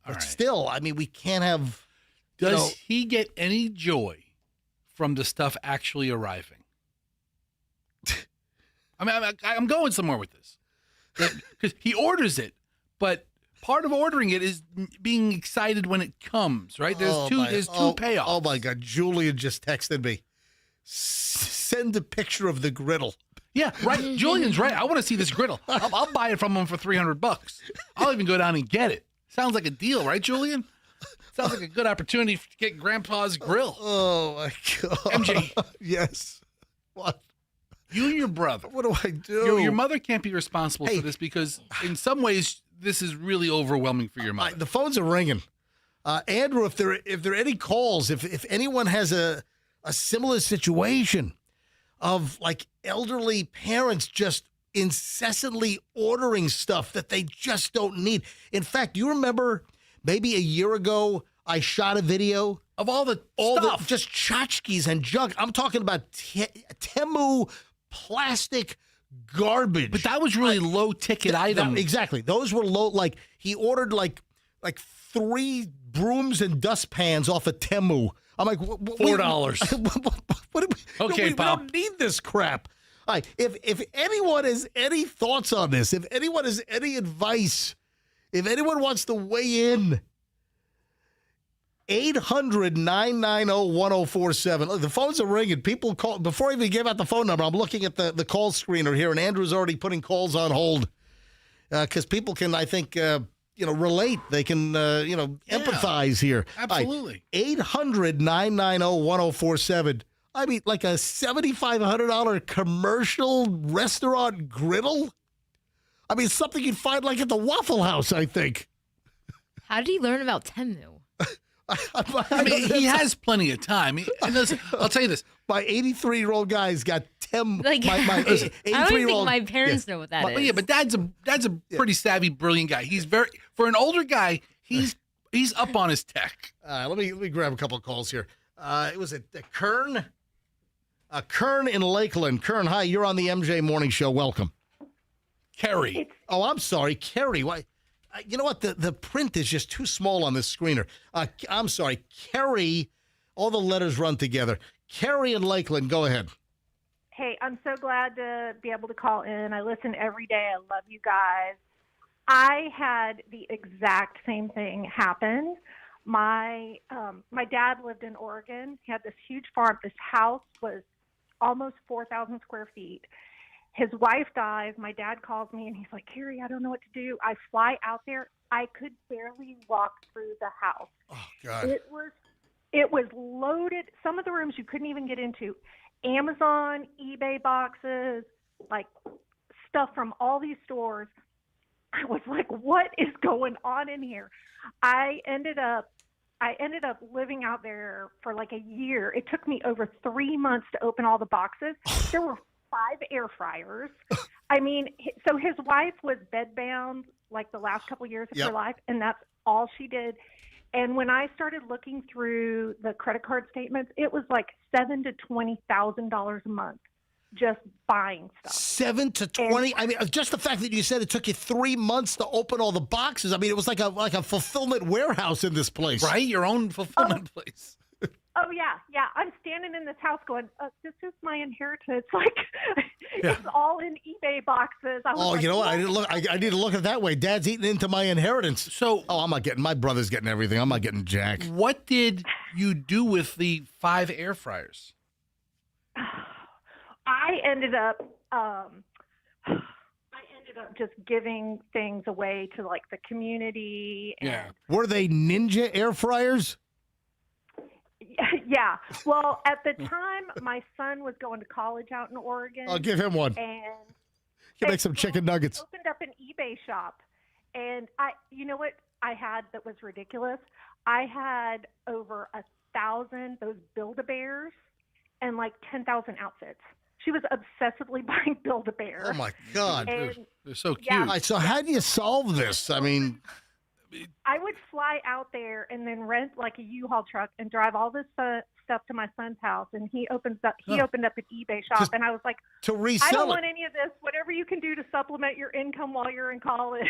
But still, I mean, we can't have. Does he get any joy from the stuff actually arriving? I mean, I'm going somewhere with this. Because he orders it, but part of ordering it is being excited when it comes, right? There's two payoffs. Oh, my God. Julian just texted me. Send a picture of the griddle. Yeah, right. Julian's right. I want to see this griddle. I'll buy it from him for $300. I'll even go down and get it. Sounds like a deal, right, Julian? Sounds like a good opportunity to get Grandpa's grill. Oh, my God. MJ. Yes. What? You and your brother. What do I do? Your mother can't be responsible for this because in some ways this is really overwhelming for your mother. The phones are ringing. Andrew, if there are any calls, if anyone has a similar situation of like elderly parents just incessantly ordering stuff that they just don't need. In fact, you remember maybe a year ago I shot a video of all the just tchotchkes and junk. I'm talking about Temu plastic garbage. But that was really low ticket items. Exactly. Those were low. Like he ordered like 3 brooms and dustpans off of Temu. I'm like, $4. Okay, we Pop. don't need this crap. All right, if anyone has any thoughts on this, if anyone has any advice, if anyone wants to weigh in, 800-990-1047. The phones are ringing. People call. Before I even gave out the phone number, I'm looking at the call screener here, and Andrew's already putting calls on hold because people can, I think, relate. They can, empathize here. Absolutely. 800-990-1047. I mean, like a $7,500 commercial restaurant griddle? I mean, something you'd find like at the Waffle House, I think. How did he learn about Temu? I mean, he has plenty of time. I'll tell you this. My 83-year-old guy's got Temu. Like, my I don't even 83-year-old. think my parents know what that is. Yeah, but Dad's a pretty savvy, brilliant guy. He's for an older guy, he's up on his tech. Let me grab a couple of calls here. It was Kern. Kern in Lakeland. Kern, hi. You're on the MJ Morning Show. Welcome. Kerry. Oh, I'm sorry, Kerry. Why? You know what? The print is just too small on this screener. I'm sorry, Kerry. All the letters run together. Kerry in Lakeland, go ahead. Hey, I'm so glad to be able to call in. I listen every day. I love you guys. I had the exact same thing happen. My dad lived in Oregon. He had this huge farm. This house was almost 4,000 square feet. His wife dies. My dad calls me, and he's like, Carrie, I don't know what to do. I fly out there. I could barely walk through the house. Oh, God. It was loaded. Some of the rooms you couldn't even get into. Amazon, eBay boxes, like stuff from all these stores. I was like, what is going on in here? I ended up living out there for like a year. It took me over 3 months to open all the boxes. There were 5 air fryers. I mean, so his wife was bedbound like the last couple years of her life, and that's all she did. And when I started looking through the credit card statements, it was like $7,000 to $20,000 a month just buying stuff. 7 to 20. I mean, just the fact that you said it took you 3 months to open all the boxes. I mean, it was like a fulfillment warehouse in this place, right? Your own fulfillment place. Oh yeah. I'm standing in this house going, "This is my inheritance." Like, it's all in eBay boxes. I was you know what? I need to look at it that way. Dad's eating into my inheritance. So, I'm not getting. My brother's getting everything. I'm not getting jack. What did you do with the 5 air fryers? I ended up just giving things away to like the community. And, Were they Ninja air fryers? yeah. Well, at the time, my son was going to college out in Oregon. I'll give him one. And You can make some chicken nuggets. Opened up an eBay shop, and you know what I had that was ridiculous? I had over 1,000 those Build-A-Bears and like 10,000 outfits. She was obsessively buying Build-A-Bear. Oh, my God. They're so cute. Yeah. All right, so how do you solve this? I mean, I would fly out there and then rent like a U-Haul truck and drive all this stuff to my son's house. And he opened up an eBay shop. And I was like, to resell I don't it. want any of this. Whatever you can do to supplement your income while you're in college.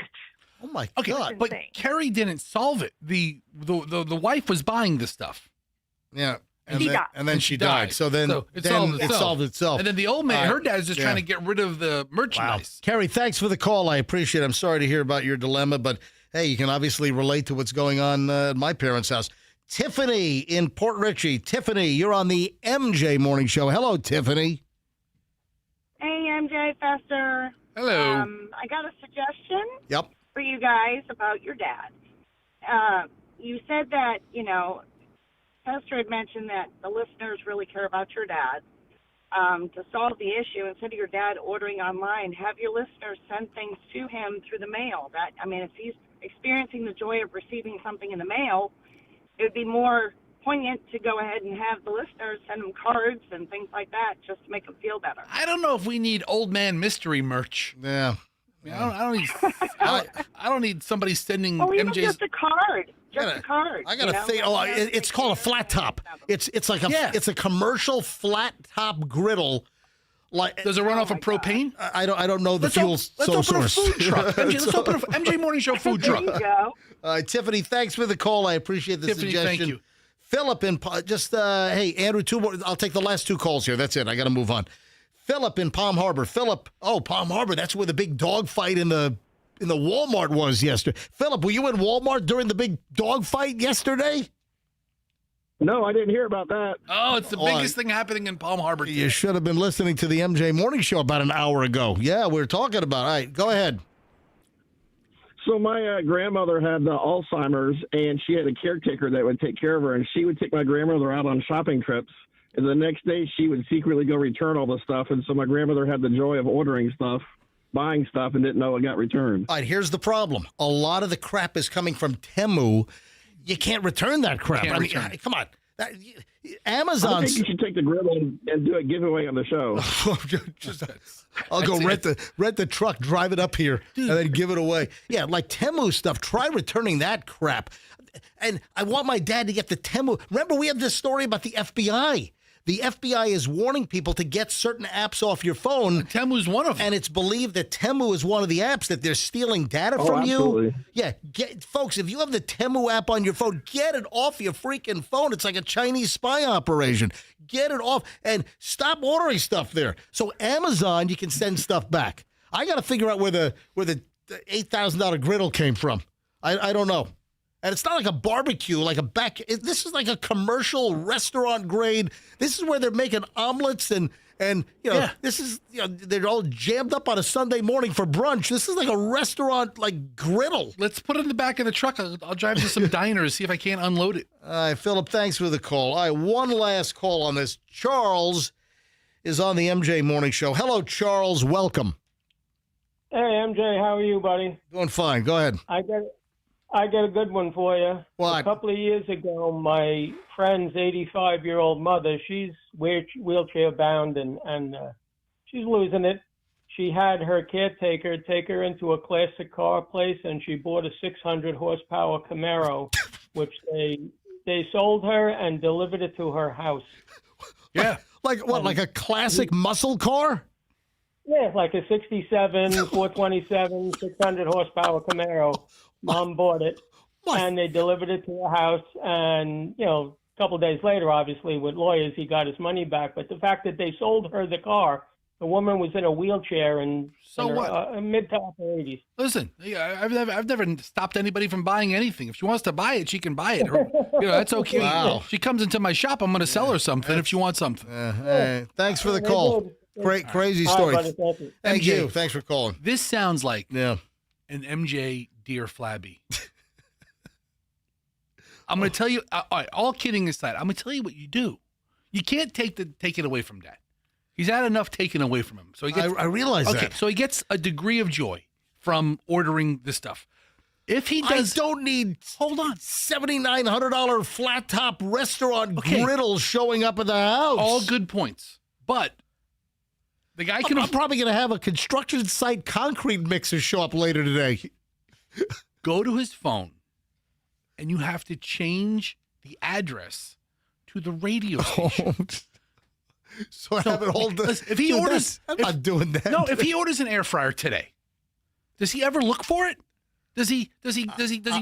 Oh, my Okay, God. but Carrie didn't solve it. The wife was buying the stuff. Yeah. And then she died. So then it solved itself. And then the old man, her dad's just trying to get rid of the merchandise. Wow. Carrie, thanks for the call. I appreciate it. I'm sorry to hear about your dilemma, but hey, you can obviously relate to what's going on at my parents' house. Tiffany in Port Richey. Tiffany, you're on the MJ Morning Show. Hello, Tiffany. Hey, MJ Fester. Hello. I got a suggestion Yep. for you guys about your dad. You said that, Fester had mentioned that the listeners really care about your dad. To solve the issue, instead of your dad ordering online, have your listeners send things to him through the mail. If he's experiencing the joy of receiving something in the mail, it would be more poignant to go ahead and have the listeners send him cards and things like that just to make him feel better. I don't know if we need old man mystery merch. Yeah. I don't need somebody sending even MJ's. just a card. Just a card. I got to think. It's called a flat top. It's like it's a commercial flat top griddle. Like, does it run off of propane? I don't know the fuel source. Let's open a food truck. Let's open a MJ Morning Show food truck. There you go. All right, Tiffany, thanks for the call. I appreciate the Tiffany, suggestion. thank you. Philip in hey, Andrew, 2 more. I'll take the last 2 calls here. That's it. I got to move on. Philip in Palm Harbor. Philip, Palm Harbor. That's where the big dog fight in the Walmart was yesterday. Philip, were you in Walmart during the big dog fight yesterday? No, I didn't hear about that. Oh, it's the biggest thing happening in Palm Harbor today. You should have been listening to the MJ Morning Show about an hour ago. Yeah, we were talking about it. All right, go ahead. So my grandmother had Alzheimer's, and she had a caretaker that would take care of her, and she would take my grandmother out on shopping trips. And the next day, she would secretly go return all the stuff. And so my grandmother had the joy of ordering stuff, buying stuff, and didn't know it got returned. All right, here's the problem. A lot of the crap is coming from Temu. You can't return that crap. Come on. Amazon. I think you should take the griddle and do a giveaway on the show. I'll go rent the truck, drive it up here, and then give it away. Yeah, like Temu stuff. Try returning that crap. And I want my dad to get the Temu. Remember, we had this story about the FBI. The FBI is warning people to get certain apps off your phone. Temu's one of them. And it's believed that Temu is one of the apps that they're stealing data from absolutely. you. Yeah, folks, if you have the Temu app on your phone, get it off your freaking phone. It's like a Chinese spy operation. Get it off and stop ordering stuff there. So Amazon, you can send stuff back. I got to figure out where the $8,000 griddle came from. I don't know. And it's not like a barbecue, like this is like a commercial restaurant grade. This is where they're making omelets and this is, they're all jammed up on a Sunday morning for brunch. This is like a restaurant, like griddle. Let's put it in the back of the truck. I'll drive to some diners, see if I can't unload it. All right, Philip, thanks for the call. All right, one last call on this. Charles is on the MJ Morning Show. Hello, Charles. Welcome. Hey, MJ, how are you, buddy? Doing fine. Go ahead. I got a good one for you. What? A couple of years ago, my friend's 85-year-old mother, she's wheelchair bound and she's losing it. She had her caretaker take her into a classic car place, and she bought a 600 horsepower Camaro, which they sold her and delivered it to her house. Yeah. Like what? Like a classic muscle car? Yeah, like a 67, 427, 600 horsepower Camaro. Mom bought it, and they delivered it to her house. And, you know, a couple of days later, obviously, with lawyers, he got his money back. But the fact that they sold her the car, the woman was in a wheelchair and So in what? her mid to upper 80s. Listen, I've never stopped anybody from buying anything. If she wants to buy it, she can buy it. Or, that's okay. Wow. She comes into my shop, I'm going to sell her something if she wants something. Hey, thanks for the call. Great, crazy All story. right, buddy, thank you. Thank MJ. you. Thanks for calling. This sounds like Yeah. an MJ Dear Flabby. I'm going to tell you, all right, all kidding aside, I'm going to tell you what you do. You can't take it away from Dad. He's had enough taken away from him. So he gets, I realize okay, that. so he gets a degree of joy from ordering this stuff. If he does, I don't need hold on, $7,900 flat top restaurant Okay. griddle showing up at the house. all good points. But the guy can I'm probably going to have a construction site concrete mixer show up later today. go to his phone and you have to change the address to the radio station. So I have it hold. Listen, if he orders, I'm not doing that. No, if he orders an air fryer today, does he ever look for it? Does he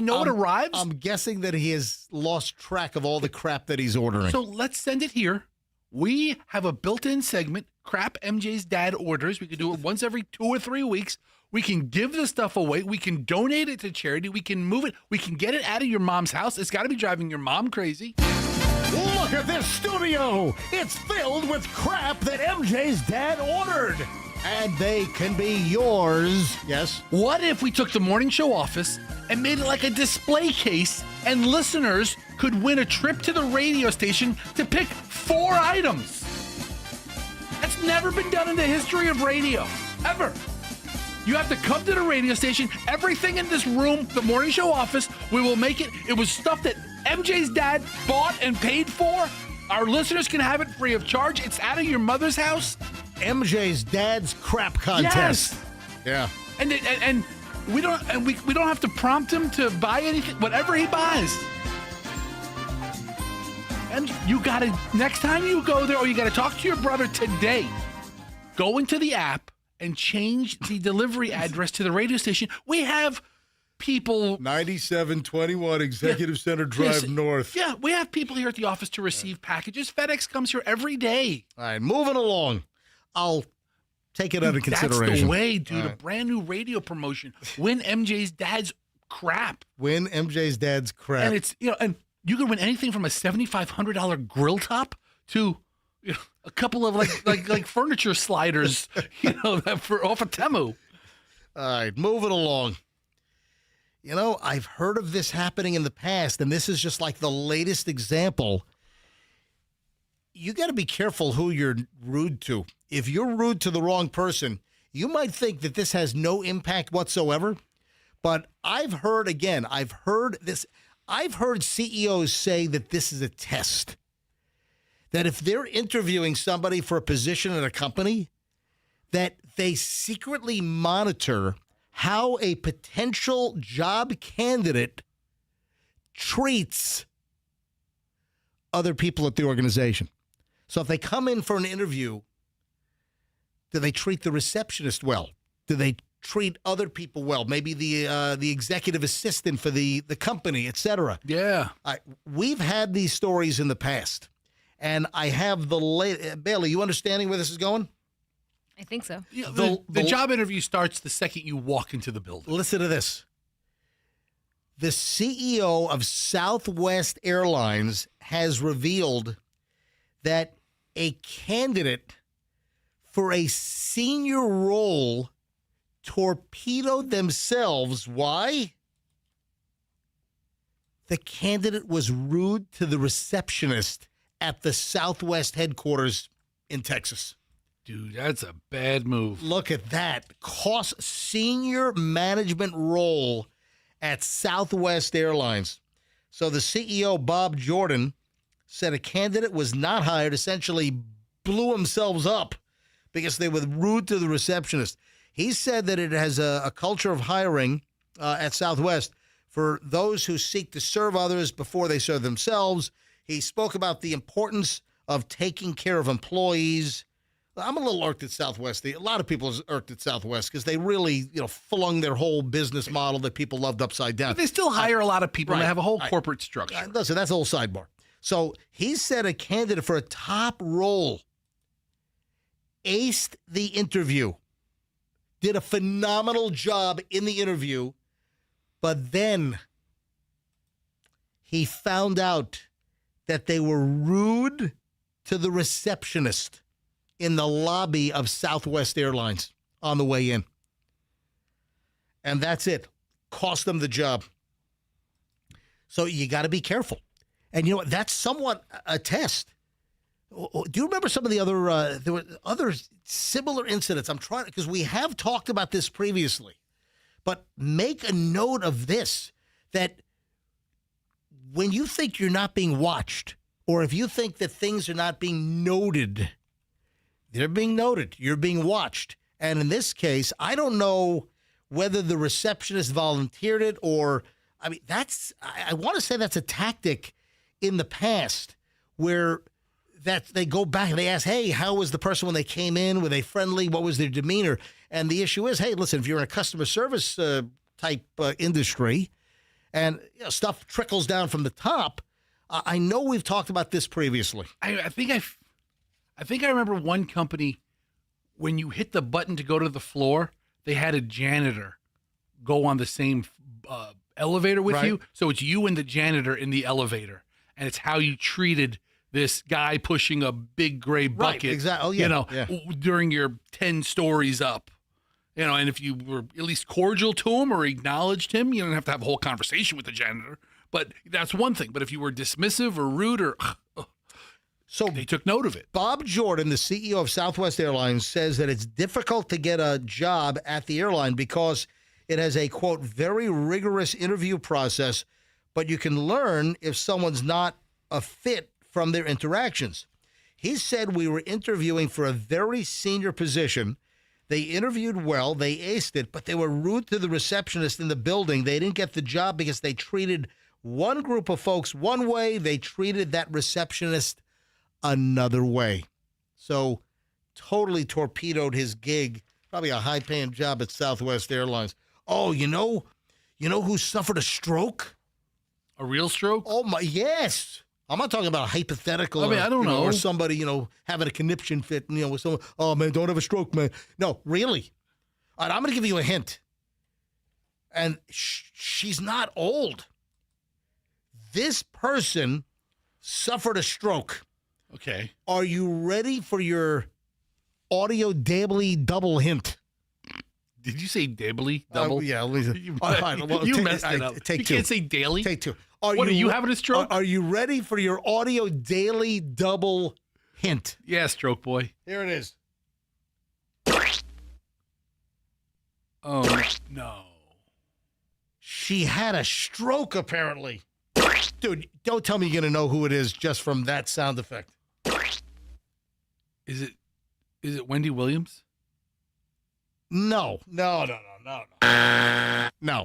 know it arrives? I'm guessing that he has lost track of all the crap that he's ordering. So let's send it here. We have a built-in segment, Crap MJ's Dad Orders. We can do it once every 2 or 3 weeks. We can give the stuff away. We can donate it to charity. We can move it. We can get it out of your mom's house. It's got to be driving your mom crazy. Look at this studio. It's filled with crap that MJ's dad ordered. And they can be yours. Yes. What if we took the morning show office and made it like a display case and listeners could win a trip to the radio station to pick 4 items? That's never been done in the history of radio, ever. You have to come to the radio station. Everything in this room, the morning show office, we will make it. It was stuff that MJ's dad bought and paid for. Our listeners can have it free of charge. It's out of your mother's house. MJ's dad's crap contest. Yes. Yeah. And we don't have to prompt him to buy anything, whatever he buys. And you gotta, next time you go there, or you gotta talk to your brother today, go into the app and change the delivery address to the radio station. We have people 9721 Executive Center Drive North. Yeah, we have people here at the office to receive packages. FedEx comes here every day. All right, moving along. I'll take it under consideration. That's the way, dude. All A right. brand new radio promotion. Win MJ's dad's crap. Win MJ's dad's crap. And it's, and you can win anything from a $7,500 grill top to a couple of like furniture sliders, for off of Temu. All right, moving along. I've heard of this happening in the past, and this is just like the latest example. You got to be careful who you're rude to. If you're rude to the wrong person, you might think that this has no impact whatsoever. But I've heard CEOs say that this is a test. That if they're interviewing somebody for a position at a company, that they secretly monitor how a potential job candidate treats other people at the organization. So if they come in for an interview, do they treat the receptionist well? Do they treat other people well? Maybe the executive assistant for the company, et cetera. Yeah. We've had these stories in the past, and I have the Bailey, you understanding where this is going? I think so. The job interview starts the second you walk into the building. Listen to this. The CEO of Southwest Airlines has revealed that a candidate for a senior role torpedoed themselves. Why? The candidate was rude to the receptionist at the Southwest headquarters in Texas. Dude, that's a bad move. Look at that. Cost senior management role at Southwest Airlines. So the CEO, Bob Jordan, said a candidate was not hired, essentially blew themselves up because they were rude to the receptionist. He said that it has a culture of hiring at Southwest for those who seek to serve others before they serve themselves. He spoke about the importance of taking care of employees. I'm a little irked at Southwest. A lot of people are irked at Southwest because they really, flung their whole business model that people loved upside down. But they still hire a lot of people and right, have a whole corporate structure. Listen, that's a whole sidebar. So he said a candidate for a top role aced the interview, did a phenomenal job in the interview, but then he found out that they were rude to the receptionist in the lobby of Southwest Airlines on the way in. And that's it. Cost them the job. So you got to be careful. And you know what? That's somewhat a test. Do you remember some of the other, there were other similar incidents? I'm trying, because we have talked about this previously. But make a note of this, that when you think you're not being watched, or if you think that things are not being noted, they're being noted. You're being watched. And in this case, I don't know whether the receptionist volunteered it or, I want to say that's a tactic in the past where that they go back and they ask, hey, how was the person when they came in? Were they friendly? What was their demeanor? And the issue is, hey, listen, if you're in a customer service type industry and stuff trickles down from the top, I know we've talked about this previously. I think I remember one company, when you hit the button to go to the floor, they had a janitor go on the same elevator with you. So it's you and the janitor in the elevator. And it's how you treated this guy pushing a big gray bucket, right, exactly. Oh, yeah, during your 10 stories up. And if you were at least cordial to him or acknowledged him, you don't have to have a whole conversation with the janitor. But that's one thing. But if you were dismissive or rude or... So they took note of it. Bob Jordan, the CEO of Southwest Airlines, says that it's difficult to get a job at the airline because it has a, quote, very rigorous interview process, but you can learn if someone's not a fit from their interactions. He said we were interviewing for a very senior position. They interviewed well, they aced it, but they were rude to the receptionist in the building. They didn't get the job because they treated one group of folks one way. They treated that receptionist another way. So totally torpedoed his gig, probably a high-paying job at Southwest Airlines. Oh, you know who suffered a stroke? A real stroke? Oh, my, yes. I'm not talking about a hypothetical. I don't know. Or somebody, having a conniption fit, with someone, oh, man, don't have a stroke, man. No, really. All right, I'm going to give you a hint. And she's not old. This person suffered a stroke. Okay. Are you ready for your audio daily double hint? Did you say daily double? Yeah. You messed it up. Take you two. Can't say daily? Take two. Are you having a stroke? Are you ready for your audio daily double hint? Yeah, stroke boy. Here it is. Oh, no. She had a stroke, apparently. Dude, don't tell me you're going to know who it is just from that sound effect. Is it Wendy Williams? No. No.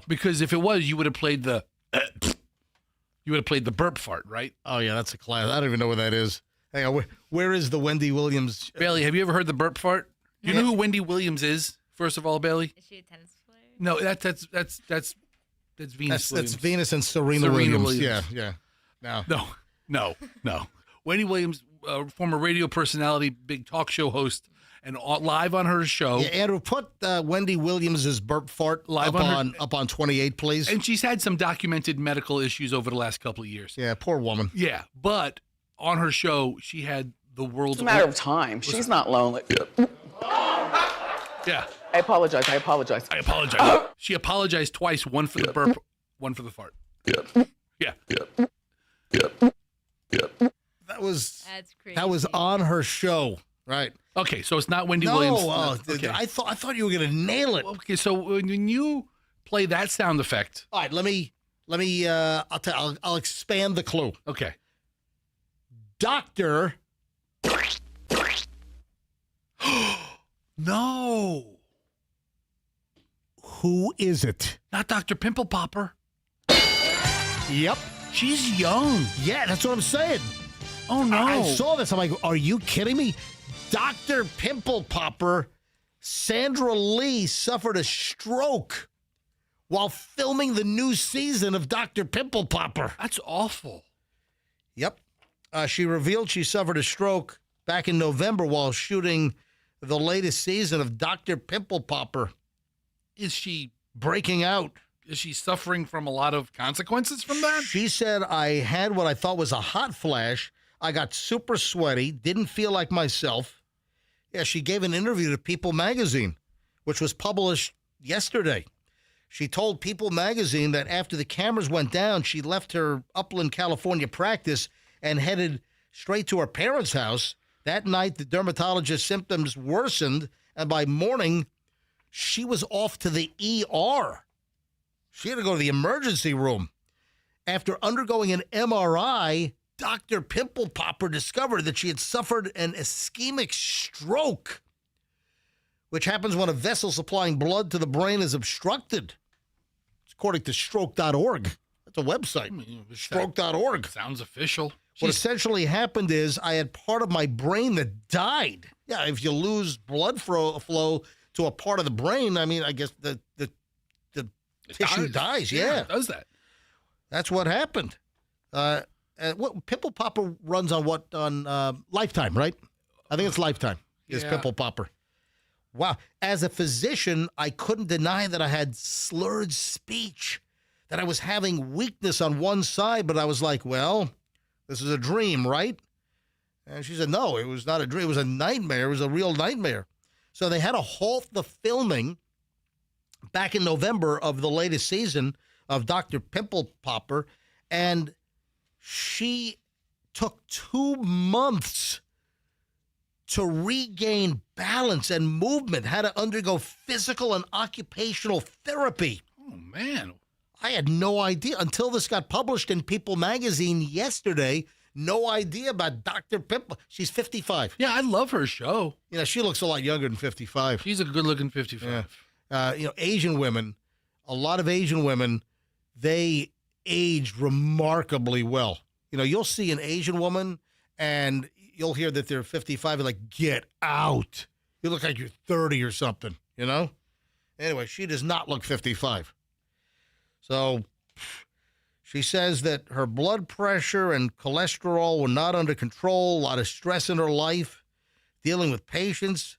Because if it was, you would have played the burp fart, right? Oh, yeah, that's a class. I don't even know where that is. Hang on, where is the Wendy Williams? Bailey, have you ever heard the burp fart? Do you know who Wendy Williams is, first of all, Bailey? Is she a tennis player? No, that's Venus Williams. That's Venus and Serena Williams. Yeah. No. Wendy Williams, former radio personality, big talk show host, and live on her show. Yeah, Andrew, put Wendy Williams' burp fart live up on 28, please. And she's had some documented medical issues over the last couple of years. Yeah, poor woman. Yeah, but on her show, she had the world's... It's a matter of time. She's not lonely. Yeah. I apologize. She apologized twice, one for the burp, one for the fart. Yeah. That was That's crazy. That was on her show. Right. Okay, so it's not Wendy No, Williams. okay. I thought you were going to nail it. Okay, so when you play that sound effect. All right, let me. I'll expand the clue. Okay. Doctor. No. Who is it? Not Dr. Pimple Popper. Yep. She's young. Yeah, that's what I'm saying. Oh, no. I saw this. I'm like, are you kidding me? Dr. Pimple Popper, Sandra Lee suffered a stroke while filming the new season of Dr. Pimple Popper. That's awful. Yep. She revealed she suffered a stroke back in November while shooting the latest season of Dr. Pimple Popper. Is she breaking out? Is she suffering from a lot of consequences from that? She said, I had what I thought was a hot flash. I got super sweaty, didn't feel like myself. Yeah, she gave an interview to People magazine, which was published yesterday. She told People magazine that after the cameras went down, she left her Upland, California practice and headed straight to her parents' house. That night, the dermatologist's symptoms worsened, and by morning, she was off to the ER. She had to go to the emergency room. After undergoing an MRI, Dr. Pimple Popper discovered that she had suffered an ischemic stroke, which happens when a vessel supplying blood to the brain is obstructed. It's according to stroke.org. That's a website, stroke.org. Sounds official. What essentially happened is I had part of my brain that died. Yeah, if you lose blood flow to a part of the brain, I mean, I guess the tissue dies. Yeah, it does that. That's what happened. What Pimple Popper runs on what? On Lifetime, right? I think it's Lifetime. Is Pimple Popper. Wow. As a physician, I couldn't deny that I had slurred speech, that I was having weakness on one side, but I was like, well, this is a dream, right? And she said, no, it was not a dream. It was a nightmare. It was a real nightmare. So they had to halt the filming back in November of the latest season of Dr. Pimple Popper, and she took 2 months to regain balance and movement, had to undergo physical and occupational therapy. Oh, man. I had no idea until this got published in People magazine yesterday. No idea about Dr. Pimple. She's 55. Yeah, I love her show. You know, she looks a lot younger than 55. She's a good-looking 55. Yeah. Asian women, a lot of Asian women, they age remarkably well. You know, you'll see an Asian woman and you'll hear that they're 55. You're like, get out. You look like you're 30 or something, you know? Anyway, she does not look 55. So she says that her blood pressure and cholesterol were not under control, a lot of stress in her life, dealing with patients.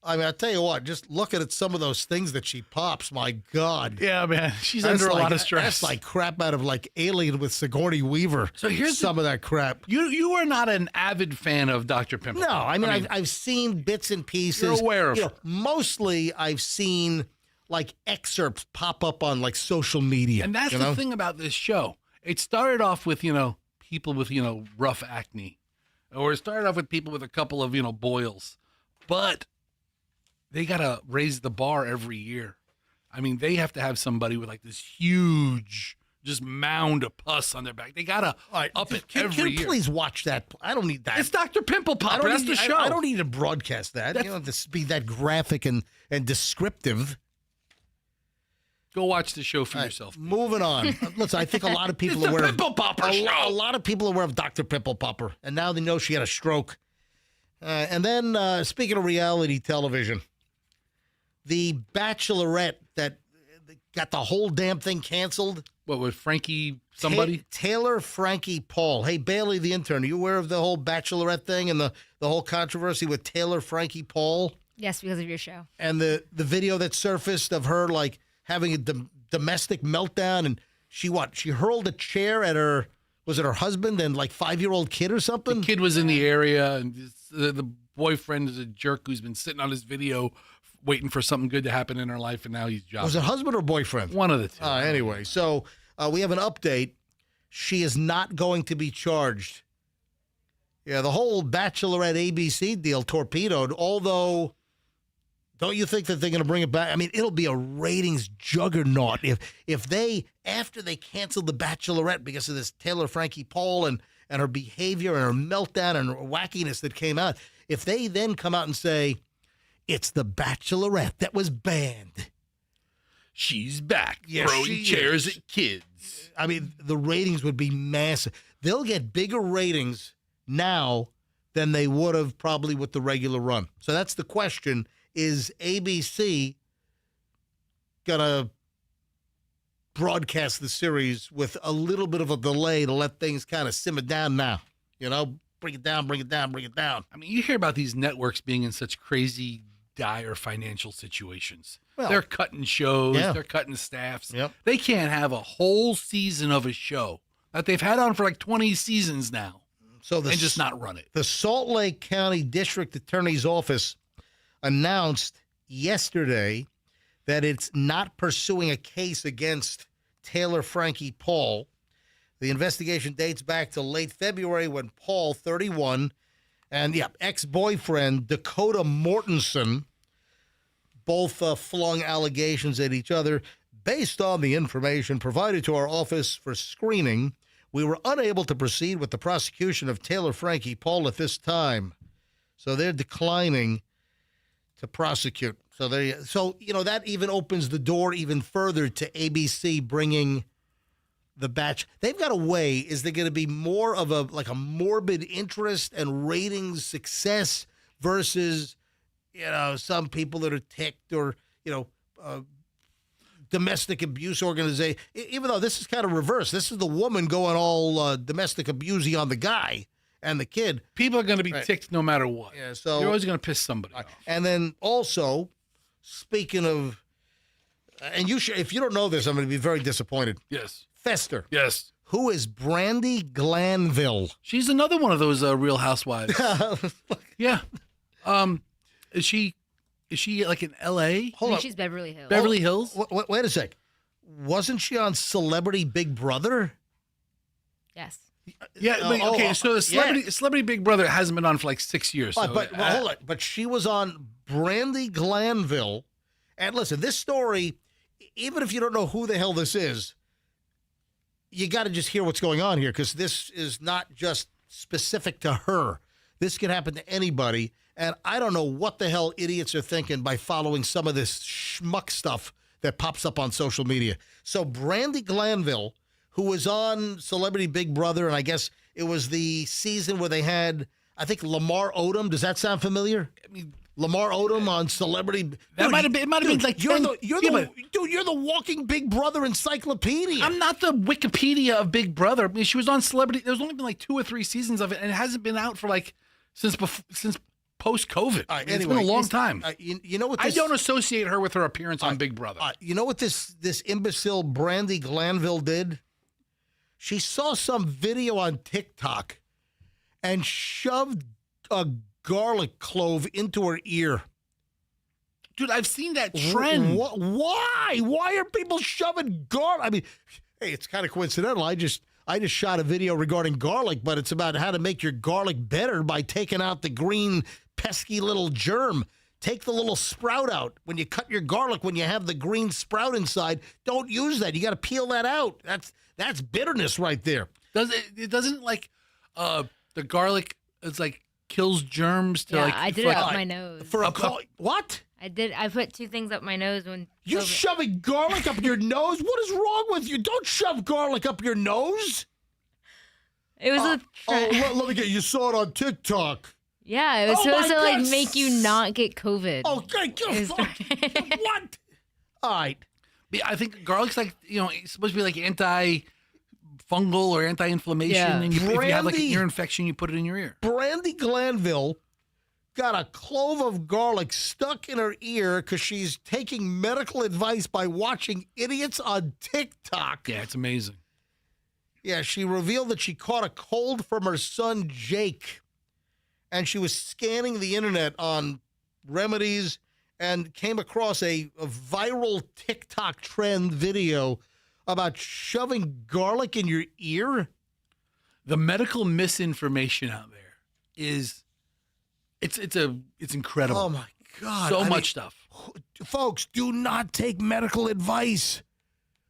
I mean, I'll tell you what, just looking at some of those things that she pops, my God. Yeah, man. She's under a lot of stress. That's like crap out of like Alien with Sigourney Weaver. So here's some of that crap. You are not an avid fan of Dr. Pimple. No, I mean I've seen bits and pieces. You're aware of her. Mostly I've seen like excerpts pop up on like social media. And that's the thing about this show. It started off with, people with, rough acne. Or it started off with people with a couple of, boils. But they got to raise the bar every year. I mean, they have to have somebody with like this huge, just mound of pus on their back. They got to up it every year. Can you year. please watch that? I don't need that. It's Dr. Pimple Popper. That's the show. I don't need to broadcast that. You don't have to be that graphic and descriptive. Go watch the show for yourself. Moving on. Listen, I think a lot of people are aware of Pimple Popper show. A lot of people are aware of Dr. Pimple Popper, and now they know she had a stroke. And then, speaking of reality television, the Bachelorette that got the whole damn thing canceled. What, with Frankie somebody? Taylor Frankie Paul. Hey, Bailey, the intern, are you aware of the whole Bachelorette thing and the whole controversy with Taylor Frankie Paul? Yes, because of your show. And the video that surfaced of her, like, having a domestic meltdown, and she hurled a chair at her, was it her husband and like 5-year-old kid or something? The kid was in the area, and the boyfriend is a jerk who's been sitting on his video waiting for something good to happen in her life, and now he's jobbing. Was it husband or boyfriend? One of the two. Anyway, so we have an update. She is not going to be charged. Yeah, the whole Bachelorette ABC deal torpedoed, although don't you think that they're going to bring it back? I mean, it'll be a ratings juggernaut if they, after they canceled the Bachelorette because of this Taylor Frankie Paul and her behavior and her meltdown and her wackiness that came out, if they then come out and say, it's the Bachelorette that was banned. She's back, Yeah, throwing she chairs is. at kids. I mean, the ratings would be massive. They'll get bigger ratings now than they would have probably with the regular run. So that's the question. Is ABC going to broadcast the series with a little bit of a delay to let things kind of simmer down now? You know, bring it down, bring it down, bring it down. I mean, you hear about these networks being in such crazy, dire financial situations. Well, they're cutting shows. yeah. They're cutting staffs. Yep. They can't have a whole season of a show that they've had on for like 20 seasons now So and just not run it. The Salt Lake County District Attorney's Office announced yesterday that it's not pursuing a case against Taylor Frankie Paul. The investigation dates back to late February when Paul, 31, and ex-boyfriend Dakota Mortensen both flung allegations at each other. Based on the information provided to our office for screening, we were unable to proceed with the prosecution of Taylor Frankie Paul at this time. So they're declining to prosecute. So that even opens the door even further to ABC bringing the batch. They've got a way. Is there going to be more of a morbid interest and ratings success versus, some people that are ticked or, domestic abuse organization, even though this is kind of reverse. This is the woman going all domestic abusey on the guy and the kid. People are going to be ticked no matter what. Yeah, so you're always going to piss somebody off. And then also, speaking of, and if you don't know this, I'm going to be very disappointed. Yes. Fester. Yes. Who is Brandy Glanville? She's another one of those Real Housewives. Yeah. Is she like in L.A.? Hold on. She's Beverly Hills. Beverly Hills? Wait a sec. Wasn't she on Celebrity Big Brother? Yes. Yeah. So the Celebrity Big Brother hasn't been on for like 6 years. So, But hold on. But she was on Brandy Glanville. And listen, this story, even if you don't know who the hell this is, you got to just hear what's going on here, because this is not just specific to her. This can happen to anybody. And I don't know what the hell idiots are thinking by following some of this schmuck stuff that pops up on social media. So Brandy Glanville, who was on Celebrity Big Brother, and I guess it was the season where they had, I think, Lamar Odom. Does that sound familiar? I mean, Lamar Odom on Celebrity. It might have been like you're the walking Big Brother encyclopedia. I'm not the Wikipedia of Big Brother. I mean, she was on Celebrity. There's only been like 2 or 3 seasons of it, and it hasn't been out for like since post-COVID. It's been a long time. You know what? I don't associate her with her appearance on Big Brother. You know what this imbecile Brandy Glanville did? She saw some video on TikTok and shoved a garlic clove into her ear. Dude, I've seen that trend. Why? Why are people shoving garlic? I mean, hey, it's kind of coincidental. I just shot a video regarding garlic, but it's about how to make your garlic better by taking out the green, pesky little germ. Take the little sprout out. When you cut your garlic, when you have the green sprout inside, don't use that. You got to peel that out. That's bitterness right there. It doesn't like the garlic, it's like kills germs to like. I did it up my nose. What? I put 2 things up my nose when. You're shoving garlic up your nose? What is wrong with you? Don't shove garlic up your nose. It was let me get you. saw it on TikTok. Yeah, it was supposed to make you not get COVID. Okay, what? All right. I think garlic's like, it's supposed to be like anti-fungal or anti-inflammation. Yeah. And if you have like an ear infection, you put it in your ear. Brandy Glanville got a clove of garlic stuck in her ear because she's taking medical advice by watching idiots on TikTok. Yeah, it's amazing. Yeah, she revealed that she caught a cold from her son, Jake, and she was scanning the internet on remedies and came across a viral TikTok trend video about shoving garlic in your ear. The medical misinformation out there is it's incredible. Oh my God. So I much mean, stuff. Folks, do not take medical advice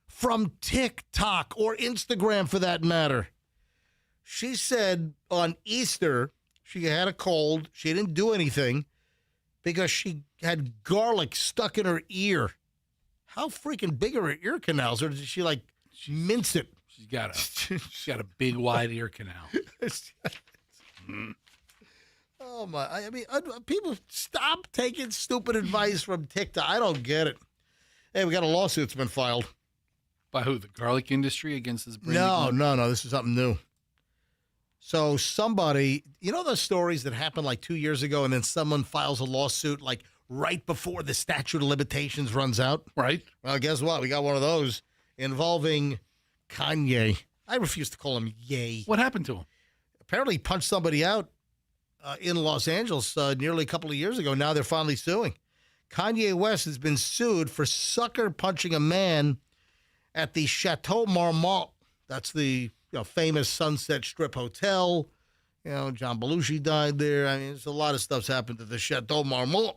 from TikTok or Instagram for that matter. She said on Easter she had a cold. She didn't do anything because she had garlic stuck in her ear. How freaking big are her ear canals? Or did she like mince it? She's got a big wide ear canal. Oh my! I mean, people stop taking stupid advice from TikTok. I don't get it. Hey, we got a lawsuit that's been filed. By who? The garlic industry against this brand? No. This is something new. So somebody, you know those stories that happened like 2 years ago, and then someone files a lawsuit like right before the statute of limitations runs out? Right. Well, guess what? We got one of those involving Kanye. I refuse to call him Ye. What happened to him? Apparently he punched somebody out in Los Angeles nearly a couple of years ago. Now they're finally suing. Kanye West has been sued for sucker punching a man at the Chateau Marmont. That's the famous Sunset Strip Hotel. John Belushi died there. I mean, there's a lot of stuff's happened at the Chateau Marmont.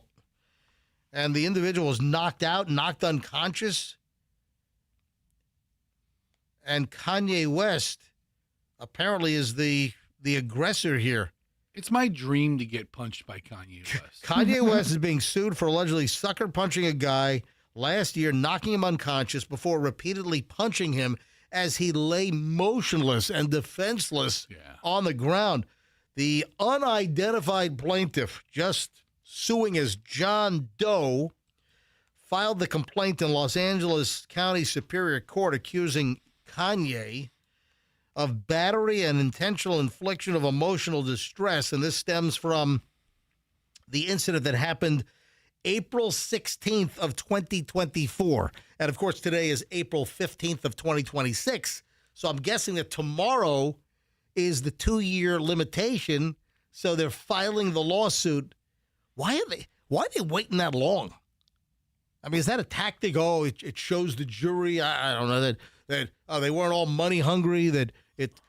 And the individual was knocked out, knocked unconscious. And Kanye West apparently is the aggressor here. It's my dream to get punched by Kanye West. Kanye West is being sued for allegedly sucker punching a guy last year, knocking him unconscious before repeatedly punching him as he lay motionless and defenseless on the ground. The unidentified plaintiff, just suing as John Doe, filed the complaint in Los Angeles County Superior Court accusing Kanye of battery and intentional infliction of emotional distress. And this stems from the incident that happened April 16th of 2024. And of course, today is April 15th of 2026. So I'm guessing that tomorrow is the 2-year limitation. So they're filing the lawsuit. Why are they waiting that long? I mean, is that a tactic? Oh, it shows the jury. I don't know that they weren't all money hungry.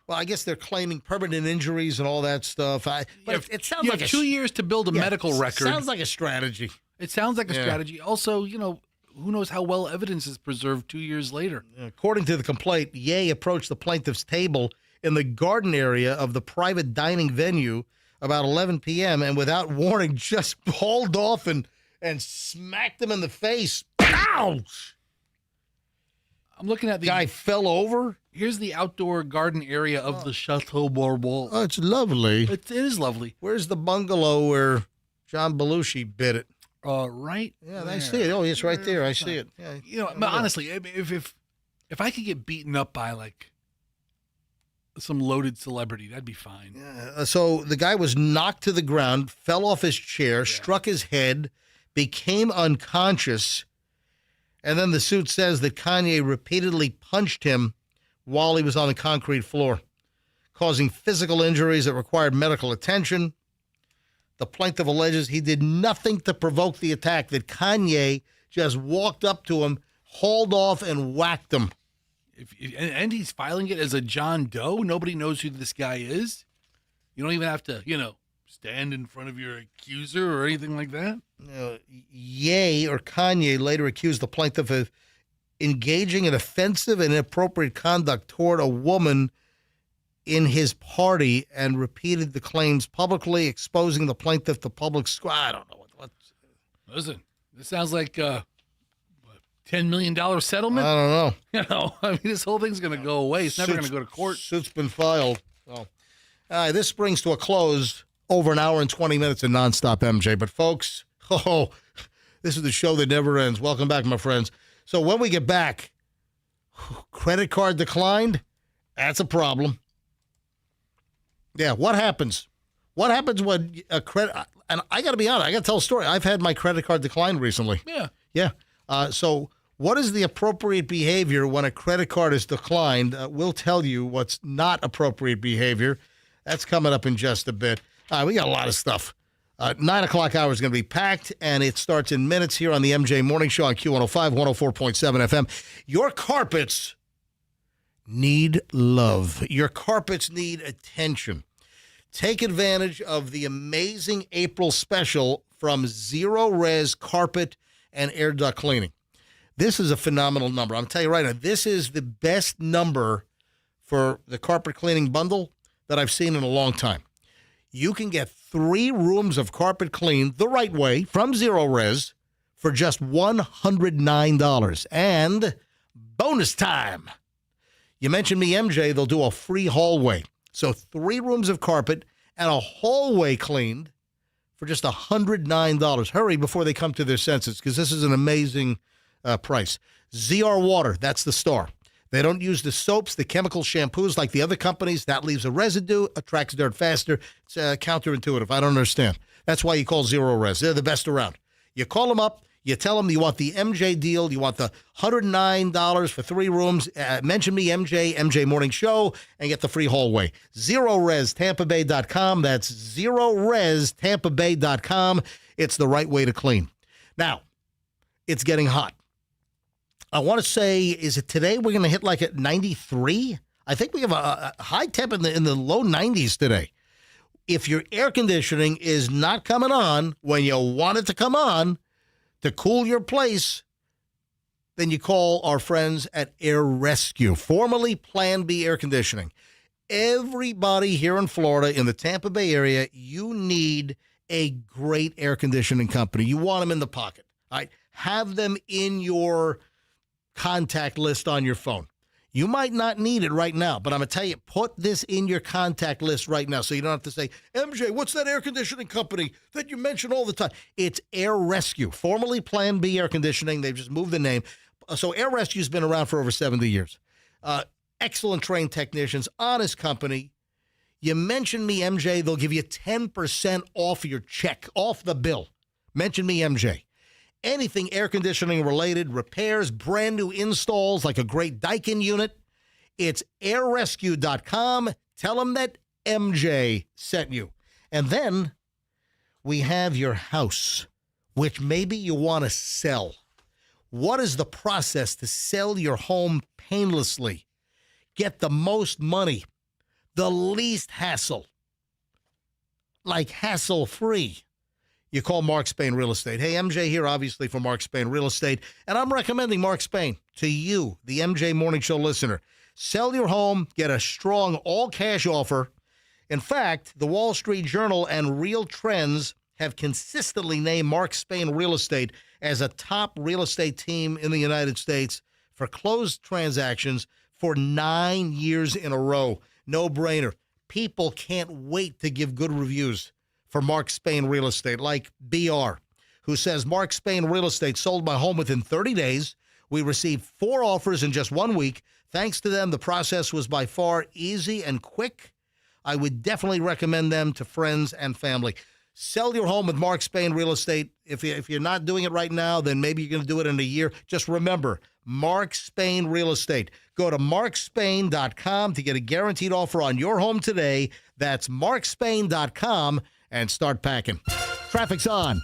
Well, I guess they're claiming permanent injuries and all that stuff. It sounds like 2 years to build a medical record. Sounds like a strategy. It sounds like a strategy. Also, who knows how well evidence is preserved 2 years later. According to the complaint, Ye approached the plaintiff's table in the garden area of the private dining venue about 11 p.m. and without warning just hauled off and smacked him in the face. Ouch! I'm looking at the guy fell over. Here's the outdoor garden area of the Chateau Marmont. Oh, it's lovely. It is lovely. Where's the bungalow where John Belushi bit it? Right. Yeah, I see it. Oh, it's right there. I see it. Yeah. But honestly, if I could get beaten up by like some loaded celebrity, that'd be fine. Yeah. So the guy was knocked to the ground, fell off his chair, struck his head, became unconscious. And then the suit says that Kanye repeatedly punched him while he was on the concrete floor, causing physical injuries that required medical attention. The plaintiff alleges he did nothing to provoke the attack, that Kanye just walked up to him, hauled off, and whacked him. And he's filing it as a John Doe. Nobody knows who this guy is. You don't even have to, stand in front of your accuser or anything like that. Ye or Kanye later accused the plaintiff of engaging in offensive and inappropriate conduct toward a woman in his party and repeated the claims publicly, exposing the plaintiff to public squad. I don't know what. Listen, this sounds like a $10 million settlement. I don't know. I mean, this whole thing's going to go away. It's never going to go to court. Suit's been filed. So, this brings to a close over an hour and 20 minutes of nonstop MJ. But folks, this is the show that never ends. Welcome back, my friends. So when we get back, credit card declined. That's a problem. Yeah, what happens? What happens when a credit? And I got to be honest, I got to tell a story. I've had my credit card declined recently. Yeah. So what is the appropriate behavior when a credit card is declined? We'll tell you what's not appropriate behavior. That's coming up in just a bit. We got a lot of stuff. 9 o'clock hour is going to be packed, and it starts in minutes here on the MJ Morning Show on Q105, 104.7 FM. Your carpets need love. Your carpets need attention. Take advantage of the amazing April special from Zero Res Carpet and Air Duct Cleaning. This is a phenomenal number. I'm going to tell you right now, this is the best number for the carpet cleaning bundle that I've seen in a long time. You can get 3 rooms of carpet cleaned the right way from Zero Res for just $109. And bonus time. You mentioned me, MJ, they'll do a free hallway. So 3 rooms of carpet and a hallway cleaned for just $109. Hurry before they come to their senses, because this is an amazing price. ZR Water, that's the star. They don't use the soaps, the chemical shampoos like the other companies. That leaves a residue, attracts dirt faster. It's counterintuitive. I don't understand. That's why you call Zero Res. They're the best around. You call them up. You tell them you want the MJ deal. You want the $109 for 3 rooms. Mention me, MJ Morning Show, and get the free hallway. ZeroResTampaBay.com. That's ZeroResTampaBay.com. It's the right way to clean. Now, it's getting hot. I want to say, is it today we're going to hit like at 93? I think we have a high temp in the low 90s today. If your air conditioning is not coming on when you want it to come on, to cool your place, then you call our friends at Air Rescue, formerly Plan B Air Conditioning. Everybody here in Florida, in the Tampa Bay area, you need a great air conditioning company. You want them in the pocket. All right? Have them in your contact list on your phone. You might not need it right now, but I'm going to tell you, put this in your contact list right now so you don't have to say, MJ, what's that air conditioning company that you mention all the time? It's Air Rescue, formerly Plan B Air Conditioning. They've just moved the name. So Air Rescue's been around for over 70 years. Excellent trained technicians, honest company. You mention me, MJ, they'll give you 10% off your check, off the bill. Mention me, MJ. Anything air conditioning related, repairs, brand new installs like a great Daikin unit, it's airrescue.com. Tell them that MJ sent you. And then we have your house, which maybe you want to sell. What is the process to sell your home painlessly? Get the most money, the least hassle, like hassle-free. You call Mark Spain Real Estate. Hey, MJ here, obviously, for Mark Spain Real Estate. And I'm recommending Mark Spain to you, the MJ Morning Show listener. Sell your home, get a strong all-cash offer. In fact, the Wall Street Journal and Real Trends have consistently named Mark Spain Real Estate as a top real estate team in the United States for closed transactions for 9 years in a row. No brainer. People can't wait to give good reviews for Mark Spain Real Estate, like BR, who says, Mark Spain Real Estate sold my home within 30 days. We received 4 offers in just 1 week. Thanks to them, the process was by far easy and quick. I would definitely recommend them to friends and family. Sell your home with Mark Spain Real Estate. If you're not doing it right now, then maybe you're going to do it in a year. Just remember, Mark Spain Real Estate. Go to markspain.com to get a guaranteed offer on your home today. That's markspain.com. And start packing. Traffic's on.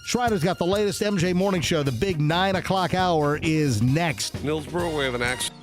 Schreider's got the latest MJ Morning Show. The big 9 o'clock hour is next. Millsboro, we have an accident.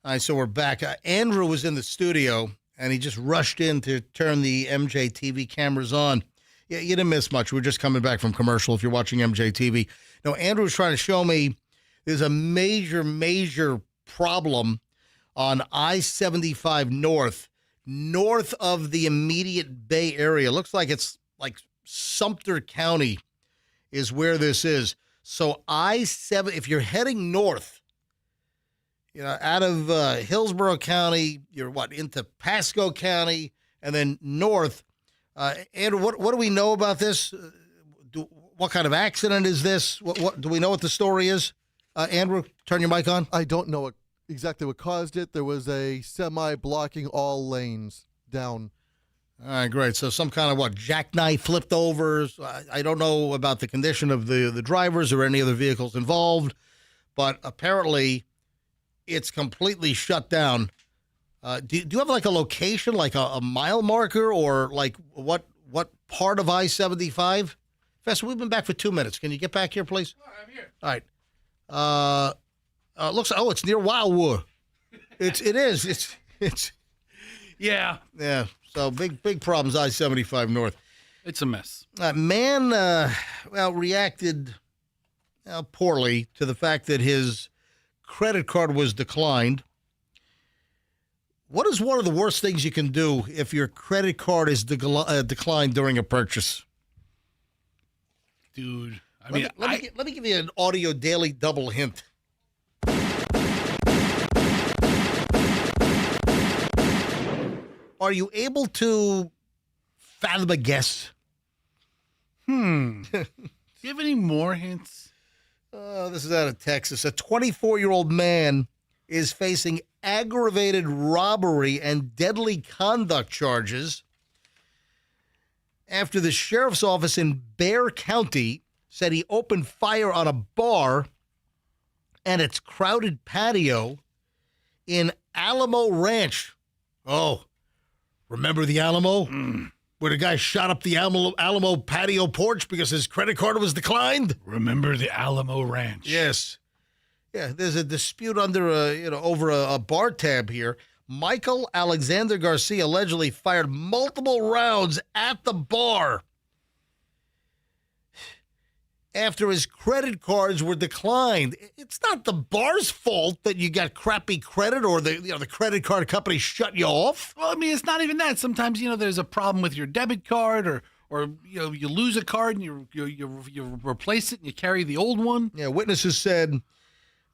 All right, so we're back. Andrew was in the studio, and he just rushed in to turn the MJ TV cameras on. Yeah, you didn't miss much. We're just coming back from commercial if you're watching MJ TV. No, Andrew was trying to show me there's a major problem on I-75 north of the immediate Bay Area. Looks like it's like Sumter County is where this is. So I-7, if you're heading north, out of Hillsborough County, you're into Pasco County, and then north. Andrew, what do we know about this? What kind of accident is this? What do we know what the story is? Andrew, turn your mic on. I don't know exactly what caused it. There was a semi blocking all lanes down. All right, great. So some kind of jackknife flipped over. I don't know about the condition of the drivers or any other vehicles involved, but apparently it's completely shut down. Do you have a location, a mile marker, or what part of I-75? Fester, we've been back for 2 minutes. Can you get back here, please? Oh, I'm here. All right. It's near Wildwood. It is. It's. Yeah. Yeah. So big problems. I-75 north. It's a mess. Man, reacted poorly to the fact that his credit card was declined. What is one of the worst things you can do if your credit card is declined during a purchase? Dude, let me give you an audio daily double hint. Are you able to fathom a guess? Do you have any more hints? This is out of Texas. A 24-year-old man is facing aggravated robbery and deadly conduct charges after the sheriff's office in Bexar County said he opened fire on a bar and its crowded patio in Alamo Ranch. Oh, remember the Alamo? Where the guy shot up the Alamo patio porch because his credit card was declined? Remember the Alamo Ranch? Yes. Yeah, there's a dispute over a bar tab here. Michael Alexander Garcia allegedly fired multiple rounds at the bar after his credit cards were declined. It's not the bar's fault that you got crappy credit or the credit card company shut you off. Well, it's not even that. Sometimes, there's a problem with your debit card or you lose a card and you replace it and you carry the old one. Yeah, witnesses said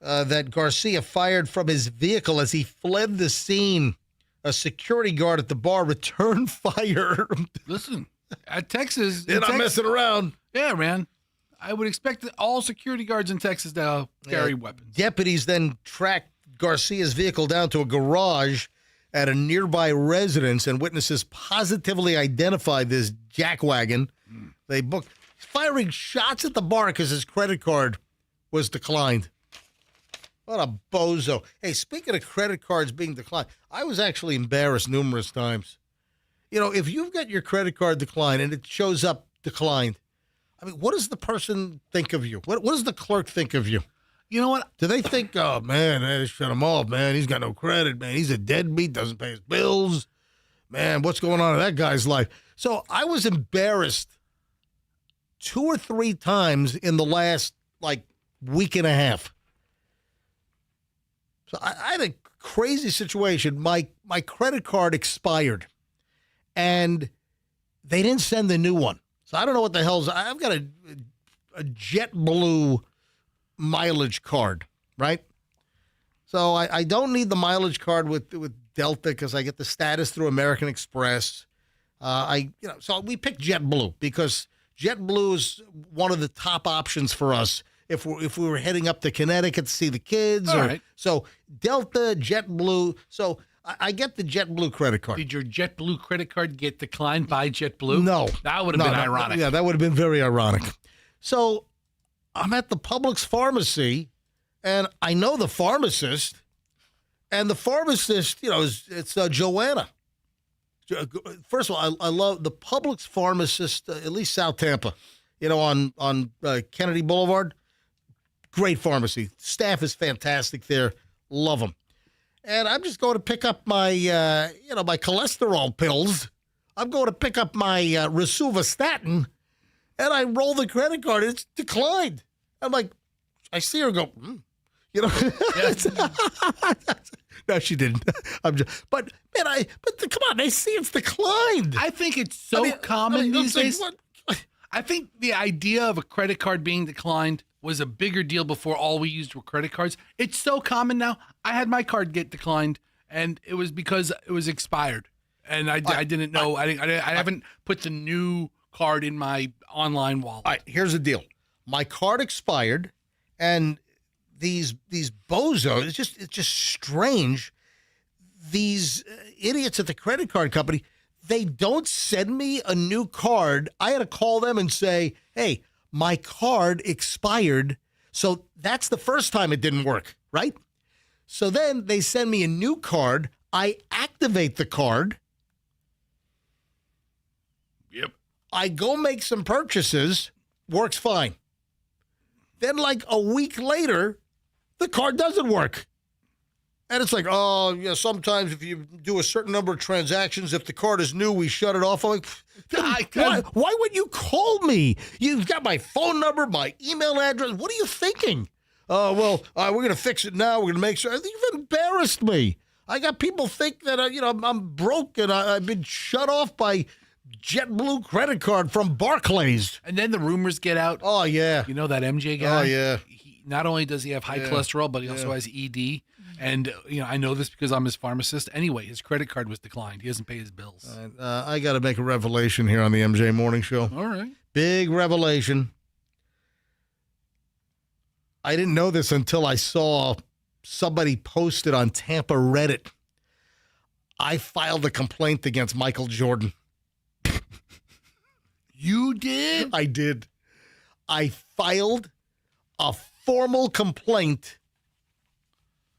that Garcia fired from his vehicle as he fled the scene. A security guard at the bar returned fire. Listen, at Texas... They're not messing around. Yeah, man. I would expect that all security guards in Texas now carry weapons. Deputies then tracked Garcia's vehicle down to a garage at a nearby residence, and witnesses positively identified this jackwagon. They booked firing shots at the bar because his credit card was declined. What a bozo. Hey, speaking of credit cards being declined, I was actually embarrassed numerous times. If you've got your credit card declined and it shows up declined, what does the person think of you? What does the clerk think of you? You know what? Do they think, oh, man, they shut him off, man. He's got no credit, man. He's a deadbeat, doesn't pay his bills. Man, what's going on in that guy's life? So I was embarrassed 2 or 3 times in the last, week and a half. So I had a crazy situation. My credit card expired, and they didn't send the new one. So I don't know what the hell's. I've got a JetBlue mileage card, right? So I don't need the mileage card with Delta because I get the status through American Express. So we picked JetBlue because JetBlue is one of the top options for us if we were heading up to Connecticut to see the kids. All right. So Delta, JetBlue. So I get the JetBlue credit card. Did your JetBlue credit card get declined by JetBlue? No. That would have been ironic. Yeah, that would have been very ironic. So I'm at the Publix pharmacy, and I know the pharmacist, and the pharmacist, it's Joanna. First of all, I love the Publix pharmacist, at least South Tampa, on Kennedy Boulevard. Great pharmacy. Staff is fantastic there. Love them. and I'm just going to pick up my, my cholesterol pills. I'm going to pick up my rosuvastatin, and I roll the credit card. And it's declined. I'm like, I see her go, No, she didn't. But come on, they see it's declined. I think it's so common these days. I think the idea of a credit card being declined was a bigger deal before all we used were credit cards. It's so common now. I had my card get declined, and it was because it was expired, and I didn't know. I haven't put the new card in my online wallet. All right, here's the deal. My card expired, and these bozos, it's just strange. These idiots at the credit card company, they don't send me a new card. I had to call them and say, hey, my card expired. So that's the first time it didn't work, right? So then they send me a new card. I activate the card. Yep. I go make some purchases. Works fine. Then like a week later, the card doesn't work. And it's like, oh, yeah, sometimes if you do a certain number of transactions, if the card is new, we shut it off. I'm like, why would you call me? You've got my phone number, my email address. What are you thinking? We're going to fix it now. We're going to make sure. You've embarrassed me. I got people think that, I'm broke and I've been shut off by JetBlue credit card from Barclays. And then the rumors get out. Oh, yeah. You know that MJ guy? Oh, yeah. Not only does he have high cholesterol, but he also has ED. And, I know this because I'm his pharmacist. Anyway, his credit card was declined. He doesn't pay his bills. I got to make a revelation here on the MJ Morning Show. All right. Big revelation. I didn't know this until I saw somebody post it on Tampa Reddit. I filed a complaint against Michael Jordan. You did? I did. I filed a formal complaint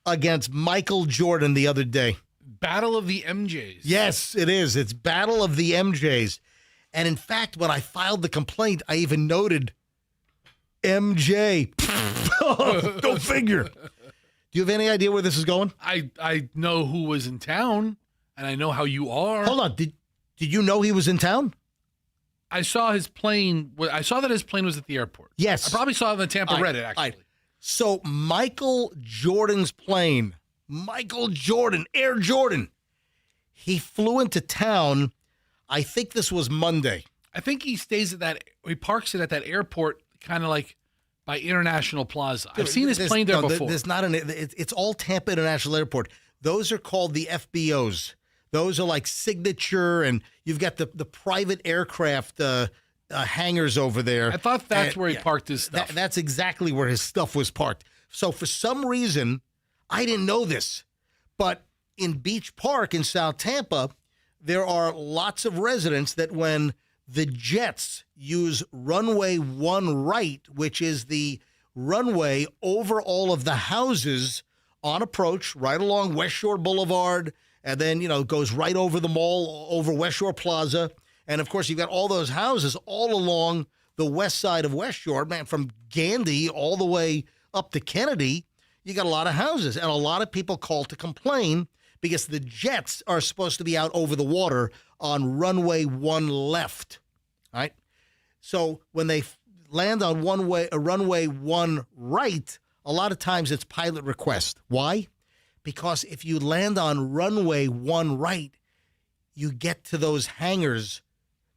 against Michael Jordan the other day. Battle of the MJs. Yes, it is. It's Battle of the MJs. And in fact, when I filed the complaint, I even noted MJ. Go figure. Do you have any idea where this is going? I know who was in town, and I know how you are. Hold on. Did you know he was in town? I saw his plane. I saw that his plane was at the airport. Yes. I probably saw it on the Tampa Reddit, actually. So Michael Jordan's plane, Michael Jordan, Air Jordan, he flew into town. I think this was Monday. I think he parks it at that airport, kind of like by International Plaza. I've seen his plane there before. It's all Tampa International Airport. Those are called the FBOs. Those are like Signature, and you've got the private aircraft hangars over there. I thought that's where he parked his stuff. That's exactly where his stuff was parked. So for some reason, I didn't know this, but in Beach Park in South Tampa, there are lots of residents that when the jets use runway 1 right, which is the runway over all of the houses on approach right along West Shore Boulevard, and then, goes right over the mall, over West Shore Plaza. And, of course, you've got all those houses all along the west side of West Shore, man, from Gandy all the way up to Kennedy. You got a lot of houses, and a lot of people call to complain because the jets are supposed to be out over the water on runway 1 left, all right? So when they land on runway 1 right, a lot of times it's pilot request. Why? Because if you land on runway 1 right, you get to those hangars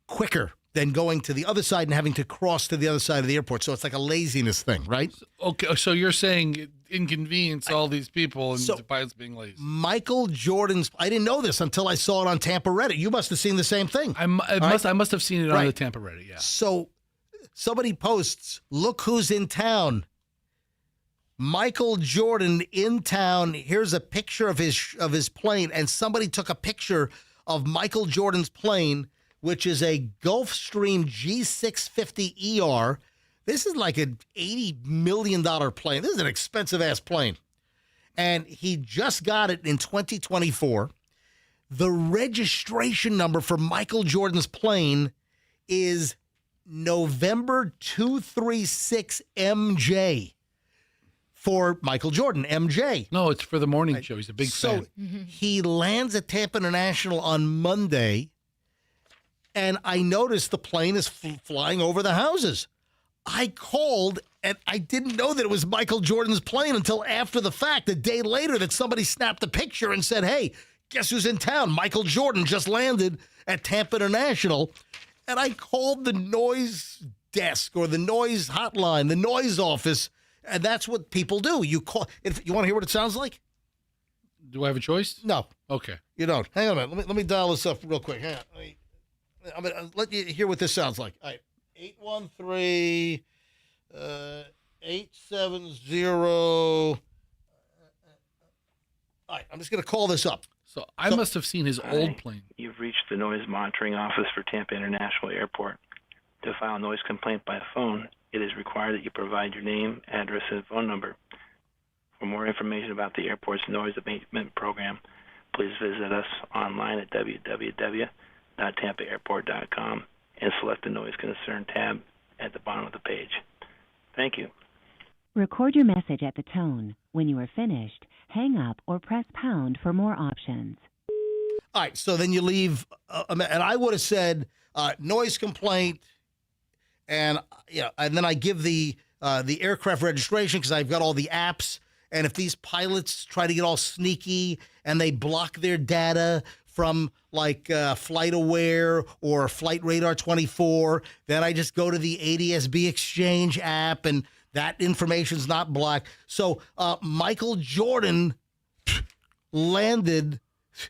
quicker than going to the other side and having to cross to the other side of the airport. So it's like a laziness thing, right? Okay, so you're saying inconvenience all these people and the pilots being lazy. Michael Jordan's, I didn't know this until I saw it on Tampa Reddit. You must have seen the same thing. I must have seen it on the Tampa Reddit, yeah. So somebody posts, look who's in town. Michael Jordan in town. Here's a picture of his plane, and somebody took a picture of Michael Jordan's plane, which is a Gulfstream G650ER. This is like an $80 million plane. This is an expensive-ass plane. And he just got it in 2024. The registration number for Michael Jordan's plane is November 236MJ. for Michael Jordan, MJ. No, it's for the morning show. He's a big fan. He lands at Tampa International on Monday, and I noticed the plane is flying over the houses. I called, and I didn't know that it was Michael Jordan's plane until after the fact, a day later, that somebody snapped a picture and said, hey, guess who's in town? Michael Jordan just landed at Tampa International. And I called the noise desk or the noise hotline, the noise office, and that's what people do. You call. If you want to hear what it sounds like? Do I have a choice? No. Okay. You don't. Hang on a minute. Let me dial this up real quick. Hang on. I'm going to let you hear what this sounds like. All right. 813 870. All right. I'm just going to call this up. So I must have seen his old plane. You've reached the noise monitoring office for Tampa International Airport. To file a noise complaint by phone, it is required that you provide your name, address, and phone number. For more information about the airport's noise abatement program, please visit us online at www.tampaairport.com and select the Noise Concern tab at the bottom of the page. Thank you. Record your message at the tone. When you are finished, hang up or press pound for more options. All right, so then you leave, and I would have said noise complaint, and and then I give the aircraft registration because I've got all the apps. And if these pilots try to get all sneaky and they block their data from like FlightAware or Flight Radar 24, then I just go to the ADSB Exchange app and that information's not blocked. So Michael Jordan landed.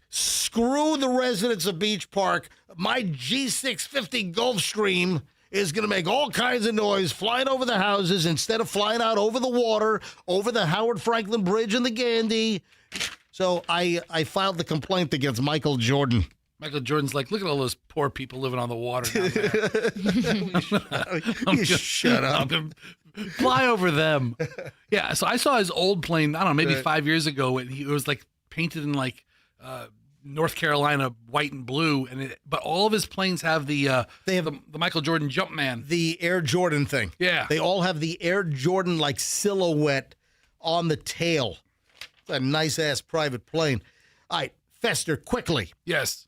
Screw the residents of Beach Park. My G650 Gulfstream is going to make all kinds of noise flying over the houses instead of flying out over the water, over the Howard Franklin Bridge and the Gandhi. So I filed the complaint against Michael Jordan. Michael Jordan's like, look at all those poor people living on the water down there. Shut up. Fly over them. Yeah, so I saw his old plane, I don't know, maybe 5 years ago. And it was like painted in like North Carolina white and blue, but all of his planes have the Michael Jordan Jumpman, the Air Jordan thing. Yeah, they all have the Air Jordan like silhouette on the tail. It's a nice ass private plane. All right, Fester, quickly. Yes,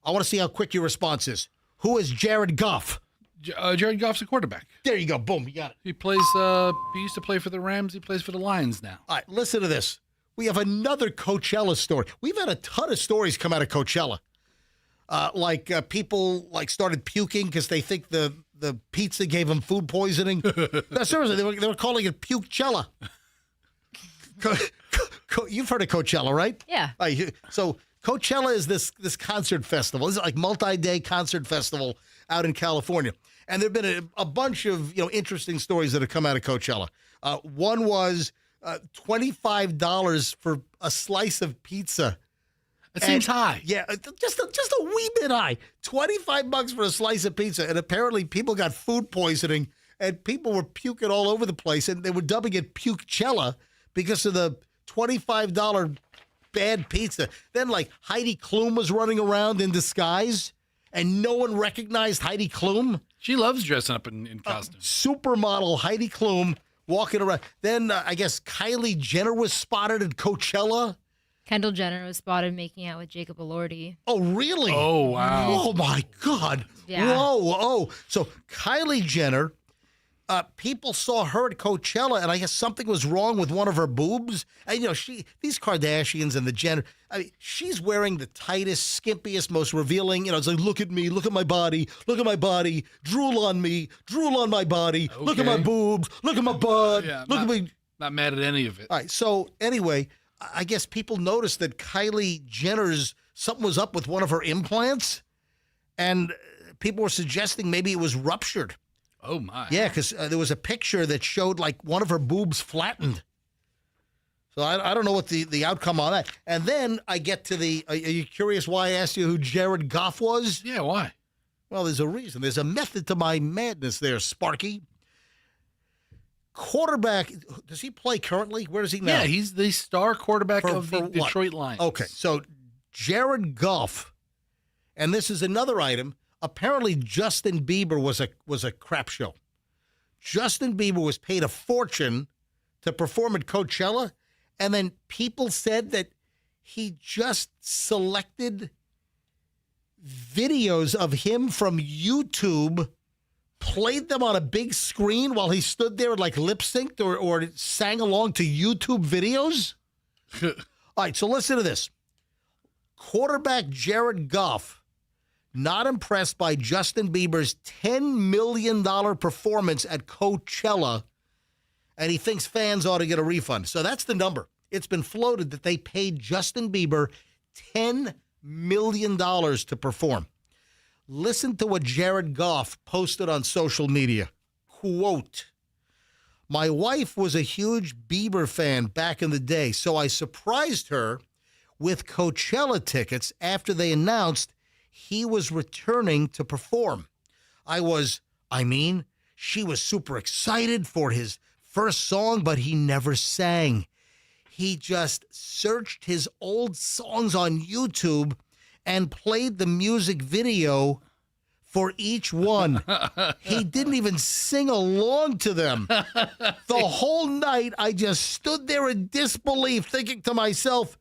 I want to see how quick your response is. Who is Jared Goff? Jared Goff's a quarterback. There you go. Boom, you got it. He plays. He used to play for the Rams. He plays for the Lions now. All right, listen to this. We have another Coachella story. We've had a ton of stories come out of Coachella. People started puking because they think the pizza gave them food poisoning. No, seriously, they were calling it Pukechella. You've heard of Coachella, right? Yeah. So Coachella is this concert festival. This is like multi-day concert festival out in California. And there have been a bunch of interesting stories that have come out of Coachella. One was $25 for a slice of pizza. It seems high. Yeah, just a wee bit high. $25 for a slice of pizza, and apparently people got food poisoning, and people were puking all over the place, and they were dubbing it Pukechella because of the $25 bad pizza. Then Heidi Klum was running around in disguise, and no one recognized Heidi Klum. She loves dressing up in costumes. Supermodel Heidi Klum. Walking around. Then I guess Kylie Jenner was spotted at Coachella. Kendall Jenner was spotted making out with Jacob Elordi. Oh, really? Oh, wow. Oh, my God. Yeah. Whoa. So Kylie Jenner, people saw her at Coachella, and I guess something was wrong with one of her boobs. And, these Kardashians and the Jenner, she's wearing the tightest, skimpiest, most revealing. It's like, look at me, look at my body, drool on me, drool on my body, okay. Look at my boobs, look at my butt, look at me. Not mad at any of it. All right, so anyway, I guess people noticed that Kylie Jenner's, something was up with one of her implants, and people were suggesting maybe it was ruptured. Oh, my. Yeah, because there was a picture that showed one of her boobs flattened. So I don't know what the outcome on that. And then I get to are you curious why I asked you who Jared Goff was? Yeah, why? Well, there's a reason. There's a method to my madness there, Sparky. Quarterback, does he play currently? Where is he now? Yeah, he's the star quarterback of the Detroit Lions. Okay, so Jared Goff, and this is another item. Apparently, Justin Bieber was a crap show. Justin Bieber was paid a fortune to perform at Coachella, and then people said that he just selected videos of him from YouTube, played them on a big screen while he stood there and like lip synced or sang along to YouTube videos? All right, so listen to this. Quarterback Jared Goff, not impressed by Justin Bieber's $10 million performance at Coachella, and he thinks fans ought to get a refund. So that's the number. It's been floated that they paid Justin Bieber $10 million to perform. Listen to what Jared Goff posted on social media. Quote, "My wife was a huge Bieber fan back in the day, so I surprised her with Coachella tickets after they announced he was returning to perform. She was super excited for his first song, but he never sang. He just searched his old songs on YouTube and played the music video for each one. He didn't even sing along to them. The whole night, I just stood there in disbelief, thinking to myself,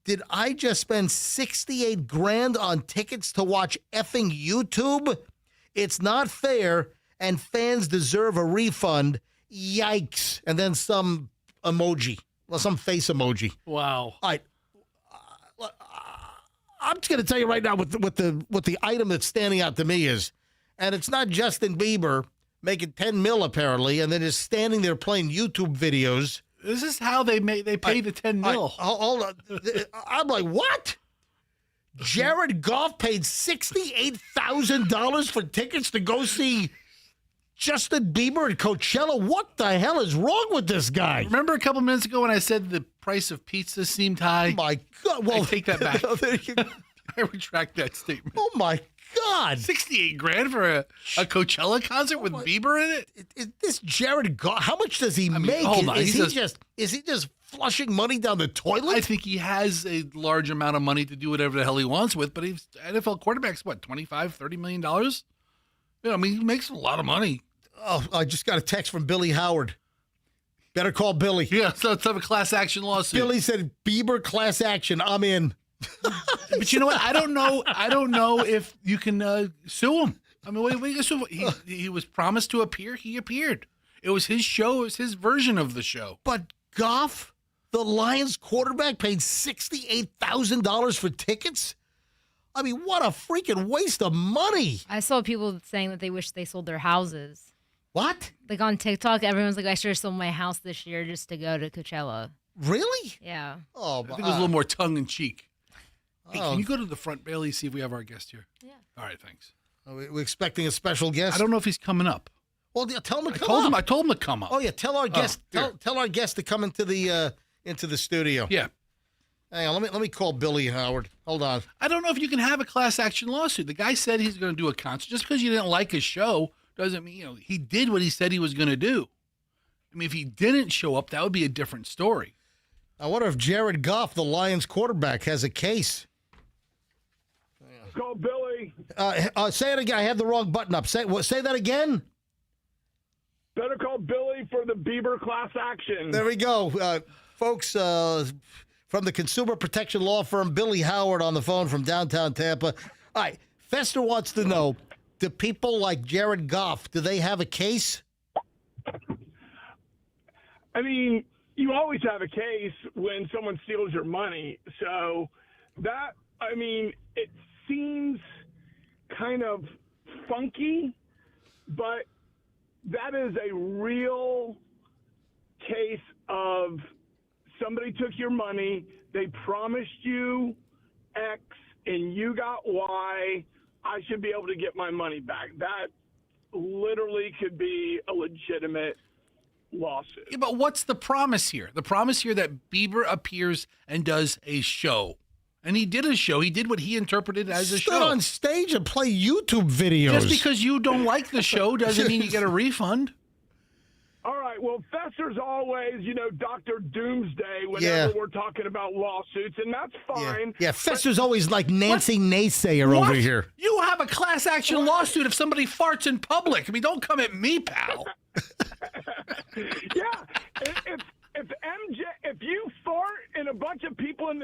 did I just spend $68,000 on tickets to watch effing YouTube? It's not fair, and fans deserve a refund. Yikes!" And then some emoji, well, some face emoji. Wow. All right. I'm just going to tell you right now what the item that's standing out to me is, and it's not Justin Bieber making $10 million apparently, and then just standing there playing YouTube videos. This is how they pay the $10 million. Hold on. I'm like, what? Jared Goff paid $68,000 for tickets to go see Justin Bieber at Coachella? What the hell is wrong with this guy? Remember a couple minutes ago when I said the price of pizza seemed high? Oh my God. Well, I take that back. I retract that statement. Oh my God. $68,000 for a Coachella concert with Bieber in it? Is this Jared Goff? How much does he make? Hold on. Is he just flushing money down the toilet? I think he has a large amount of money to do whatever the hell he wants with, but he's NFL quarterback's what, $25, $30 million? He makes a lot of money. Oh, I just got a text from Billy Howard. Better call Billy. Yeah, so let's have a class action lawsuit. Billy said, Bieber class action. I'm in. But you know what? I don't know if you can sue him. I mean, what are you going to sue him? He was promised to appear. He appeared. It was his show. It was his version of the show. But Goff, the Lions quarterback, paid $68,000 for tickets? I mean, what a freaking waste of money. I saw people saying that they wish they sold their houses. What? Like on TikTok, everyone's like, I should have sold my house this year just to go to Coachella. Really? Yeah. Oh, I think it was a little more tongue-in-cheek. Hey, Oh. can you go to the front, Bailey, see if we have our guest here? Yeah. All right, thanks. Are we expecting a special guest? I don't know if he's coming up. Well, yeah, tell him to come up. I told him to come up. Oh, yeah, tell our guest here. tell our guest to come into the studio. Yeah. Hang on, let me call Billy Howard. Hold on. I don't know if you can have a class action lawsuit. The guy said he's going to do a concert. Just because you didn't like his show doesn't mean, he did what he said he was going to do. I mean, if he didn't show up, that would be a different story. I wonder if Jared Goff, the Lions quarterback, has a case. Call Billy. Say it again. I have the wrong button up. Say that again. Better call Billy for the Bieber class action. There we go. Folks from the consumer protection law firm, Billy Howard on the phone from downtown Tampa. All right. Fester wants to know, do people like Jared Goff, do they have a case? I mean, you always have a case when someone steals your money. So that, I mean, it seems kind of funky, but that is a real case of somebody took your money, they promised you X, and you got Y. I should be able to get my money back. That literally could be a legitimate lawsuit. Yeah, but what's the promise here? The promise here that Bieber appears and does a show. And he did a show. He did what he interpreted as a show. Stood on stage and play YouTube videos. Just because you don't like the show doesn't mean you get a refund. All right. Well, Fester's always, Dr. Doomsday whenever we're talking about lawsuits, and that's fine. Yeah, Fester's always like Nancy Naysayer over here. You have a class action lawsuit if somebody farts in public. I mean, don't come at me, pal. Yeah, it's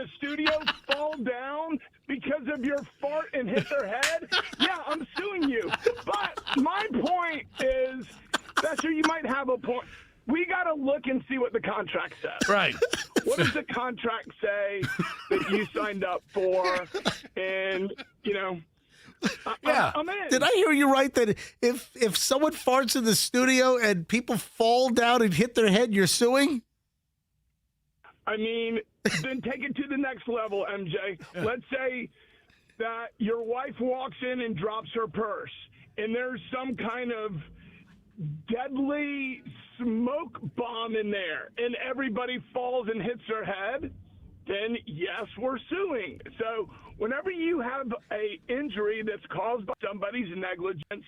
the studio fall down because of your fart and hit their head, yeah, I'm suing you. But my point is, Fester, you might have a point. We got to look and see what the contract says. Right. What does the contract say that you signed up for? And, I'm in. Did I hear you right that if someone farts in the studio and people fall down and hit their head, you're suing? I mean, then take it to the next level, MJ. Let's say that your wife walks in and drops her purse, and there's some kind of deadly smoke bomb in there, and everybody falls and hits their head, then yes, we're suing. So whenever you have a injury that's caused by somebody's negligence,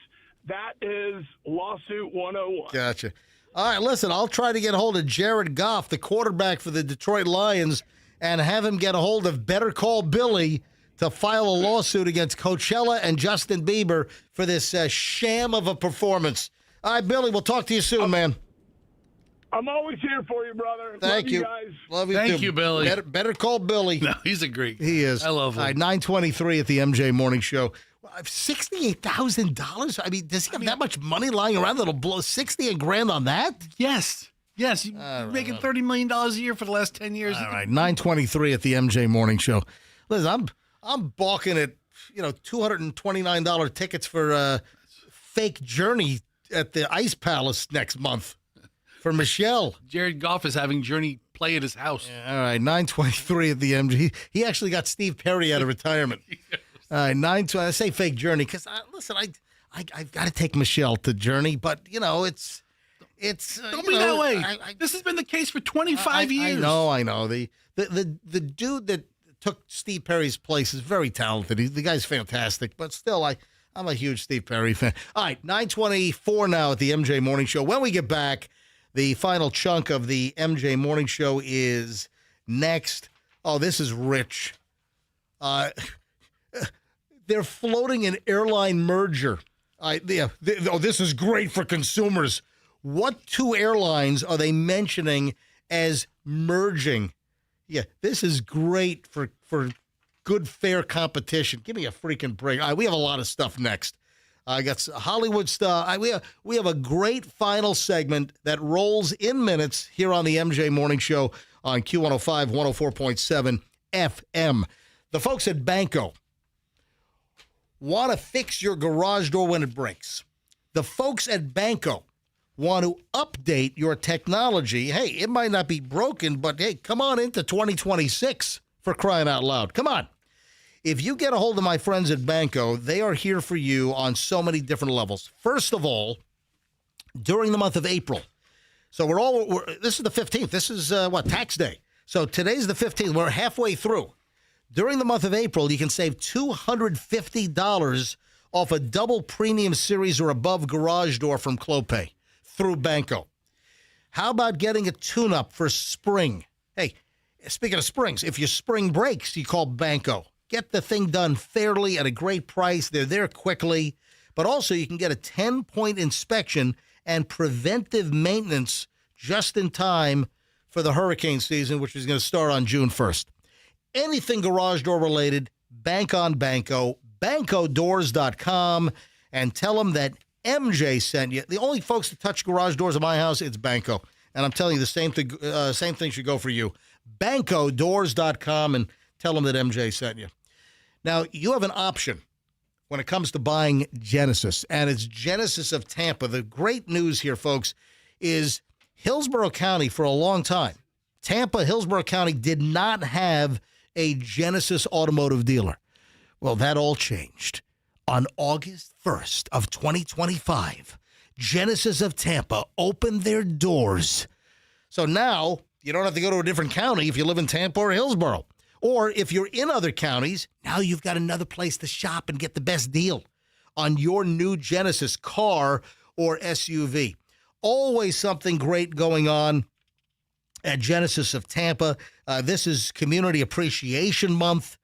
that is lawsuit 101. Gotcha. All right, listen, I'll try to get a hold of Jared Goff, the quarterback for the Detroit Lions, and have him get a hold of Better Call Billy to file a lawsuit against Coachella and Justin Bieber for this sham of a performance. All right, Billy, we'll talk to you soon, man. I'm always here for you, brother. Thank Love you. Guys. Love you, Thank too. you, Billy. Better Call Billy. No, he's a great. He is. I love him. All right, 9:23 at the MJ Morning Show. $68,000? I mean, does he have that much money lying around that'll blow $60,000 on that? Yes. Yes. You're making $30 million a year for the last 10 years. All right, 9:23 at the MJ Morning Show. Listen, I'm balking at $229 tickets for fake Journey at the Ice Palace next month for Michelle. Jared Goff is having Journey play at his house. Yeah, all right, 9:23 at the MJ. He actually got Steve Perry out of retirement. All right, 9:20. I say fake Journey because listen, I've got to take Michelle to Journey, but it's. Don't be that way. This has been the case for 25 years. I know. The dude that took Steve Perry's place is very talented. The guy's fantastic, but still, I'm a huge Steve Perry fan. All right, 9:24 now at the MJ Morning Show. When we get back, the final chunk of the MJ Morning Show is next. Oh, this is rich. They're floating an airline merger. This is great for consumers. What two airlines are they mentioning as merging? Yeah, this is great for good, fair competition. Give me a freaking break. We have a lot of stuff next. I got Hollywood stuff. We have a great final segment that rolls in minutes here on the MJ Morning Show on Q105, 104.7 FM. The folks at Banco want to fix your garage door when it breaks. The folks at Banco want to update your technology. Hey, it might not be broken, but hey, come on into 2026 for crying out loud. Come on. If you get a hold of my friends at Banco, they are here for you on so many different levels. First of all, during the month of April. So this is the 15th. This is tax day. So today's the 15th. We're halfway through. During the month of April, you can save $250 off a double premium series or above garage door from Clopay through Banco. How about getting a tune-up for spring? Hey, speaking of springs, if your spring breaks, you call Banco. Get the thing done fairly at a great price. They're there quickly. But also, you can get a 10-point inspection and preventive maintenance just in time for the hurricane season, which is going to start on June 1st. Anything garage door related, bank on Banco, bancodoors.com, and tell them that MJ sent you. The only folks that touch garage doors at my house, it's Banco. And I'm telling you, the same thing should go for you. Bancodoors.com, and tell them that MJ sent you. Now, you have an option when it comes to buying Genesis, and it's Genesis of Tampa. The great news here, folks, is Hillsborough County for a long time. Tampa, Hillsborough County did not have a Genesis automotive dealer. Well, that all changed. On August 1st of 2025, Genesis of Tampa opened their doors. So now you don't have to go to a different county if you live in Tampa or Hillsborough. Or if you're in other counties, now you've got another place to shop and get the best deal on your new Genesis car or SUV. Always something great going on at Genesis of Tampa. This is Community Appreciation Month,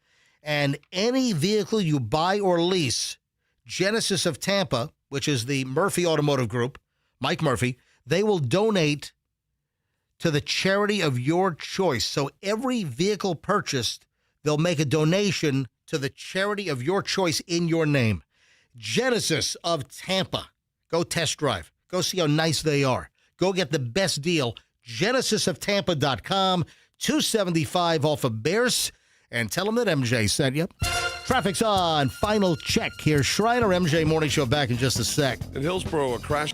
and any vehicle you buy or lease, Genesis of Tampa, which is the Murphy Automotive Group, Mike Murphy, they will donate to the charity of your choice. So every vehicle purchased, they'll make a donation to the charity of your choice in your name. Genesis of Tampa. Go test drive. Go see how nice they are. Go get the best deal. GenesisofTampa.com. $275 off of Bears. And tell them that MJ sent you. Traffic's on. Final check. Here's Shriner MJ Morning Show back in just a sec. In Hillsborough, a crash.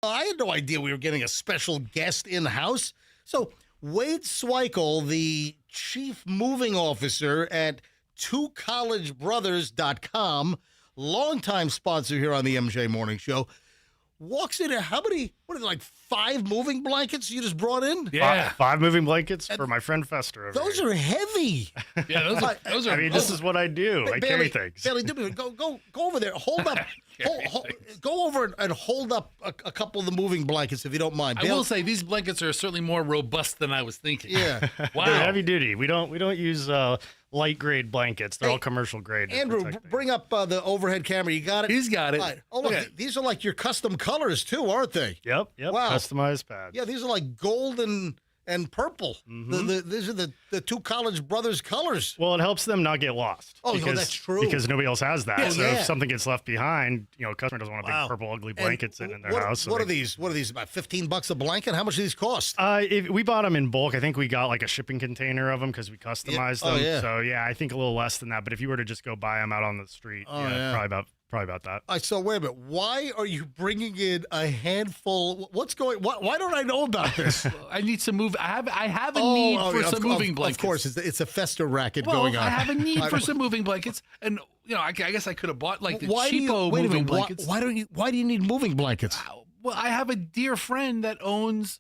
I had no idea we were getting a special guest in-house. So Wade Sweikel, the chief moving officer at twocollegebrothers.com, longtime sponsor here on the MJ Morning Show, walks in. How many, what are they, like 5 moving blankets you just brought in? Yeah. Five moving blankets for my friend Fester. Those are heavy. Yeah, those are. I mean, this is what I do. I carry things. Bailey, go over there. Hold up. Go over and hold up a couple of the moving blankets if you don't mind. I will say these blankets are certainly more robust than I was thinking. Yeah. Wow. They're heavy duty. We don't use light grade blankets. They're all commercial grade. Andrew, bring up the overhead camera. You got it? He's got it. All right. Oh, look, these are like your custom colors too, aren't they? Yep. Wow. Customized pads. Yeah, these are like gold and purple. These are the two college brothers colors. Well, it helps them not get lost. Oh, that's true. Because nobody else has that. Oh, so yeah. if something gets left behind, a customer doesn't want a big purple ugly blankets in their house. So what are these? What are these? About $15 a blanket? How much do these cost? If we bought them in bulk. I think we got like a shipping container of them because we customized them. Oh, yeah. So yeah, I think a little less than that. But if you were to just go buy them out on the street, probably about that. So wait a minute. Why are you bringing in a handful? What's going? Why don't I know about this? I need some move. I have a need for some moving blankets. Of course, it's a Fester racket Well, going on. I have a need for some moving blankets, and I guess I could have bought like the cheapo moving blankets. Why do you need moving blankets? Well, I have a dear friend that owns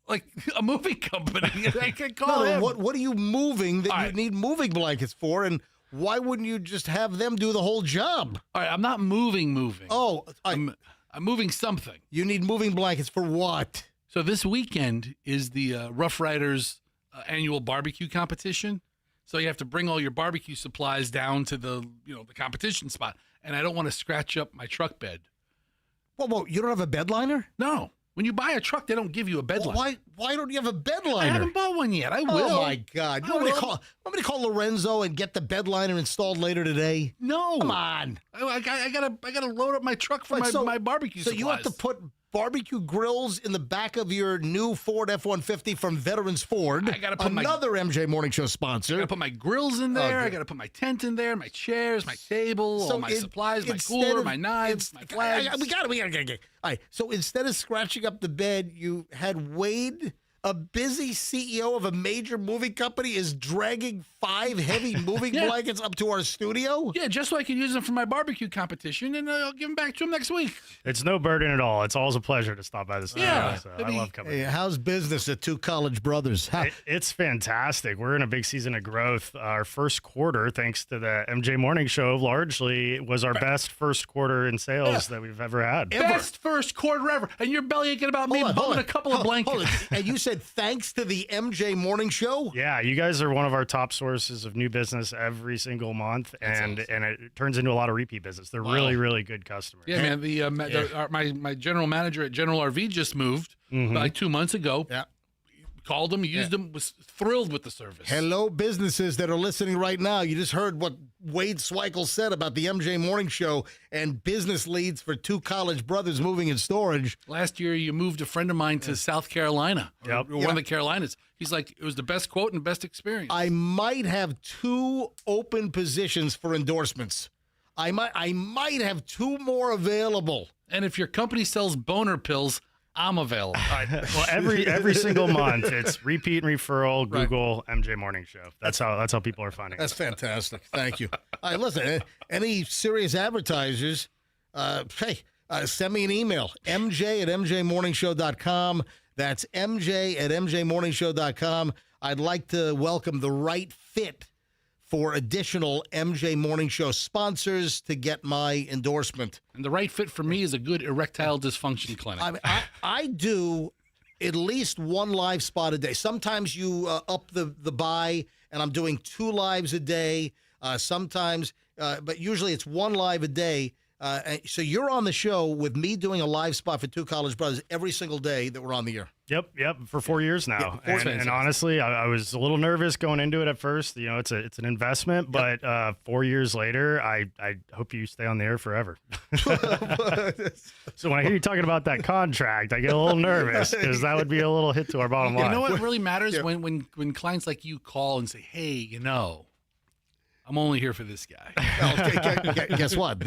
like a moving company. I can call him. What are you moving that you need moving blankets for? And why wouldn't you just have them do the whole job? All right, I'm not moving. Oh, I'm moving something. You need moving blankets for what? So this weekend is the Rough Riders annual barbecue competition. So you have to bring all your barbecue supplies down to the the competition spot. And I don't want to scratch up my truck bed. Whoa, you don't have a bed liner? No. When you buy a truck, they don't give you a bed liner. Why don't you have a bed liner? I haven't bought one yet. I will. Oh my God! You want me to call Lorenzo and get the bed liner installed later today? No. Come on. I gotta load up my truck for my barbecue supplies. So you have to put barbecue grills in the back of your new Ford F-150 from Veterans Ford. I gotta put another MJ Morning Show sponsor. I gotta put my grills in there. I gotta put my tent in there, my chairs, my table, all my supplies, my cooler, my knives, my flags. We got it. All right. So instead of scratching up the bed, you had Wade, a busy CEO of a major moving company, is dragging 5 heavy moving blankets up to our studio? Yeah, just so I can use them for my barbecue competition, and I'll give them back to him next week. It's no burden at all. It's always a pleasure to stop by the studio. Yeah. So I love coming. Hey, how's business at Two College Brothers? It's fantastic. We're in a big season of growth. Our first quarter, thanks to the MJ Morning Show, largely was our best first quarter in sales that we've ever had. Best first quarter ever. And you're bellyaching about me bumming a couple of blankets. And you said thanks to the MJ Morning Show? Yeah, you guys are one of our top sources of new business every single month, and it turns into a lot of repeat business. They're really, really good customers. Yeah, man. My general manager at General RV just moved like 2 months ago. Yeah. Called him, used him, was thrilled with the service. Hello, businesses that are listening right now. You just heard what Wade Sweikel said about the MJ Morning Show and business leads for Two College Brothers Moving and Storage. Last year, you moved a friend of mine to South Carolina, or one of the Carolinas. He's like, it was the best quote and best experience. I might have 2 open positions for endorsements. I might have 2 more available. And if your company sells boner pills, I'm available. Well, every single month, it's repeat and referral. Google MJ Morning Show. That's how people are finding. That's fantastic. Thank you. All right, listen. Any serious advertisers? Send me an email. MJ@MJMorningshow.com. That's MJ@MJMorningshow.com. I'd like to welcome the right fit for additional MJ Morning Show sponsors to get my endorsement. And the right fit for me is a good erectile dysfunction clinic. I do at least 1 live spot a day. Sometimes you up the buy, and I'm doing 2 lives a day. Sometimes, but usually it's 1 live a day. So you're on the show with me doing a live spot for Two College Brothers every single day that we're on the air. Yep, for 4 years now. Yeah, and honestly, I was a little nervous going into it at first. You know, it's an investment, but 4 years later, I hope you stay on the air forever. So when I hear you talking about that contract, I get a little nervous because that would be a little hit to our bottom line. You know what really matters when clients like you call and say, "Hey, you know, I'm only here for this guy." Guess what?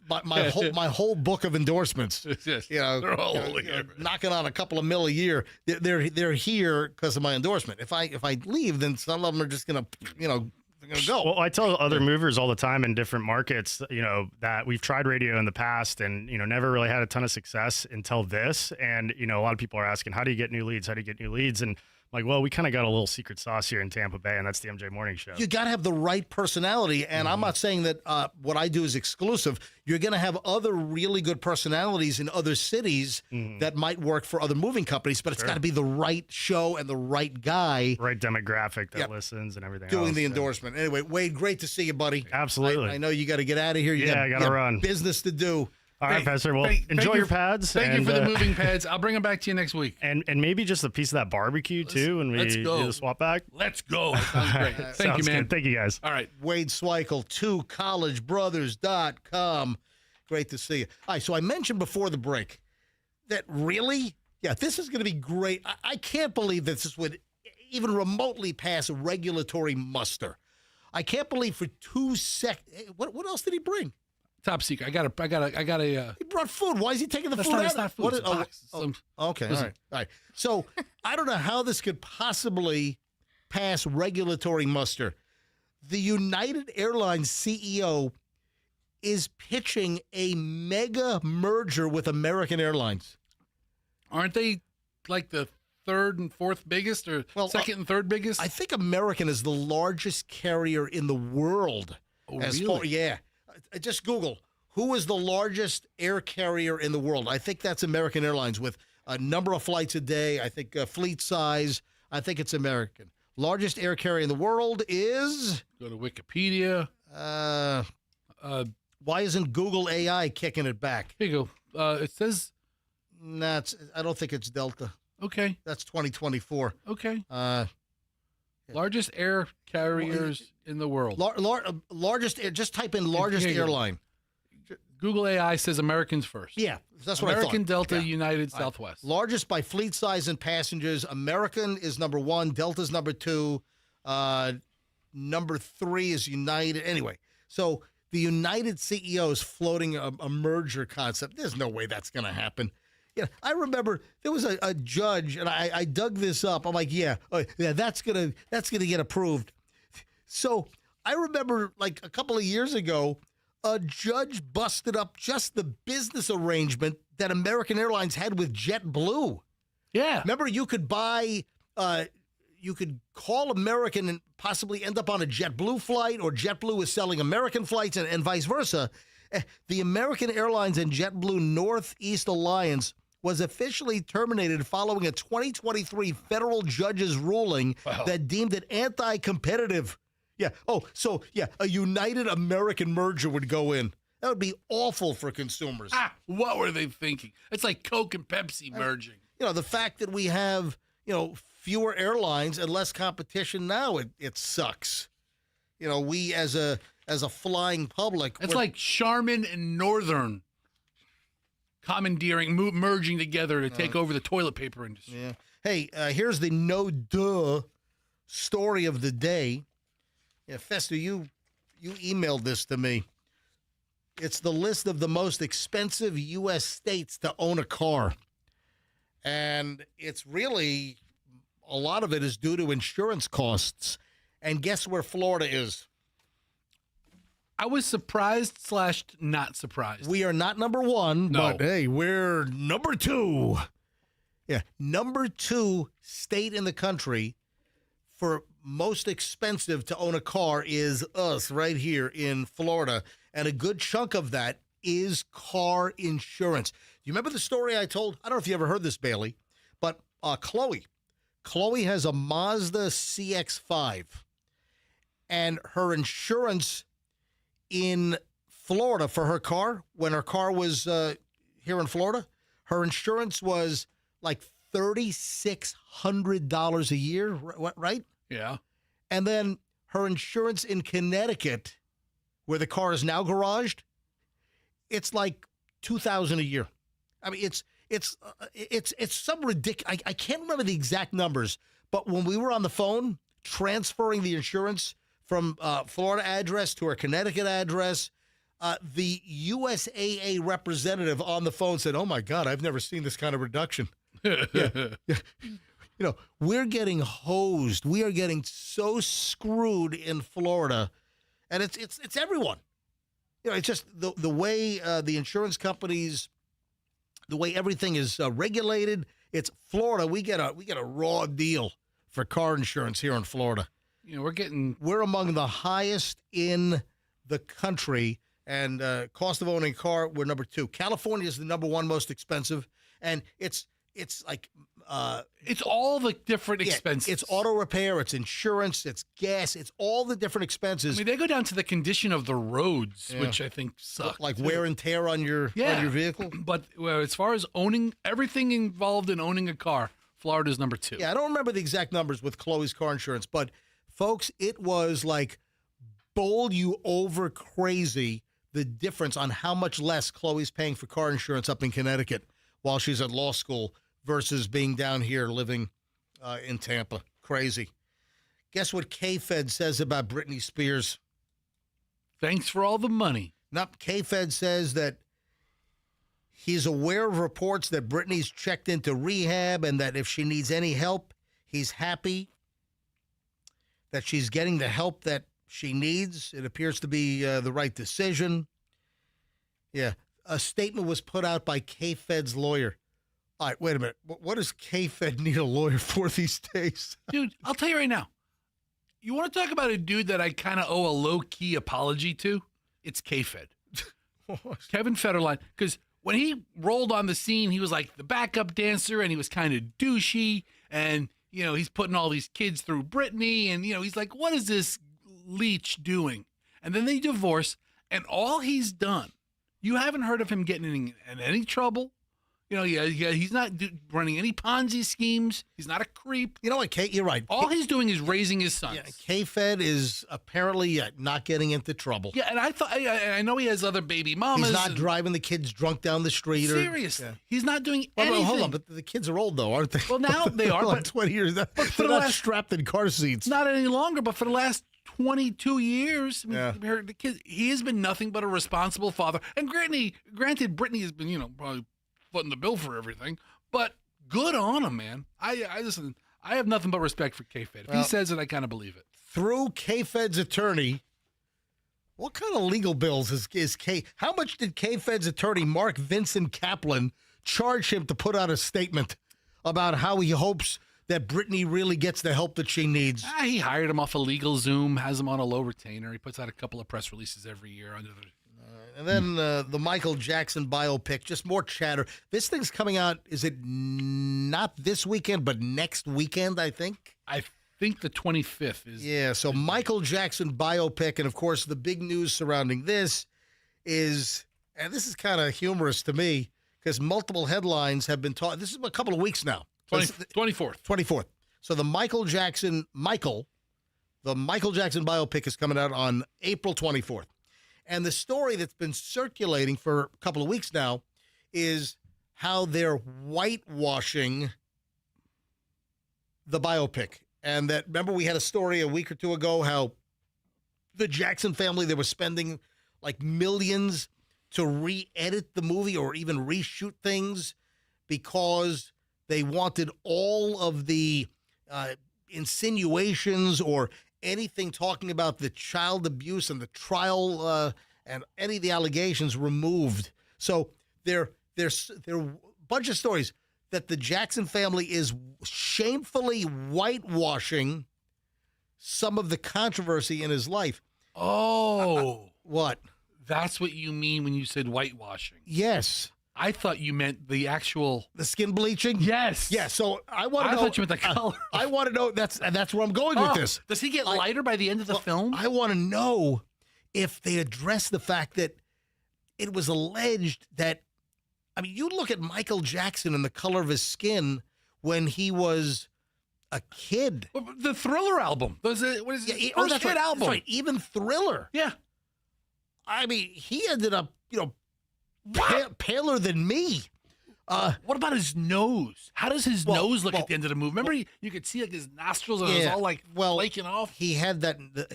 My whole book of endorsements, you know, they're all over here. Knocking on a couple of mil a year. They're here because of my endorsement. If I leave, then some of them are just gonna, you know, they're gonna go. Well, I tell other movers all the time in different markets, you know, that we've tried radio in the past and, you know, never really had a ton of success until this. And, you know, a lot of people are asking, how do you get new leads? How do you get new leads? And I'm like, well, we kind of got a little secret sauce here in Tampa Bay, and that's the MJ Morning Show. You got to have the right personality, and I'm not saying that what I do is exclusive. You're going to have other really good personalities in other cities that might work for other moving companies, but it's got to be the right show and the right guy. Right demographic that listens and everything doing else. the endorsement. Anyway, Wade, great to see you, buddy. Absolutely. I know you got to get out of here. I got to run. Business to do. All right, Pastor. Well, enjoy your pads. Thank you for the moving pads. I'll bring them back to you next week. And maybe just a piece of that barbecue, too, when we do the swap back. Let's go. That sounds great. Thank you, man. Good. Thank you, guys. All right. Wade Sweikel, 2collegebrothers.com. Great to see you. All right, so I mentioned before the break that this is going to be great. I can't believe that this would even remotely pass regulatory muster. I can't believe for 2 seconds. What else did he bring? Top secret. I got a. He brought food. Why is he taking the food not, out? It's not food. What It's a box. Okay. All right. So I don't know how this could possibly pass regulatory muster. The United Airlines CEO is pitching a mega merger with American Airlines. Aren't they like the third and fourth biggest, or second and third biggest? I think American is the largest carrier in the world. Oh, really? Just Google who is the largest air carrier in the world. I think that's American Airlines with a number of flights a day. I think fleet size. I think it's American. Largest air carrier in the world is. Go to Wikipedia. Why isn't Google AI kicking it back? Here you go. It says. Nah, I don't think it's Delta. Okay. That's 2024. Okay. Largest air carriers in the world. Largest air. Just type in largest airline. Google AI says Americans first. Yeah, that's what I thought. American, Delta, United, Southwest. Largest by fleet size and passengers. American is number 1. Delta's number 2. Number 3 is United. Anyway, so the United CEO is floating a merger concept. There's no way that's going to happen. Yeah, I remember there was a judge, and I dug this up. I'm like, that's gonna get approved. So I remember like a couple of years ago, a judge busted up just the business arrangement that American Airlines had with JetBlue. Yeah, remember you could buy, you could call American and possibly end up on a JetBlue flight, or JetBlue is selling American flights, and vice versa. The American Airlines and JetBlue Northeast Alliance was officially terminated following a 2023 federal judge's ruling that deemed it anti-competitive. Yeah. Oh, so, a United American merger would go in. That would be awful for consumers. What were they thinking? It's like Coke and Pepsi merging. The fact that we have, fewer airlines and less competition now, it sucks. We as a flying public. It's like Charmin and Northern commandeering, merging together to take over the toilet paper industry. Yeah. Hey, here's the no-duh story of the day. Yeah, Fester, you emailed this to me. It's the list of the most expensive U.S. states to own a car. And it's really, a lot of it is due to insurance costs. And guess where Florida is? I was surprised / not surprised. We are not number 1, No. but hey, we're number 2. Yeah, number 2 state in the country for most expensive to own a car is us right here in Florida. And a good chunk of that is car insurance. Do you remember the story I told? I don't know if you ever heard this, Bailey, but Chloe has a Mazda CX-5, and her insurance in Florida for her car, when her car was here in Florida, her insurance was like $3,600 a year, right? Yeah. And then her insurance in Connecticut, where the car is now garaged, it's like $2,000 a year. I mean, it's some ridiculous. I can't remember the exact numbers, but when we were on the phone transferring the insurance from Florida address to her Connecticut address, the USAA representative on the phone said, "Oh my God, I've never seen this kind of reduction." Yeah. You know, we're getting hosed. We are getting so screwed in Florida, and it's everyone. You know, it's just the way the insurance companies, the way everything is regulated. It's Florida. We get a raw deal for car insurance here in Florida. You know, we're among the highest in the country, and cost of owning a car, we're number 2. California is the number 1 most expensive, and it's like it's all the different expenses. It's auto repair, it's insurance, it's gas, it's all the different expenses. I mean, they go down to the condition of the roads, which I think sucks. Like wear and tear on your vehicle. But as far as owning everything involved in owning a car, Florida's number 2. Yeah, I don't remember the exact numbers with Chloe's car insurance, but folks, it was like bowl you over crazy, the difference on how much less Chloe's paying for car insurance up in Connecticut while she's at law school versus being down here living in Tampa. Crazy. Guess what K-Fed says about Britney Spears? Thanks for all the money. Nope. K-Fed says that he's aware of reports that Britney's checked into rehab and that if she needs any help, he's happy that she's getting the help that she needs. It appears to be the right decision. Yeah. A statement was put out by K-Fed's lawyer. All right, wait a minute. What does K-Fed need a lawyer for these days? Dude, I'll tell you right now. You want to talk about a dude that I kind of owe a low-key apology to? It's K-Fed. Kevin Federline. Because when he rolled on the scene, he was like the backup dancer, and he was kind of douchey, and, you know, he's putting all these kids through Britney, and, you know, he's like, what is this leech doing? And then they divorce, and all he's done, you haven't heard of him getting in any trouble. You know, he's not running any Ponzi schemes. He's not a creep. You know what, Kate? You're right. All he's doing is raising his sons. Yeah, K-Fed is apparently not getting into trouble. Yeah, and I know he has other baby mamas. He's not driving the kids drunk down the street. Seriously. He's not doing anything. Well, hold on, but the kids are old, though, aren't they? Well, now they are. Like 20 years. They're not strapped in car seats. Not any longer, but for the last 22 years, Yeah. the kid, he has been nothing but a responsible father. And granted, Britney has been, probably footing the bill for everything, but good on him, man. I listen. I have nothing but respect for K-Fed. If he says it, I kind of believe it. Through K-Fed's attorney, what kind of legal bills is K? How much did K-Fed's attorney Mark Vincent Kaplan charge him to put out a statement about how he hopes that Britney really gets the help that she needs? He hired him off of LegalZoom, has him on a low retainer. He puts out a couple of press releases every year under the. And then the Michael Jackson biopic, just more chatter. This thing's coming out, is it not this weekend, but next weekend, I think? I think the 25th is. Yeah, so Michael Jackson biopic, and of course the big news surrounding this is, and this is kind of humorous to me, because multiple headlines have been taught. This is a couple of weeks now. 24th. 24th. So the Michael Jackson biopic is coming out on April 24th. And the story that's been circulating for a couple of weeks now is how they're whitewashing the biopic. And that, remember, we had a story a week or two ago how the Jackson family, they were spending like millions to re-edit the movie or even reshoot things because they wanted all of the insinuations or anything talking about the child abuse and the trial and any of the allegations removed. So there are a bunch of stories that the Jackson family is shamefully whitewashing some of the controversy in his life. Oh. What? That's what you mean when you said whitewashing. Yes. I thought you meant the skin bleaching. Yes. Yeah. So I want to know. I thought you meant the color. I want to know. That's where I'm going with this. Does he get lighter by the end of the film? I want to know if they address the fact that it was alleged that, I mean, you look at Michael Jackson and the color of his skin when he was a kid. Well, the Thriller album. What is his first that's hit right, album? That's right. Even Thriller. Yeah. I mean, he ended up, paler than me. What about his nose? How does his nose look at the end of the movie? Remember, you could see like his nostrils and it was all like flaking off. He had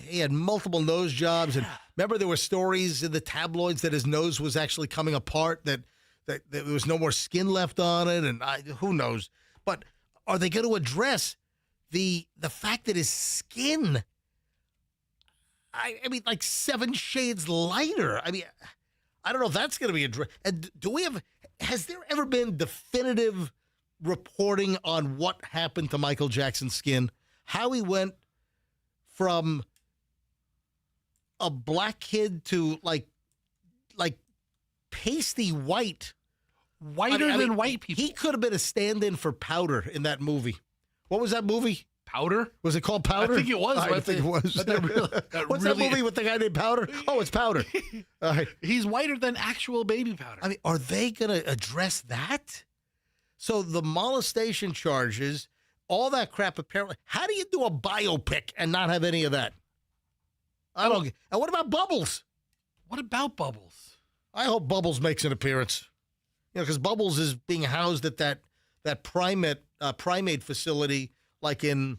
he had multiple nose jobs, and remember there were stories in the tabloids that his nose was actually coming apart, that there was no more skin left on it, and who knows? But are they going to address the fact that his skin? I mean, like 7 shades lighter. I mean, I don't know if that's going to be addressed. And has there ever been definitive reporting on what happened to Michael Jackson's skin? How he went from a black kid to like pasty white. Whiter than white people. He could have been a stand-in for Powder in that movie. What was that movie? Powder? Was it called Powder? I think it was. I think it was. What's that movie with the guy named Powder? Oh, it's Powder. He's whiter than actual baby powder. I mean, are they going to address that? So the molestation charges, all that crap, apparently. How do you do a biopic and not have any of that? I don't. And what about Bubbles? What about Bubbles? I hope Bubbles makes an appearance. Because Bubbles is being housed at that primate facility, like in,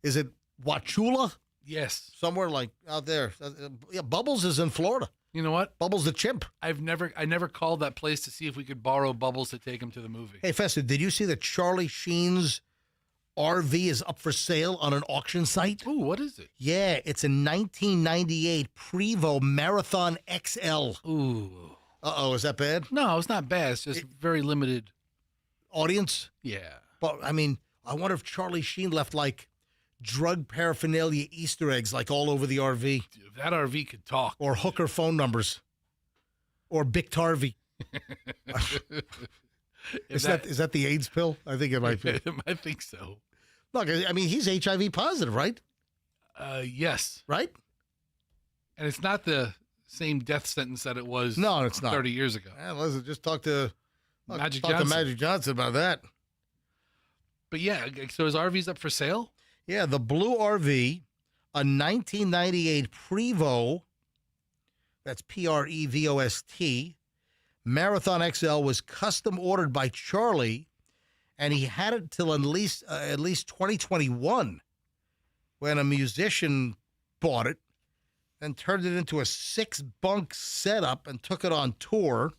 is it Wauchula? Yes. Somewhere like out there. Yeah, Bubbles is in Florida. You know what? Bubbles the chimp. I never called that place to see if we could borrow Bubbles to take him to the movie. Hey, Festa, did you see that Charlie Sheen's RV is up for sale on an auction site? Ooh, what is it? Yeah, it's a 1998 Prevost Marathon XL. Ooh. Uh-oh, is that bad? No, it's not bad. It's just very limited. Audience? Yeah. But, I mean, I wonder if Charlie Sheen left, like, drug paraphernalia Easter eggs, like, all over the RV. Dude, if that RV could talk. Or hooker phone numbers. Or Bic Tarvey. Is that the AIDS pill? I think it might be. I think so. Look, I mean, he's HIV positive, right? Yes. Right? And it's not the same death sentence that it was no, it's not. 30 years ago. Yeah, listen, just talk to Magic Johnson about that. But yeah, so his RV's up for sale? Yeah, the blue RV, a 1998 Prevost, that's Prevost, Marathon XL, was custom ordered by Charlie, and he had it till at least 2021 when a musician bought it and turned it into a 6-bunk setup and took it on tour.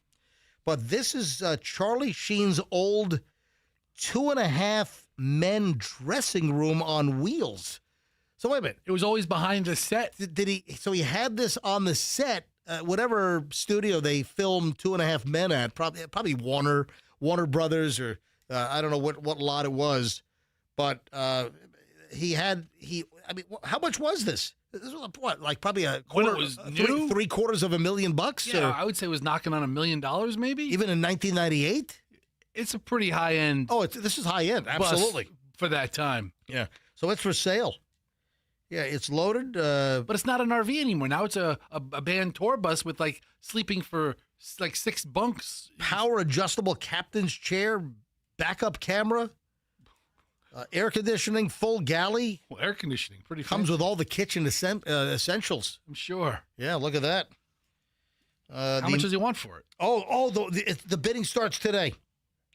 But this is Charlie Sheen's old 2.5 men dressing room on wheels. So wait a minute. It was always behind the set. Did he? So he had this on the set, whatever studio they filmed 2.5 Men at, probably Warner Brothers, or I don't know what lot it was, but I mean, how much was this? This was what, like probably a quarter, when it was new? $750,000? Yeah, I would say it was knocking on $1 million, maybe. Even in 1998. It's a pretty high end. Oh, this is high end, absolutely, for that time. Yeah, so it's for sale. Yeah, it's loaded. But it's not an RV anymore. Now it's a band tour bus with like sleeping for like 6 bunks. Power adjustable captain's chair, backup camera, air conditioning, full galley. Well, air conditioning, pretty comes fancy. with all the kitchen essentials. I'm sure. Yeah, look at that. How much does he want for it? The bidding starts today.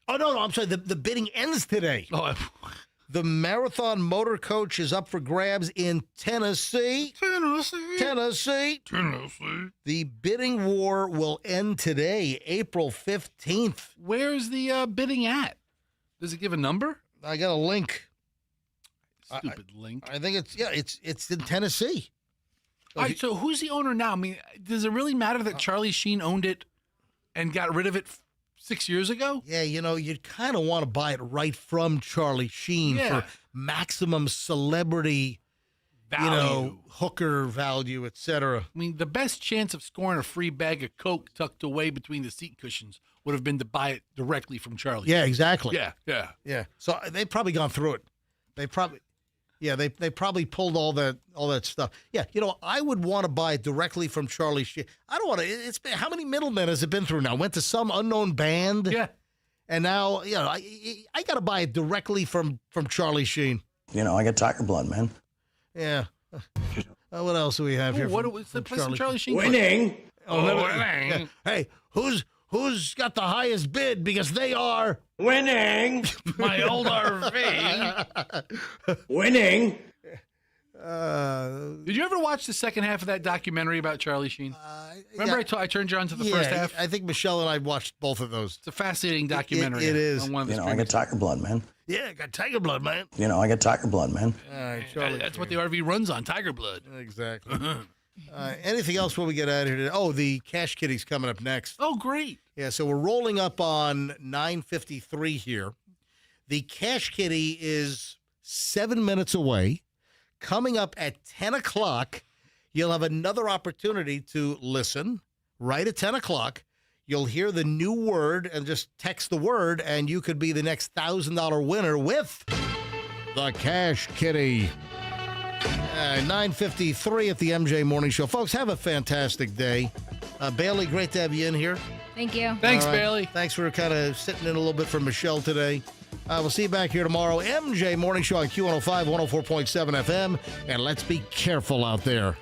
Oh no, I'm sorry. The bidding ends today. Oh. The Marathon Motor Coach is up for grabs in Tennessee. Tennessee. The bidding war will end today, April 15th. Where's the bidding at? Does it give a number? I got a link. Stupid link. I think it's in Tennessee. All right, so who's the owner now? I mean, does it really matter that Charlie Sheen owned it and got rid of it 6 years ago? Yeah, you'd kind of want to buy it right from Charlie Sheen for maximum celebrity value, hooker value, etc. I mean, the best chance of scoring a free bag of Coke tucked away between the seat cushions would have been to buy it directly from Charlie. Yeah, exactly. Yeah. So they've probably gone through it. Yeah, they probably pulled all that stuff. Yeah, I would want to buy it directly from Charlie Sheen. I don't want to. It's been, how many middlemen has it been through now? Went to some unknown band. Yeah. And now, I got to buy it directly from Charlie Sheen. I got tiger blood, man. Yeah. What else do we have here? What was the Charlie Sheen? Winning. Winning. Yeah. Hey, who's got the highest bid? Because they are winning. My old RV. Winning. Did you ever watch the second half of that documentary about Charlie Sheen? Remember I turned you on to the first half? I think Michelle and I watched both of those. It's a fascinating documentary. It is. On one of the I got tiger blood, man. Yeah, I got tiger blood, man. I got tiger blood, man. All right, Charlie. That's what the RV runs on, tiger blood. Exactly. Anything else when we get out of here today? Oh, the Cash Kitty's coming up next. Oh, great. Yeah, so we're rolling up on 9:53 here. The Cash Kitty is 7 minutes away. Coming up at 10 o'clock, you'll have another opportunity to listen. Right at 10 o'clock, you'll hear the new word and just text the word, and you could be the next $1,000 winner with the Cash Kitty. 9:53 at the MJ Morning Show. Folks, have a fantastic day. Bailey, great to have you in here. Thank you. Thanks, Bailey. Thanks for kind of sitting in a little bit for Michelle today. We'll see you back here tomorrow. MJ Morning Show on Q105, 104.7 FM. And let's be careful out there.